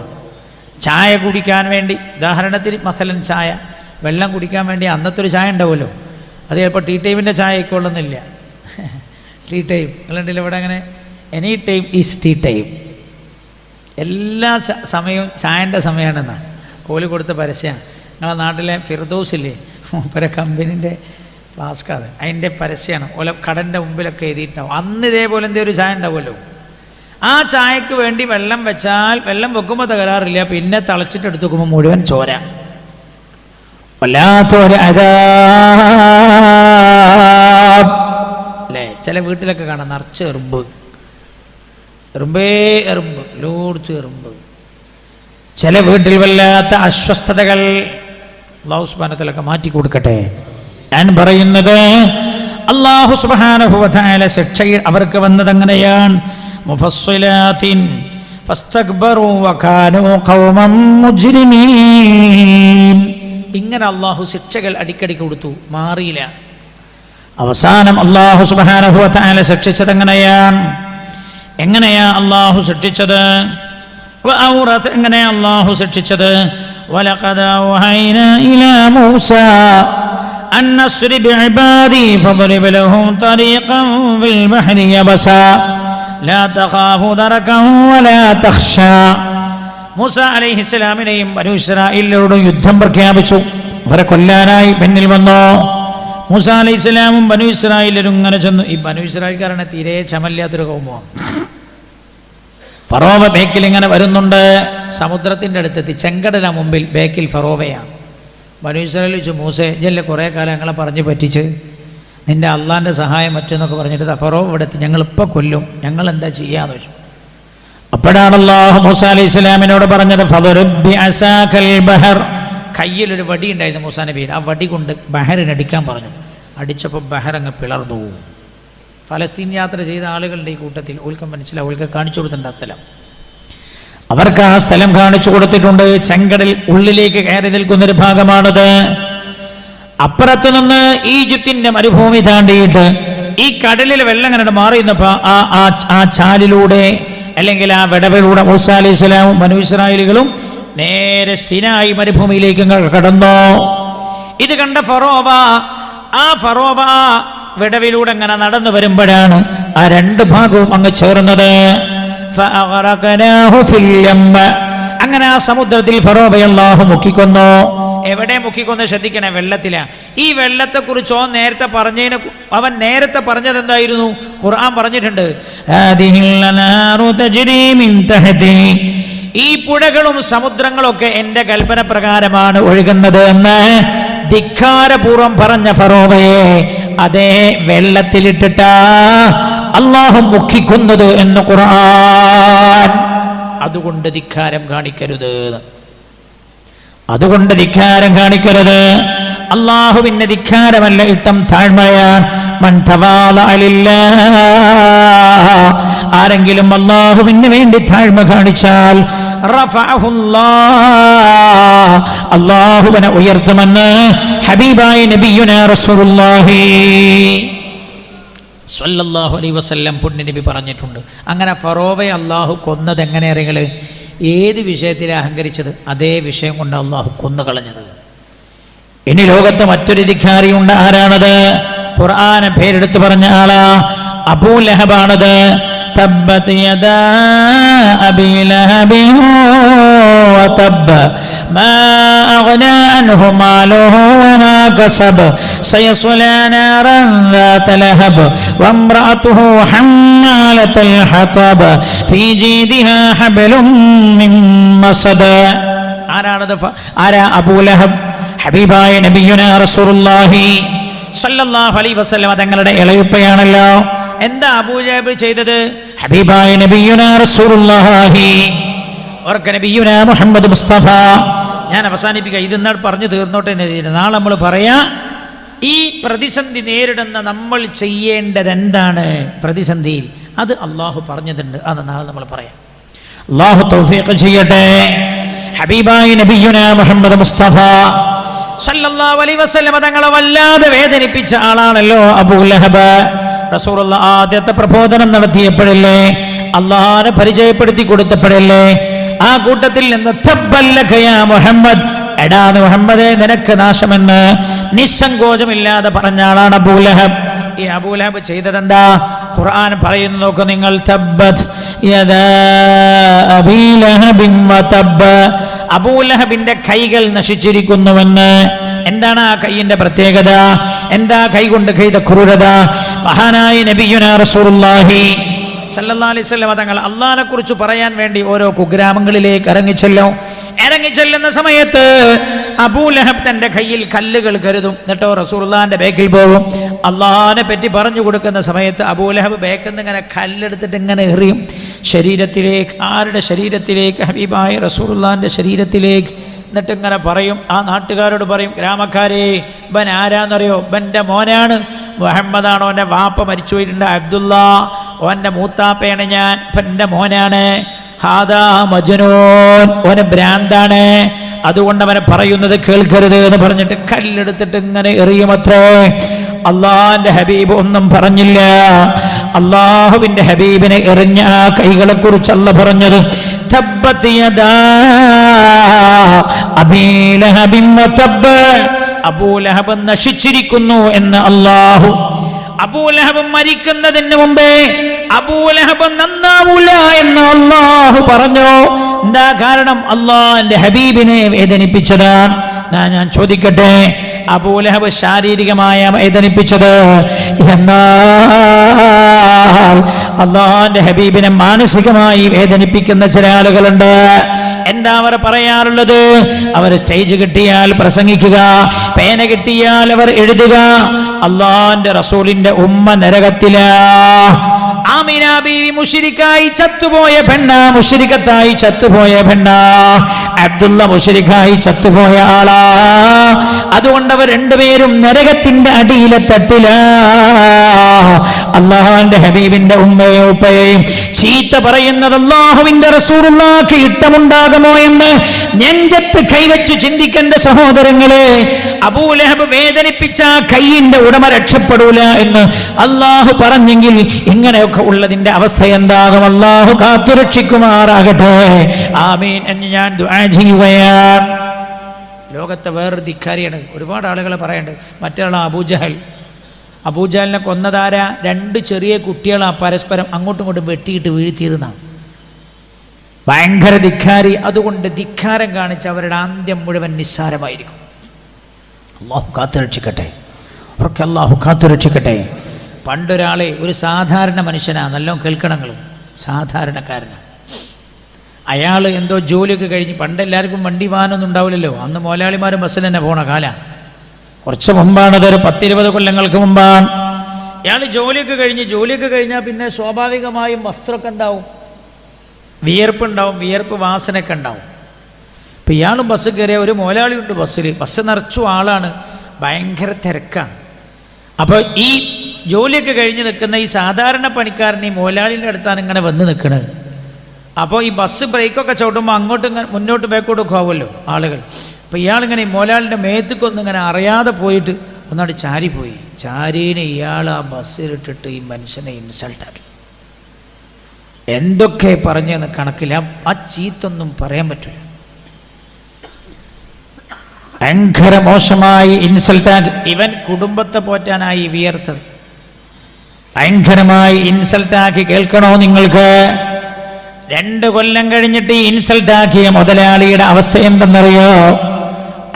ചായ കുടിക്കാൻ വേണ്ടി, ഉദാഹരണത്തിന് മസലൻ ചായ, വെള്ളം കുടിക്കാൻ വേണ്ടി അന്നത്തെ ഒരു ചായ ഉണ്ടാവുമല്ലോ, അത് ചിലപ്പോൾ ടീ ടൈമിൻ്റെ ചായ ആയിക്കൊള്ളുന്നില്ല. ടീ ടൈം അല്ലാണ്ടില്ല, ഇവിടെ അങ്ങനെ any time is tea time. എല്ലാ സമയവും ചായൻ്റെ സമയമാണെന്നാണ് കോലി കൊടുത്ത പരസ്യമാണ്. ഞങ്ങളുടെ നാട്ടിലെ ഫിർദൗസില്ലേ, മൂപ്പരെ കമ്പനീൻ്റെ ഫ്ലാസ്ക്, അത് അതിൻ്റെ പരസ്യമാണ്. ഓല കടൻ്റെ മുമ്പിലൊക്കെ എഴുതിയിട്ടുണ്ടാവും. അന്ന് ഇതേപോലെ എന്തേ ഒരു ചായ ഉണ്ടാവുമല്ലോ, ആ ചായക്ക് വേണ്ടി വെള്ളം വെച്ചാൽ വെള്ളം വെക്കുമ്പോൾ തകരാറില്ല, പിന്നെ തിളച്ചിട്ട് എടുത്ത് വെക്കുമ്പോൾ മുഴുവൻ ചോര. വല്ലാത്തൊരു അല്ലേ? ചില വീട്ടിലൊക്കെ കാണാം നിറച്ച് എറുമ്പ്, ലോർച്ച് എറുമ്പ്. ചില വീട്ടിൽ വല്ലാത്ത അസ്വസ്ഥതകൾ. അല്ലാഹു സുബ്ഹാനഹു വ തആല മാറ്റി കൊടുക്കട്ടെ. ഞാൻ പറയുന്നത് അല്ലാഹു സുബ്ഹാനഹു വ തആല ശിക്ഷ അവർക്ക് വന്നത് അങ്ങനെയാണ്. മുഫസ്സിലാത്തിൻ ഫസ്തക്ബറു വകാനൂ ഖൗമൻ മുജ്രിമീൻ. ഇങ്ങനെ അല്ലാഹു ശിക്ഷകൾ അടിക്കടി കൊടുത്തു, മാറിയില്ല. അവസാനം അല്ലാഹു സുബ്ഹാനഹു വ തആല ശിക്ഷിച്ചത് എങ്ങനെയാ അല്ലാഹു ശിക്ഷിച്ചത്? വഔറത, എങ്ങനെയാ അല്ലാഹു ശിക്ഷിച്ചത്? വലഖദ് ഔഹൈനാ ഇലാ മൂസാ അൻ അസ്രി ബിഇബാദി ഫദ്രിബ് ലഹും തരീഖൻ ഫിൽ ബഹരി യബസാ ലാ തഖാഫു ദറകൻ വലാ തഖ്ശാ. മൂസ അലൈഹിസ്സലാമിനെയും ബനൂ ഇസ്രായേലിനോട് യുദ്ധം പ്രഖ്യാപിച്ചു. അവരെ കൊല്ലാനായി പിന്നിൽ വന്നു. മൂസ അലൈഹിസ്സലാമും ബനൂ ഇസ്രായേലും ഇങ്ങനെ ചെന്നു. ഈ ബനൂ ഇസ്രായേൽക്കാരാണ് തീരെ ക്ഷമല്ലാത്തൊരു കൗമാണ്. ഫറോവ ബേക്കിൽ ഇങ്ങനെ വരുന്നുണ്ട്. സമുദ്രത്തിൻ്റെ അടുത്തെത്തി, ചെങ്കടല മുമ്പിൽ, ബേക്കിൽ ഫറോവയാണ്. ബനൂ ഇസ്രായേൽ ചോദിച്ചു, മൂസേ ഇതല്ലേ കുറേ കാലം ഞങ്ങളെ പറഞ്ഞ് പറ്റിച്ച്, നിൻ്റെ അള്ളാൻ്റെ സഹായം മറ്റെന്നൊക്കെ പറഞ്ഞിട്ട് ഫറോവ ഇവിടെ എത്തി, ഞങ്ങളിപ്പോൾ കൊല്ലും, ഞങ്ങൾ എന്താ ചെയ്യാന്ന് വെച്ചു. അപ്പോഴാണ് അല്ലാഹു മൂസ അലൈഹി സ്വലാമിനോട് പറഞ്ഞത്, ഫദ്റിബ് ബിഅസാകൽ ബഹർ. കയ്യിലൊരു വടി ഉണ്ടായിരുന്നു മൂസാ നബിയുടെ, ആ വടി കൊണ്ട് ബഹറിനടിക്കാൻ പറഞ്ഞു. അടിച്ചപ്പോൾ ബഹർ അങ്ങ് പിളർന്നു. ഫലസ്തീൻ യാത്ര ചെയ്ത ആളുകളുടെ ഈ കൂട്ടത്തിൽ ഓൽക്ക് മനസ്സിലാവും, ഓൽക്ക് കാണിച്ചു കൊടുത്തിട്ടുണ്ട് ആ സ്ഥലം. അവർക്ക് ആ സ്ഥലം കാണിച്ചു കൊടുത്തിട്ടുണ്ട്. ചെങ്കടൽ ഉള്ളിലേക്ക് കയറി നിൽക്കുന്നൊരു ഭാഗമാണത്. അപ്പുറത്തു നിന്ന് ഈജിപ്തിന്റെ മരുഭൂമി താണ്ടിയിട്ട് ഈ കടലിൽ വെള്ളം കണ്ടിട്ട് മാറിയിരുന്നപ്പോ ആ ചാലിലൂടെ അല്ലെങ്കിൽ ആ വിടവിലൂടെ മൂസ അലൈഹി സ്വലാമും ബനൂ ഇസ്രായേലുകളും നേരെ സിനായി മരുഭൂമിയിലേക്ക് കടന്നു. ഇത് കണ്ട ഫറോവ വിടവിലൂടെ അങ്ങനെ നടന്നു വരുമ്പോഴാണ് ആ രണ്ട് ഭാഗവും അങ്ങ് ചേർന്നത്. അങ്ങനെ ആ സമുദ്രത്തിൽ ഫറോവയെ അല്ലാഹു മുക്കിക്കൊന്നു. എവിടെ മുക്കിക്കൊന്ന് ശ്രദ്ധിക്കണേ, വെള്ളത്തിലാ. ഈ വെള്ളത്തെക്കുറിച്ചോ അവൻ നേരത്തെ പറഞ്ഞത് എന്തായിരുന്നു? ഖുർആൻ പറഞ്ഞിട്ടുണ്ട്, ഈ പുഴകളും സമുദ്രങ്ങളൊക്കെ എൻ്റെ കൽപ്പന പ്രകാരമാണ് ഒഴുകുന്നത് എന്ന് ധിക്കാരപൂർവം പറഞ്ഞ ഫറോവയെ അതേ വെള്ളത്തിലിട്ടിട്ടാ അല്ലാഹു മുക്കിക്കുന്നത് എന്ന് ഖുർആൻ. അതുകൊണ്ട് ധിക്കാരം കാണിക്കരുത്. അതുകൊണ്ട് ധിക്കാരം കാണിക്കരുത്. അള്ളാഹുവിന്റെ ധിക്കാരമല്ല, ഇട്ടം താഴ്മയാണ്. മൻ തവാളഅ ലില്ലാഹ്, ആരെങ്കിലും അള്ളാഹുവിന് വേണ്ടി താഴ്മ കാണിച്ചാൽ റഫഅഹുല്ലാഹ്, അള്ളാഹുവിനെ ഉയർത്തുമെന്ന് ഹബീബായ നബിയുനാ റസൂലുള്ളാഹി സ്വല്ലല്ലാഹു അലൈഹി വസല്ലം പുണ്യ നബി പറഞ്ഞിട്ടുണ്ട്. അങ്ങനെ ഫറോവയെ അള്ളാഹു കൊന്നത് എങ്ങനെ അറിയുക? ഏത് വിഷയത്തിലാണ് അഹങ്കരിച്ചത് അതേ വിഷയം കൊണ്ട് അള്ളാഹു കൊന്നുകളഞ്ഞത്. ഇനി ലോകത്ത് മറ്റൊരു ധിക്കാരിയുണ്ട്. ആരാണത്? ഖുർആൻ പേരെടുത്ത് പറഞ്ഞ ആളാ, അബൂ ലഹബാണത്. തബ്ബത് യദാ അബീ ലഹബിൻ വതബ്ബ മാ അഗ്നാ അൻഹു മാലുഹു വമാ കസബ സയസ്ലാ നാറൻ ذات ലഹബ വംറഅതുഹു ഹമ്മാലത്തുൽ ഹതബ ഫീ ജീദിഹാ ഹബ്ലും മിൻ മസദ. ആരാണത്? ആരാ? അബൂ ലഹബ്. ഹബീബായ നബിയുനാ റസൂലുള്ളാഹി സ്വല്ലല്ലാഹു അലൈഹി വസല്ലം തങ്ങളുടെ ഇളയുപ്പയാണല്ലോ. എന്താ അബൂജഹൽ ചെയ്തത്? ഹബീബായ നബിയുനാ റസൂലുള്ളാഹി ഓർക്ക നബിയുനാ മുഹമ്മദ് മുസ്തഫ. ഞാൻ അവസാനിപ്പിക്കുക, ഇതെന്നാൾ പറഞ്ഞു തീർന്നോട്ടെ എന്ന്. നാളെ നമ്മൾ പറയാ ഈ പ്രതിസന്ധി നേരിടുന്ന നമ്മൾ ചെയ്യേണ്ടത് എന്താണ്. പ്രതിസന്ധിയിൽ അത് അള്ളാഹു പറഞ്ഞതുണ്ട്, അത് നാളെ നമ്മൾ പറയാം. അള്ളാഹു തൗഫീഖ് ചെയ്യട്ടെ. ഹബീബായ നബിയുനാ മുഹമ്മദ് മുസ്തഫ സല്ലല്ലാഹു അലൈഹി വസല്ലം തങ്ങളെ വല്ലാതെ വേദനിപ്പിച്ച ആളാണല്ലോ അബൂ ലഹബ്. റസൂലുള്ളാഹി ആദ്യത്തെ പ്രബോധനം നടത്തിയപ്പോഴല്ലേ, അള്ളാഹനെ പരിചയപ്പെടുത്തി കൊടുത്തപ്പോഴല്ലേ, ആ കൂട്ടത്തിൽ നിന്ന് തബ്ബല്ലക യാ മുഹമ്മദ്, എടാ മുഹമ്മദേ നിനക്ക് നാശമെന്ന് നിസ്സങ്കോചമില്ലാതെ പറഞ്ഞ ആളാണ് അബൂ ലഹബ്. ഈ അബൂ ലഹബ് ചെയ്തതെന്താ? ഖുർആൻ പറയുന്നു, നോക്ക് നിങ്ങൾ, തബ്ബത് യദാ അബീ ലഹബിൻ വതബ്ബ, അബൂ ലഹബിന്റെ കൈകൾ നശിച്ചിരിക്കുന്നുവെന്ന്. എന്താണ് ആ കൈയിന്റെ പ്രത്യേകത? എന്താ കൈ കൊണ്ട് ചെയ്ത ക്രൂരത? മഹാനായ നബിയുനാ റസൂലുള്ളാഹി സല്ലല്ലാഹു അലൈഹി വസല്ലം തങ്ങൾ അള്ളാഹിനെ കുറിച്ച് പറയാൻ വേണ്ടി ഓരോ കുഗ്രാമങ്ങളിലേക്ക് ഇറങ്ങിച്ചെല്ലുന്ന സമയത്ത് അബൂ ലഹബ് തന്റെ കയ്യിൽ കല്ലുകൾ കരുതും. എന്നിട്ടോ റസൂലുള്ളാഹിന്റെ ബേക്കിൽ പോകും. അള്ളാഹിനെ പറ്റി പറഞ്ഞു കൊടുക്കുന്ന സമയത്ത് അബൂ ലഹബ് ബേക്കിൽ നിന്ന് ഇങ്ങനെ കല്ലെടുത്തിട്ട് ഇങ്ങനെ എറിയും ശരീരത്തിലേക്ക്. ആരുടെ ശരീരത്തിലേക്ക്? ഹബീബായ റസൂലുള്ളാഹിന്റെ ശരീരത്തിലേക്ക്. എന്നിട്ട് ഇങ്ങനെ പറയും, ആ നാട്ടുകാരോട് പറയും, ഗ്രാമക്കാരെ, ബൻ ആരാന്നറിയോ? ബൻ്റെ മോനാണ്, മുഹമ്മദാണ്. ഓൻ്റെ വാപ്പ മരിച്ചു പോയിട്ടുണ്ട്, അബ്ദുള്ള. ഓൻ്റെ മൂത്താപ്പയാണ് ഞാൻ, എൻ്റെ മോനാണ്. ഹാദാ മജ്നൂൻ, ഓന് ഭ്രാന്താണ്, അതുകൊണ്ട് അവനെ പറയുന്നത് കേൾക്കരുത് എന്ന് പറഞ്ഞിട്ട് കല്ലെടുത്തിട്ട് ഇങ്ങനെ എറിയുമത്രേ. അള്ളാഹിന്റെ ഹബീബ് ഒന്നും പറഞ്ഞില്ല. അള്ളാഹുവിന്റെ ഹബീബിനെ എറിഞ്ഞ ആ കൈകളെ കുറിച്ച് അല്ലാഹു പറഞ്ഞത് തബ്ബത് യദാ അബീ ലഹബിൻ വതബ്ബ, അബൂ ലഹബ് നശിച്ചിരിക്കുന്നു എന്ന് അള്ളാഹു. അബൂ ലഹബ് മരിക്കുന്നതിന് മുമ്പേ അബൂ ലഹബ് നന്നാവൂല എന്ന് അള്ളാഹു പറഞ്ഞു. എന്താ കാരണം? അള്ളാഹിന്റെ ഹബീബിനെ വേദനിപ്പിച്ചതാണ്. ഞാൻ ചോദിക്കട്ടെ, അബൂ ലഹബ് ശാരീരികമായ വേദനിപ്പിച്ചത്, എന്നാൽ അള്ളാഹിന്റെ ഹബീബിനെ മാനസികമായി വേദനിപ്പിക്കുന്ന ചില ആളുകളുണ്ട്. എന്താ അവർ പറയാറുള്ളത്? അവർ സ്റ്റേജ് കിട്ടിയാൽ പ്രസംഗിക്കുക, പേന കിട്ടിയാൽ അവർ എഴുതുക. അള്ളാഹിന്റെ റസൂലിന്റെ ഉമ്മ നരകത്തിലാ. ആമിന ബീവി മുശ്രിക്കായി ചത്തുപോയ പെണ്ണ, മുശ്രിക്കത്തായി ചത്തുപോയ പെണ്ണ. അബ്ദുള്ള മുശ്രിക്കായി ചത്തുപോയ ആളാ. അതുകൊണ്ട് അവർ രണ്ടുപേരും നരകത്തിന്റെ അടിയിലെ തട്ടിലാ. അള്ളാഹുവിന്റെ ഹബീബിന്റെ ഉമ്മയും ഉപ്പയെയും ചീത്ത പറയുന്നത് അള്ളാഹുവിന്റെ റസൂലുള്ളാഹിക്ക് ഇഷ്ടമുണ്ടാകുമോ എന്ന് നെഞ്ചത്ത് കൈവച്ച് ചിന്തിക്കേണ്ട സഹോദരങ്ങളെ. അബൂ ലഹബ് വേദനിപ്പിച്ച കൈയിന്റെ ഉടമ രക്ഷപ്പെടൂല എന്ന് അള്ളാഹു പറഞ്ഞെങ്കിൽ ഇങ്ങനെയൊക്കെ ഉള്ളതിന്റെ അവസ്ഥ എന്താകും? അള്ളാഹു കാത്തുരക്ഷിക്കുമാറാകട്ടെ. ആമീൻ എന്ന് ഞാൻ ദുആ ചെയ്യുകയാണ്. ലോകത്തെ വേറൊരു ധിക്കാരിയാണ്. ഒരുപാട് ആളുകളെ പറയേണ്ടത്. മറ്റൊരാളാണ് അബൂജഹൽ. അബൂജഹലിനെ കൊന്നതാര? രണ്ട് ചെറിയ കുട്ടികളാണ് പരസ്പരം അങ്ങോട്ടും ഇങ്ങോട്ടും വെട്ടിയിട്ട് വീഴ്ത്തിയതെന്നാണ്. ഭയങ്കര ധിക്കാരി. അതുകൊണ്ട് ധിക്കാരം കാണിച്ച് അവരുടെ അന്ത്യം മുഴുവൻ നിസ്സാരമായിരിക്കും. അള്ളാഹു കാത്തുരക്ഷിക്കട്ടെ. അവർക്ക് അള്ളാഹു കാത്തുരക്ഷിക്കട്ടെ. പണ്ടൊരാളെ, ഒരു സാധാരണ മനുഷ്യനാണ്, നല്ലോണം കേൾക്കണങ്ങൾ, സാധാരണക്കാരനാണ്. അയാൾ എന്തോ ജോലിയൊക്കെ കഴിഞ്ഞ്, പണ്ടെല്ലാവർക്കും വണ്ടി വാഹനമൊന്നും ഉണ്ടാവില്ലല്ലോ, അന്ന് മുതലാളിമാരും ബസ്സിൽ തന്നെ പോണ കാലം. കുറച്ച് മുമ്പാണ്, അതൊരു 10-20 കൊല്ലങ്ങൾക്ക് മുമ്പാണ്. അയാൾ ജോലിയൊക്കെ കഴിഞ്ഞാൽ പിന്നെ സ്വാഭാവികമായും വസ്ത്രമൊക്കെ എന്താവും? വിയർപ്പുണ്ടാവും, വിയർപ്പ് വാസനയൊക്കെ ഉണ്ടാവും. ഇപ്പം ഇയാളും ബസ് കയറിയ ഒരു മുതലാളിയുണ്ട് ബസ്സിൽ, ബസ് നിറച്ചു ആളാണ്, ഭയങ്കര തിരക്കാണ്. അപ്പോൾ ഈ ജോലിയൊക്കെ കഴിഞ്ഞ് നിൽക്കുന്ന ഈ സാധാരണ പണിക്കാരൻ ഈ മുതലാളിൻ്റെ അടുത്താണ് ഇങ്ങനെ വന്ന് നിൽക്കുന്നത്. അപ്പോൾ ഈ ബസ് ബ്രേക്കൊക്കെ ചവിട്ടുമ്പോൾ അങ്ങോട്ടും മുന്നോട്ട് ബാക്കോട്ടൊക്കെ ആവുമല്ലോ ആളുകൾ. അപ്പോൾ ഇയാളിങ്ങനെ ഈ മുതലാളിൻ്റെ മേത്തേക്കൊന്നും ഇങ്ങനെ അറിയാതെ പോയിട്ട് ഒന്നാട് ചാരിപ്പോയി. ചാരീനെ ഇയാൾ ആ ബസ്സിലിട്ടിട്ട് ഈ മനുഷ്യനെ ഇൻസൾട്ടാക്കി. എന്തൊക്കെ പറഞ്ഞെന്ന് കണക്കില്ല, ആ ചീത്തൊന്നും പറയാൻ പറ്റില്ല. ഭയങ്കര മോശമായി ഇൻസൾട്ടാക്കി. ഇവൻ കുടുംബത്തെ പോറ്റാനായി വിയർത്തത്. ഭയങ്കരമായി ഇൻസൾട്ടാക്കി. കേൾക്കണോ നിങ്ങൾക്ക്? 2 കൊല്ലം കഴിഞ്ഞിട്ട് ഈ ഇൻസൾട്ടാക്കിയ മുതലാളിയുടെ അവസ്ഥ എന്തെന്നറിയോ?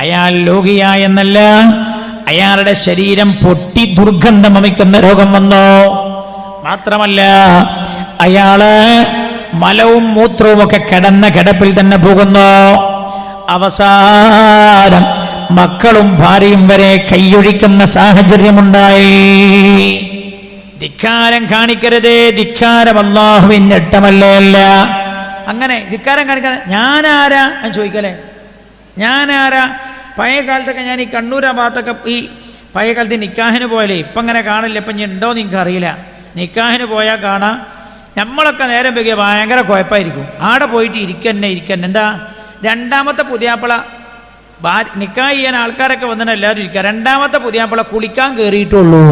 അയാൾ രോഗിയായെന്നല്ല, അയാളുടെ ശരീരം പൊട്ടി ദുർഗന്ധം വമിക്കുന്ന രോഗം വന്നു. മാത്രമല്ല അയാള് മലവും മൂത്രവും ഒക്കെ കിടന്ന കിടപ്പിൽ തന്നെ പോകുന്നു. അവസാനം മക്കളും ഭാര്യയും വരെ കൈയൊഴിക്കുന്ന സാഹചര്യമുണ്ടായി. ധിക്കാരം കാണിക്കരുത്. ധിക്കാരം അല്ലാഹുവിന്റെ ഇഷ്ടമല്ലേ? അല്ല. അങ്ങനെ ധിക്കാരം കാണിക്കാതെ ഞാനാരാ ഞാൻ ചോദിക്കല്ലേ? ഞാനാരാ? പഴയ കാലത്തൊക്കെ ഞാൻ ഈ കണ്ണൂരാ ഭാഗത്തൊക്കെ ഈ പഴയ കാലത്ത് നിക്കാഹിന് പോയാലേ, ഇപ്പം അങ്ങനെ കാണില്ല, ഇപ്പം ഇനി ഉണ്ടോ എന്ന് എനിക്ക് അറിയില്ല. നിക്കാഹിന് പോയാൽ കാണാം നമ്മളൊക്കെ നേരം വൈകിയ ഭയങ്കര കുഴപ്പമായിരിക്കും. ആടെ പോയിട്ട് ഇരിക്കന്നെ. എന്താ, രണ്ടാമത്തെ പുതിയാപ്പിള നിക്കാഹ് ചെയ്യാൻ ആൾക്കാരൊക്കെ വന്നിട്ട് എല്ലാവരും ഇരിക്കുക. രണ്ടാമത്തെ പുതിയാപ്പിള കുളിക്കാൻ കയറിയിട്ടുള്ളൂ.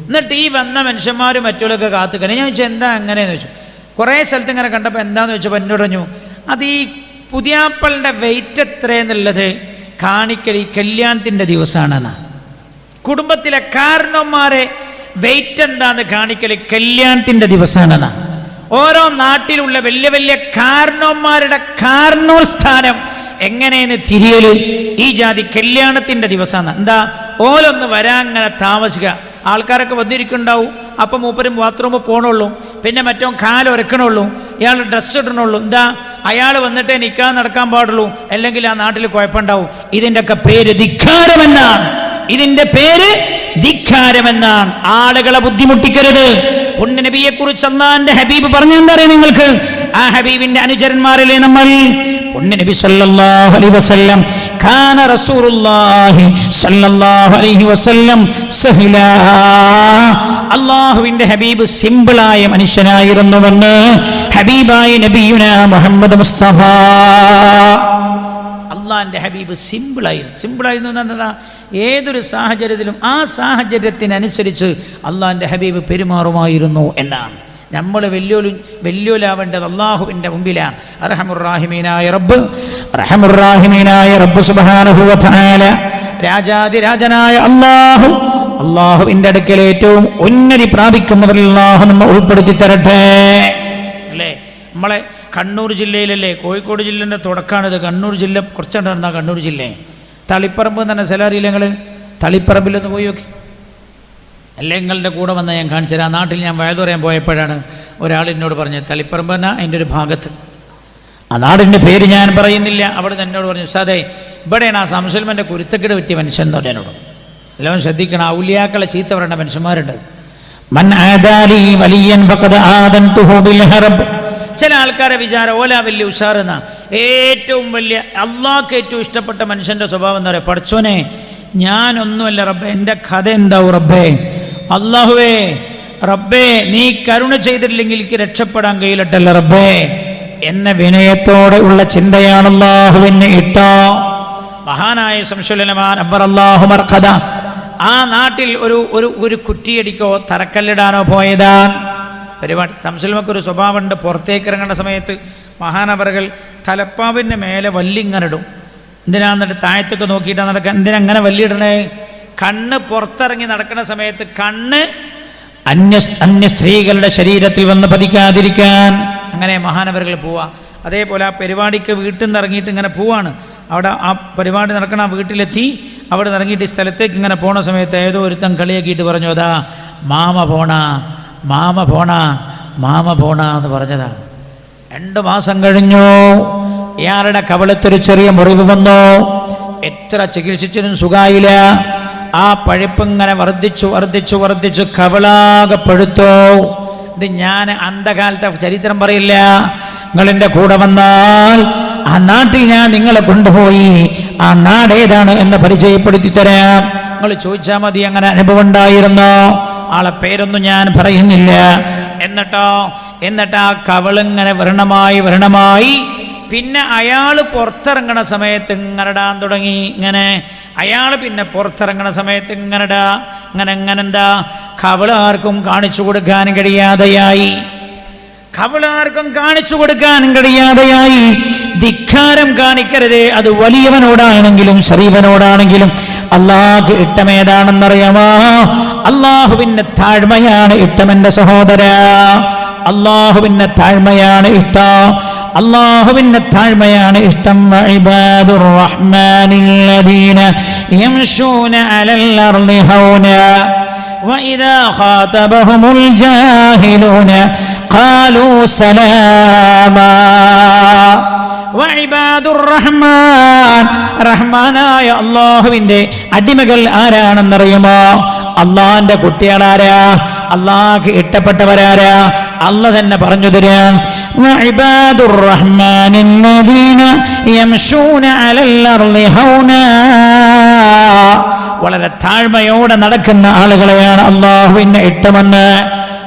എന്നിട്ട് ഈ വന്ന മനുഷ്യന്മാരും മറ്റുള്ളവരൊക്കെ കാത്തുക്കന്നെ. ഞാൻ ചോദിച്ചു എന്താ അങ്ങനെയെന്ന് ചോദിച്ചു. കുറേ സ്ഥലത്ത് ഇങ്ങനെ കണ്ടപ്പോൾ എന്താണെന്ന് ചോദിച്ചപ്പോൾ എന്നോട് പറഞ്ഞു, അത് ഈ പുതിയാപ്പളുടെ വെയിറ്റ് എത്രയെന്നുള്ളത് കാണിക്കൽ ഈ കല്യാണത്തിൻ്റെ ദിവസമാണെന്നാ. കുടുംബത്തിലെ കാരണവന്മാരെ വെയിറ്റ് എന്താന്ന് കാണിക്കൽ കല്യാണത്തിൻ്റെ ദിവസമാണെന്നാ. ഓരോ നാട്ടിലുള്ള വലിയ വലിയ കാരണവന്മാരുടെ കാരണോസ്ഥാനം എങ്ങനെയെന്ന് തിരിയല് ഈ ജാതി കല്യാണത്തിൻ്റെ ദിവസമാണ്. എന്താ, ഓലൊന്ന് വരാൻ അങ്ങനെ താമസിക്കുക. ആൾക്കാരൊക്കെ വന്നിരിക്കുന്നുണ്ടാവും. അപ്പം മൂപ്പരും ബാത്റൂമിൽ പോകണുള്ളൂ, പിന്നെ മറ്റോ കാലൊരക്കണുള്ളൂ, ഇയാൾ ഡ്രസ്സ് ഇടണുള്ളൂ. എന്താ, അയാൾ വന്നിട്ടേ നിൽക്കാൻ നടക്കാൻ പാടുള്ളൂ, അല്ലെങ്കിൽ ആ നാട്ടിൽ കുഴപ്പമുണ്ടാവും. ഇതിൻ്റെ ഒക്കെ പേര് ധിക്കാരമെന്നാണ്. ഇതിൻ്റെ പേര് ധിക്കാരമെന്നാണ്. ആളുകളെ ബുദ്ധിമുട്ടിക്കരുത്. പുണ്യനബിയെ കുറിച്ച് അല്ലാഹുവിന്റെ ഹബീബ് പറഞ്ഞെന്തറിയാം നിങ്ങൾക്ക്? ആ ഹബീബിന്റെ അനുചരന്മാരിലെ നമ്മൾ. പുണ്യനബി സല്ലല്ലാഹു അലൈഹി വസല്ലം കാന റസൂലുള്ളാഹി സല്ലല്ലാഹു അലൈഹി വസല്ലം സഹിലാ. അല്ലാഹുവിന്റെ ഹബീബ് സിമ്പിളായ മനുഷ്യനായിരുന്നുവെന്ന് ഹബീബായ നബിയുനാ മുഹമ്മദ് മുസ്തഫ. അള്ളാഹിൻ്റെ ഹബീബ് സിമ്പിളായിരുന്നു എന്നതാ. ഏതൊരു സാഹചര്യത്തിലും ആ സാഹചര്യത്തിനനുസരിച്ച് അള്ളാഹിൻ്റെ ഹബീബ് പെരുമാറുമായിരുന്നു എന്നാണ്. നമ്മൾ വെല്ലുവിലാവേണ്ടത് അള്ളാഹുവിൻ്റെ മുമ്പിലാണ്. റഹമുർറാഹിമീനായ റബ്ബ് സുബ്ഹാനഹു വ തആല, രാജാതിരാജനായ അള്ളാഹുവിൻ്റെ അടുക്കൽ ഏറ്റവും ഉന്നതി പ്രാപിക്കുന്നവരിൽ അള്ളാഹു നമ്മെ ഉൾപ്പെടുത്തി തരട്ടെ. അല്ലേ, നമ്മളെ കണ്ണൂർ ജില്ലയിലല്ലേ, കോഴിക്കോട് ജില്ലേൻ്റെ തുടക്കമാണിത്. കണ്ണൂർ ജില്ല കുറച്ചുണ്ടായിരുന്ന കണ്ണൂർ ജില്ല തളിപ്പറമ്പ് തന്നെ സ്ഥലം അറിയില്ല നിങ്ങൾ? തളിപ്പറമ്പിലൊന്ന് പോയി നോക്കി. അല്ലേ, നിങ്ങളുടെ കൂടെ വന്നാൽ ഞാൻ കാണിച്ചു തരാം. ആ നാട്ടിൽ ഞാൻ വയലു പറയാൻ പോയപ്പോഴാണ് ഒരാൾ എന്നോട് പറഞ്ഞത് തളിപ്പറമ്പ് എന്നാ അതിൻ്റെ ഒരു ഭാഗത്ത്. ആ നാടിൻ്റെ പേര് ഞാൻ പറയുന്നില്ല. അവിടെ നിന്ന് എന്നോട് പറഞ്ഞു, ഉസ്താദേ ഇവിടെയാണ് ആ സംസുൽമൻ്റെ കുരുത്തക്കേട് പറ്റിയ മനുഷ്യൻ എന്ന് പറഞ്ഞു എന്നോട്. എല്ലാവരും ശ്രദ്ധിക്കണം, ഔലിയാക്കളെ ചീത്ത പറയേണ്ട മനുഷ്യന്മാരുണ്ട്. മൻ ആദാലി വലിയൻ ഫഖദ് ആദൻതുഹു ബിൽ ഹർബ്. ചില ആൾക്കാരെ വിചാരം ഓല വലിയ ഉഷാറെന്നാ. ഏറ്റവും വലിയ അള്ളാഹ്ക്ക് ഏറ്റവും ഇഷ്ടപ്പെട്ട മനുഷ്യൻ്റെ സ്വഭാവം എന്താ പറയുക? പഠിച്ചോനെ ഞാനൊന്നുമല്ല റബ്ബേ, എൻ്റെ കഥ എന്താവും റബ്ബേ? അള്ളാഹുവേ റബ്ബേ നീ കരുണ ചെയ്തിട്ടില്ലെങ്കിൽ എനിക്ക് രക്ഷപ്പെടാൻ കഴിയില്ലട്ടല്ല റബ്ബേ എന്ന വിനയത്തോടെ ഉള്ള ചിന്തയാണ് അള്ളാഹുവിന് ഇട്ടോ. മഹാനായ ശംസുലമാൻ അബ്ബർ അല്ലാഹു മർഖദ ആ നാട്ടിൽ ഒരു കുറ്റിയടിക്കോ തറക്കല്ലിടാനോ പോയതാണ് പരിപാടി. ശംസുലമക്കൊരു സ്വഭാവമുണ്ട്. പുറത്തേക്ക് ഇറങ്ങേണ്ട സമയത്ത് മഹാനവറുകൾ തലപ്പാവിൻ്റെ മേലെ വല്ലിങ്ങനിടും. എന്തിനാന്നിട്ട് താഴത്തൊക്കെ നോക്കിയിട്ടാണ് നടക്കുക. എന്തിനങ്ങനെ വല്ലിടണേ? കണ്ണ് പുറത്തിറങ്ങി നടക്കുന്ന സമയത്ത് കണ്ണ് അന്യ സ്ത്രീകളുടെ ശരീരത്തിൽ വന്ന് പതിക്കാതിരിക്കാൻ. അങ്ങനെ മഹാനവറുകൾ പോവാ. അതേപോലെ ആ പരിപാടിക്ക് വീട്ടിൽ നിന്ന് ഇറങ്ങിയിട്ട് ഇങ്ങനെ പോവാണ്. അവിടെ ആ പരിപാടി നടക്കണ ആ വീട്ടിലെത്തി. അവിടെ നിന്ന് ഇറങ്ങിയിട്ട് ഈ സ്ഥലത്തേക്ക് ഇങ്ങനെ പോണ സമയത്ത് ഏതോ ഒരുത്തൻ കളിയാക്കിയിട്ട് പറഞ്ഞു, അതാ മാമ പോണ എന്ന് പറഞ്ഞതാ. 2 മാസം കഴിഞ്ഞു. ഇയാളുടെ കവളത്തൊരു ചെറിയ മുറിവ് വന്നു. എത്ര ചികിത്സിച്ചിട്ടും സുഖായില്ല. ആ പഴുപ്പിങ്ങനെ വർദ്ധിച്ചു കവളാകെ പഴുത്തു. ഇത് ഞാൻ അന്ധകാലത്തെ ചരിത്രം പറയില്ല. നിങ്ങളെന്റെ കൂടെ വന്നാൽ ആ നാട്ടിൽ ഞാൻ നിങ്ങളെ കൊണ്ടുപോയി ആ നാട് ഏതാണ് എന്ന് പരിചയപ്പെടുത്തി തരാം. നിങ്ങൾ ചോദിച്ചാൽ മതി അങ്ങനെ അനുഭവം ഉണ്ടായിരുന്നോ? ആളെ പേരൊന്നും ഞാൻ പറയുന്നില്ല. എന്നിട്ട് ആ കവളിങ്ങനെ വ്രണമായി പിന്നെ അയാൾ പുറത്തിറങ്ങണ സമയത്ത് ഇങ്ങനെ ഇടാൻ തുടങ്ങി. അയാൾ പിന്നെ പുറത്തിറങ്ങണ സമയത്ത് ഇങ്ങനെ എന്താ കവള് ആർക്കും കാണിച്ചു കൊടുക്കാൻ കഴിയാതെയായി. ധിക്കാരം കാണിക്കരുത്. അത് വലിയവനോടാണെങ്കിലും ശരീരനോടാണെങ്കിലും അള്ളാഹ് ഇഷ്ടമേതാണെന്നറിയാമോ? അള്ളാഹുവിന്റെ താഴ്മയാണ് ഇഷ്ടം. എന്റെ സഹോദര, അള്ളാഹുവിന്റെ താഴ്മയാണ് ഇഷ്ടം. അള്ളാഹുവിന്റെ താഴ്മയാണ് ഇഷ്ടം. ഇബാദുർ റഹ്മാനില്ലദീന യംശൂന അലൽ അർളി ഹൗന വഇദാ ഖാതബഹുമുൽ ജാഹിലൂന ഖാലൂ സലാമാ. വഇബാദുർ റഹ്മാൻ, റഹ്മാനായ അള്ളാഹുവിന്റെ അടിമകൾ ആരാണെന്നറിയുമോ? അള്ളാഹിന്റെ കുട്ടികളാരാ? അള്ളാഹ്ക്ക് ഇഷ്ടപ്പെട്ടവരാരാ? അള്ളാഹ് തന്നെ പറഞ്ഞു തരാം. വഇബാദുർ റഹ്മാനില്ലദീന യംശൂന അലൽ അർളി ഹൗനാ, വളരെ താഴ്മയോടെ നടക്കുന്ന ആളുകളെയാണ് അള്ളാഹുവിനെ ഇഷ്ടമെന്ന്.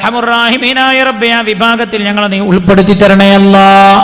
റഹ്മാനായ റബ്ബേ, ആ വിഭാഗത്തിൽ ഞങ്ങളെ നീ ഉൾപ്പെടുത്തി തരണേ അല്ലാഹ്.